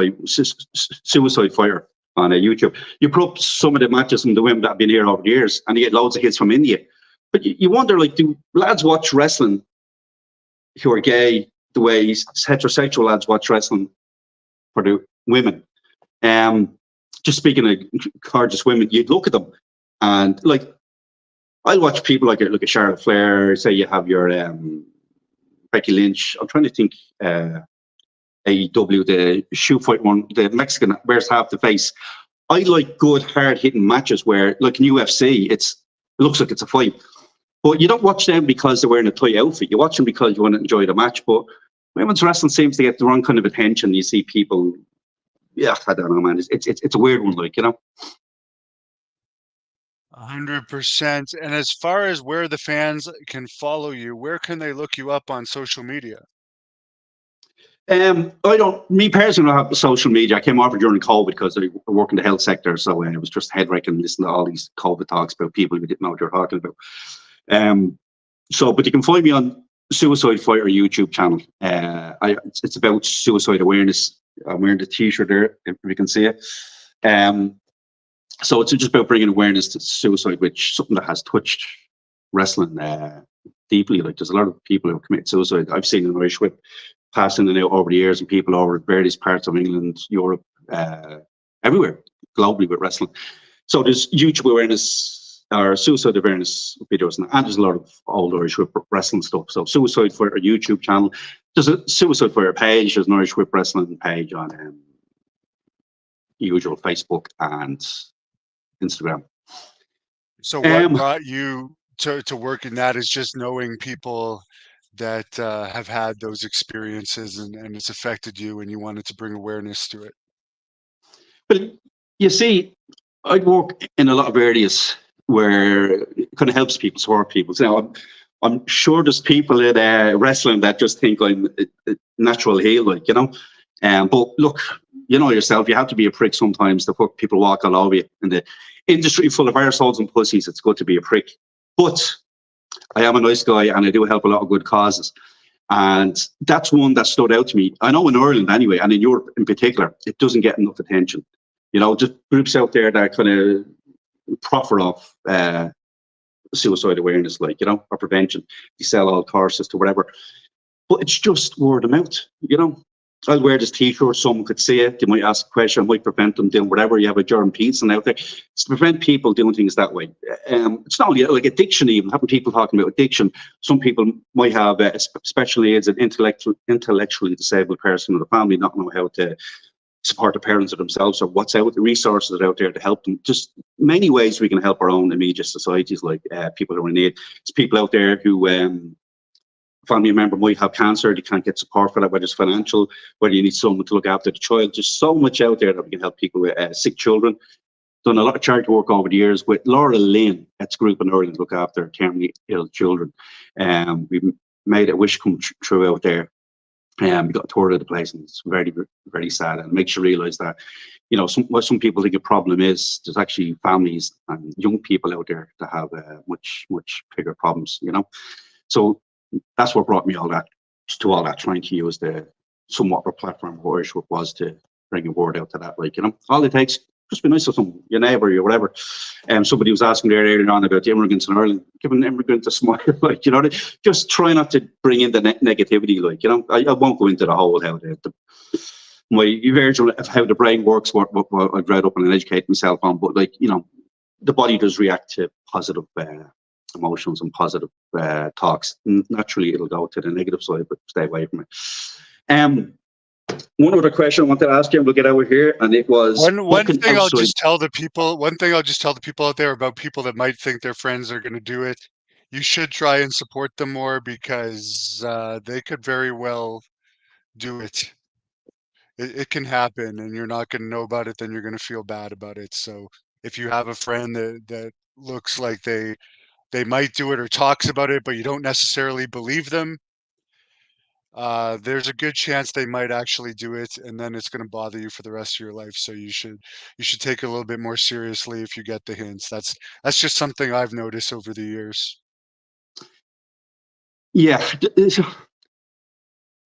Suicide Fire on YouTube, you put up some of the matches from the women that have been here over the years, and you get loads of hits from India. But you wonder, like, do lads watch wrestling who are gay the way heterosexual lads watch wrestling for the women? Just speaking of gorgeous women, you'd look at them and, like, I watch people like a Charlotte Flair. Say you have your Becky Lynch. I'm trying to think. AEW, the shoe fight one, the Mexican that wears half the face. I like good, hard hitting matches where, like in UFC, it looks like it's a fight. But you don't watch them because they're wearing a tight outfit. You watch them because you want to enjoy the match. But women's wrestling seems to get the wrong kind of attention. You see people, yeah, I don't know, man. It's a weird one, like, you know. 100%. And as far as where the fans can follow you, where can they look you up on social media? Me personally, I have social media. I came over during COVID because I work in the health sector. So it was just head wrecking listening to all these COVID talks about people who didn't know what they're talking about. But you can find me on Suicide Fighter YouTube channel. It's about suicide awareness. I'm wearing the t-shirt there, if you can see it. So it's just about bringing awareness to suicide, which is something that has touched wrestling deeply. Like, there's a lot of people who commit suicide. I've seen an Irish Whip passing out over the years, and people over various parts of England, Europe, everywhere, globally with wrestling. So there's YouTube awareness or suicide awareness videos, and there's a lot of old Irish Whip wrestling stuff. So Suicide Fighter YouTube channel. There's a Suicide Fighter page. There's an Irish Whip wrestling page on usual Facebook and Instagram. So what brought you to work in that is just knowing people that have had those experiences and it's affected you and you wanted to bring awareness to it. But you see, I'd work in a lot of areas where it kind of helps people, support people. So now I'm sure there's people in wrestling that just think I'm a natural heel, like, you know. But look, you know yourself, you have to be a prick sometimes to put people walk all over you. In the industry full of arseholes and pussies, it's good to be a prick. But I am a nice guy and I do help a lot of good causes. And that's one that stood out to me. I know in Ireland anyway, and in Europe in particular, it doesn't get enough attention. You know, just groups out there that kind of proffer off suicide awareness, like, you know, or prevention. You sell all courses to whatever. But it's just word of mouth, you know. I'll wear this t-shirt, someone could see it, they might ask a question, I might prevent them doing whatever. You have a Jordan Peterson out there. It's to prevent people doing things that way. It's not only like addiction, even having people talking about addiction. Some people might have special needs, an intellectually disabled person in the family, not know how to support the parents of themselves, or what's out, the resources that are out there to help them. Just many ways we can help our own immediate societies, like people who are in need. It's people out there who family member might have cancer, they can't get support for that, whether it's financial, whether you need someone to look after the child. Just so much out there that we can help people with sick children. Done a lot of charity work over the years with Laura Lynn. That's a group in Ireland to look after terminally ill children. We've made a wish come true out there. We got a tour of the place, and it's very, very sad. And it makes you realise that, you know, what some people think a problem is, there's actually families and young people out there that have much, much bigger problems, you know. So that's what brought me all that, trying to use the somewhat of a platform where Irish was to bring a word out to that, like, you know, all it takes just be nice to some your neighbour or whatever. Somebody was asking there earlier on about the immigrants in Ireland. Give an immigrant a smile, like, you know. Just try not to bring in the negativity, like, you know. I won't go into the whole how my version of how the brain works, what I've read up and educated myself on, but, like, you know, the body does react to positive emotions and positive talks. Naturally, it'll go to the negative side, but stay away from it. One other question I wanted to ask you, and we'll get over here, and it was one thing I'll just tell the people out there about people that might think their friends are going to do it. You should try and support them more, because they could very well do it. It can happen, and you're not going to know about it. Then you're going to feel bad about it. So if you have a friend that looks like they might do it or talks about it, but you don't necessarily believe them, there's a good chance they might actually do it, and then it's going to bother you for the rest of your life. So you should take it a little bit more seriously if you get the hints. That's just something I've noticed over the years. Yeah,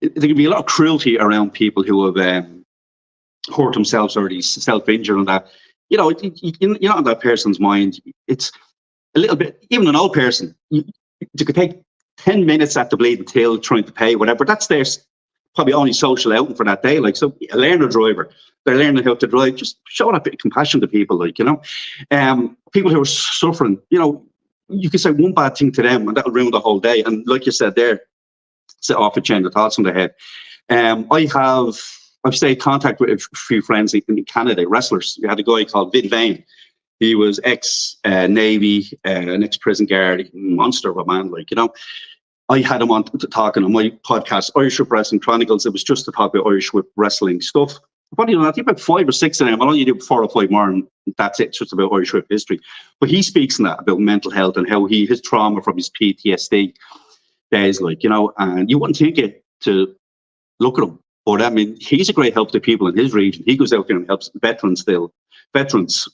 there can be a lot of cruelty around people who have hurt themselves or self-injure, and that, you know, you're not in that person's mind. It's a little bit, even an old person, you could take 10 minutes at the bleeding till trying to pay whatever. That's their probably only social outing for that day. Like, so a learner driver, they're learning how to drive. Just show that bit of compassion to people, like, you know. People who are suffering, you know, you can say one bad thing to them and that'll ruin the whole day. And like you said there, set off a chain of thoughts on the head. I've stayed in contact with a few friends in Canada, wrestlers. We had a guy called Vid Vane. He was ex-Navy, an ex-prison guard, monster of a man, like, you know. I had him on talking on my podcast, Irish Whip Wrestling Chronicles. It was just to talk about Irish Whip Wrestling stuff. But, you know, I think about 5 or 6 of them. I only do 4 or 5 more, and that's it. It's just about Irish Whip history. But he speaks in that about mental health and how his trauma from his PTSD days, like, you know, and you wouldn't think it to look at him. But I mean, he's a great help to people in his region. He goes out there and helps veterans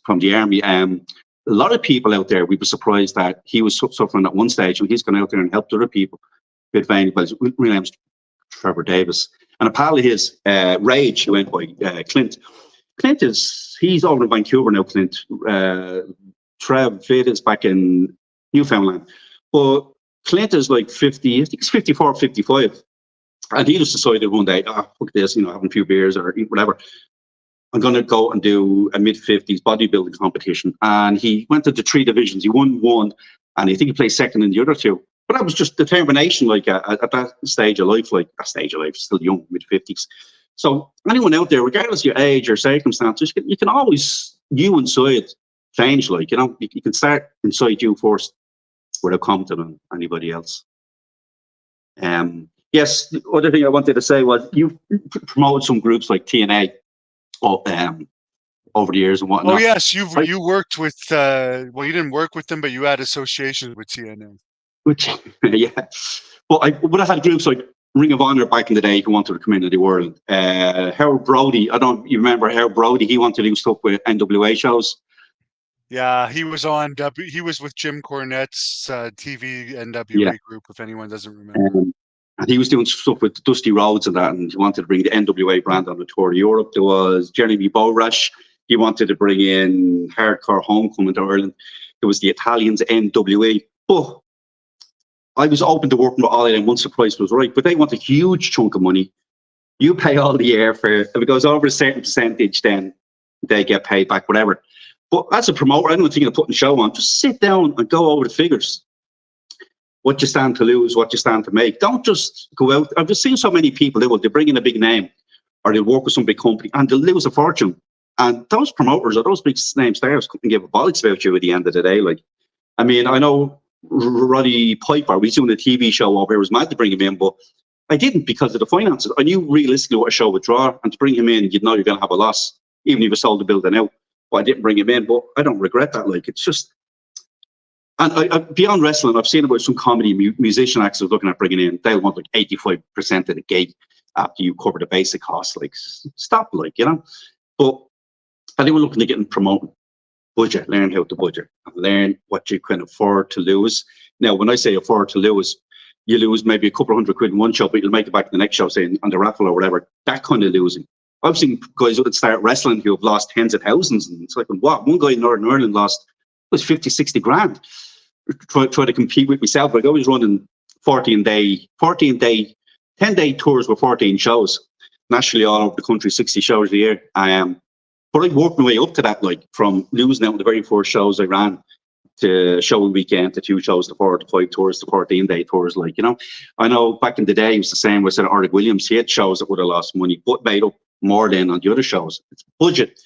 from the army. A lot of people out there, we were surprised that he was suffering at one stage, and he's gone out there and helped other people. His real name's Trevor Davis. And a pal of his, Rage, who went by Clint. He's over in Vancouver now, Clint. Trev Vid is back in Newfoundland. But Clint is like 50, I think he's 54, 55. And he just decided one day, fuck this, you know, having a few beers or whatever. I'm going to go and do a mid-50s bodybuilding competition. And he went into 3 divisions. He won 1, and I think he placed 2nd in the other 2. But that was just determination, like, at that stage of life, still young, mid-50s. So anyone out there, regardless of your age or circumstances, you can always, you inside, change, like, you know. You can start inside you first without commenting on anybody else. Yes, the other thing I wanted to say was you promoted some groups like TNA over the years and whatnot. Oh yes, you worked with. Well, you didn't work with them, but you had associations with TNA. Which, yeah, but I had groups like Ring of Honor back in the day who wanted to come into the world. Harold Brody, you remember Harold Brody? He wanted to do stuff with NWA shows. Yeah, he was on he was with Jim Cornette's TV NWA group, if anyone doesn't remember. And he was doing stuff with Dusty Rhodes and that, and he wanted to bring the NWA brand on the tour to Europe. There was Jeremy Borash. He wanted to bring in Hardcore Homecoming to Ireland. There was the Italians, NWA. But I was open to working with all of them once the price was right. But they want a huge chunk of money. You pay all the airfare. If it goes over a certain percentage, then they get paid back, whatever. But as a promoter, I don't think of putting a show on. Just sit down and go over the figures. What you stand to lose, what you stand to make. Don't just go out. I've just seen so many people, they bring in a big name or they'll work with some big company and they'll lose a fortune. And those promoters or those big name stars couldn't give a bollocks about you at the end of the day. Like, I mean, I know Roddy Piper, we was doing a TV show over here, was mad to bring him in, but I didn't because of the finances. I knew realistically what a show would draw, and to bring him in, you'd know you're going to have a loss, even if you sold the building out. But I didn't bring him in, but I don't regret that. Like, it's just, and I beyond wrestling, I've seen about some comedy musician acts looking at bringing in, they'll want like 85% of the gig after you cover the basic costs. Like, stop, like, you know. But anyone looking to get in promoting, budget, learn how to budget and learn what you can afford to lose. Now, when I say afford to lose, you lose maybe a couple of £100 in one show, but you'll make it back the next show, saying on the raffle or whatever. That kind of losing. I've seen guys who would start wrestling who have lost tens of thousands, and it's like, what? One guy in Northern Ireland lost was 50, 60 grand. Try to compete with myself. Like I was running 10-day tours with 14 shows, nationally all over the country, 60 shows a year. But I worked my way up to that, like from losing out on the very first shows I ran to show a weekend to 2 shows to 4 to 5 tours to 14-day tours. Like, you know, I know back in the day it was the same with Eric Williams. He had shows that would have lost money, but made up more than on the other shows. It's budget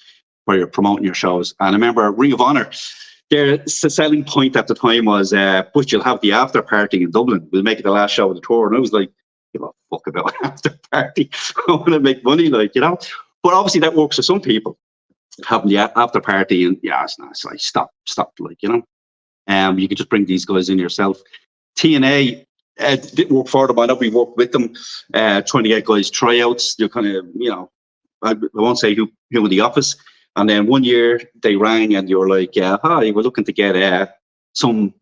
where you're promoting your shows. And I remember Ring of Honor, their selling point at the time was, but you'll have the after party in Dublin. We'll make it the last show of the tour. And I was like, give a fuck about after party. I want to make money, like, you know. But obviously that works for some people, having the after party, and yeah, it's not. It's like stop, like, you know. You could just bring these guys in yourself. TNA didn't work for them. I know we worked with them, trying to get guys tryouts. You're kind of, you know, I won't say who in the office. And then one year they rang and you were like, hi, we're looking to get some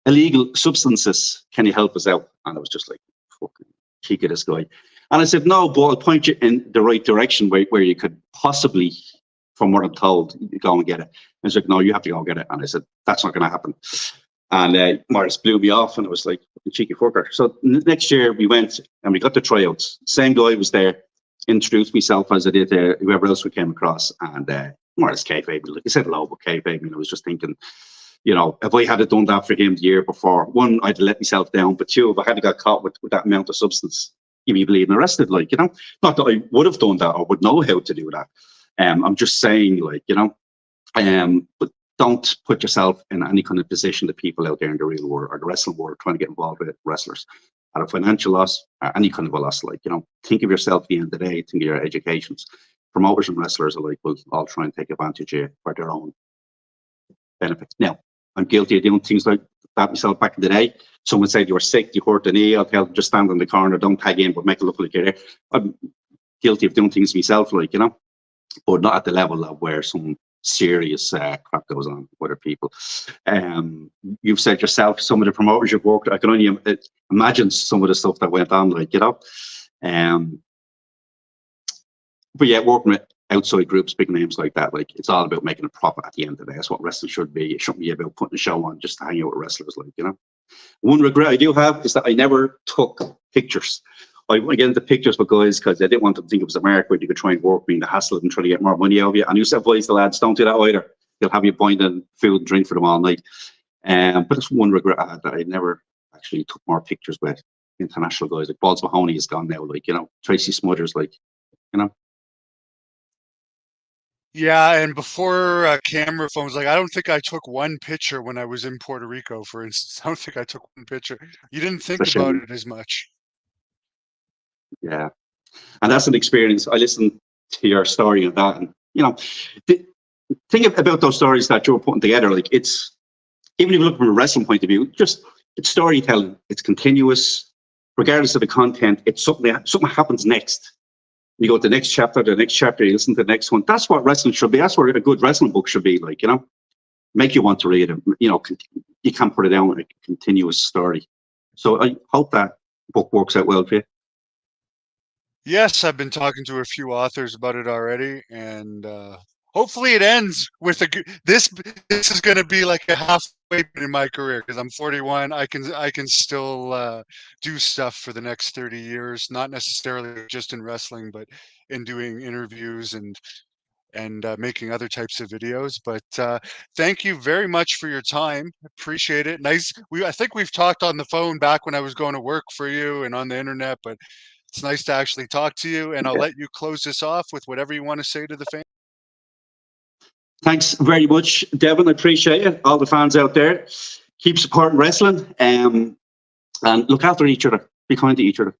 illegal substances. Can you help us out? And I was just like, fucking cheek of this guy. And I said, no, but I'll point you in the right direction where you could possibly, from what I'm told, go and get it. I was like, no, you have to go and get it. And I said, that's not going to happen. And Morris blew me off, and I was like, cheeky fucker. So next year we went and we got the tryouts. Same guy was there, introduced myself as I did whoever else we came across. And Morris kayfabe me. Like I said, hello, but kayfabe me. And I was just thinking, you know, if I had done that for him the year before, one, I'd let myself down. But two, if I hadn't got caught with that amount of substance, you'd be bleeding arrested, like, you know. Not that I would have done that or would know how to do that. I'm just saying, like, you know, but don't put yourself in any kind of position that people out there in the real world or the wrestling world trying to get involved with wrestlers at a financial loss or any kind of a loss. Like, you know, think of yourself at the end of the day, think of your educations. Promoters and wrestlers alike will all try and take advantage of you for their own benefit. Now, I'm guilty of doing things like that myself back in the day. Someone said you were sick, you hurt the knee, I'll tell them just stand in the corner, don't tag in, but make it look like you're there. I'm guilty of doing things myself, like, you know, but not at the level of where some serious crap goes on with other people. You've said yourself, some of the promoters you've worked, I can only imagine some of the stuff that went on, like, you know. But yeah, working with outside groups, big names like that, like, it's all about making a profit at the end of the day. That's what wrestling should be. It shouldn't be about putting a show on just to hang out with wrestlers, like, you know. One regret I do have is that I never took pictures. I want to get into pictures with guys because I didn't want them to think it was America where you could try and work me in the hassle and try to get more money out of you. And you said, boys, the lads, don't do that either. They'll have you buying the food and drink for them all night. But that's one regret I had, that I never actually took more pictures with international guys. Like Balls Mahoney is gone now, like, you know, Tracy Smothers, like, you know. Yeah, and before camera phones, like, I don't think I took one picture when I was in Puerto Rico, for instance. I don't think I took one picture. You didn't think about it as much. Yeah, and that's an experience. I listened to your story of that, and, you know, the thing about those stories that you're putting together, like, it's, even if you look from a wrestling point of view, just, it's storytelling. It's continuous, regardless of the content. It's something happens next. You go to the next chapter, you listen to the next one. That's what wrestling should be. That's what a good wrestling book should be, like, you know, make you want to read it. You know, you can't put it down with a continuous story. So I hope that book works out well for you. Yes, I've been talking to a few authors about it already, and hopefully it ends with this is going to be like a halfway in my career, because I'm 41. I can still do stuff for the next 30 years, not necessarily just in wrestling, but in doing interviews and making other types of videos. But thank you very much for your time. Appreciate it. Nice. I think we've talked on the phone back when I was going to work for you and on the internet, but it's nice to actually talk to you, and I'll let you close this off with whatever you want to say to the fans. Thanks very much, Devin. I appreciate it. All the fans out there, keep supporting wrestling, and look after each other. Be kind to each other.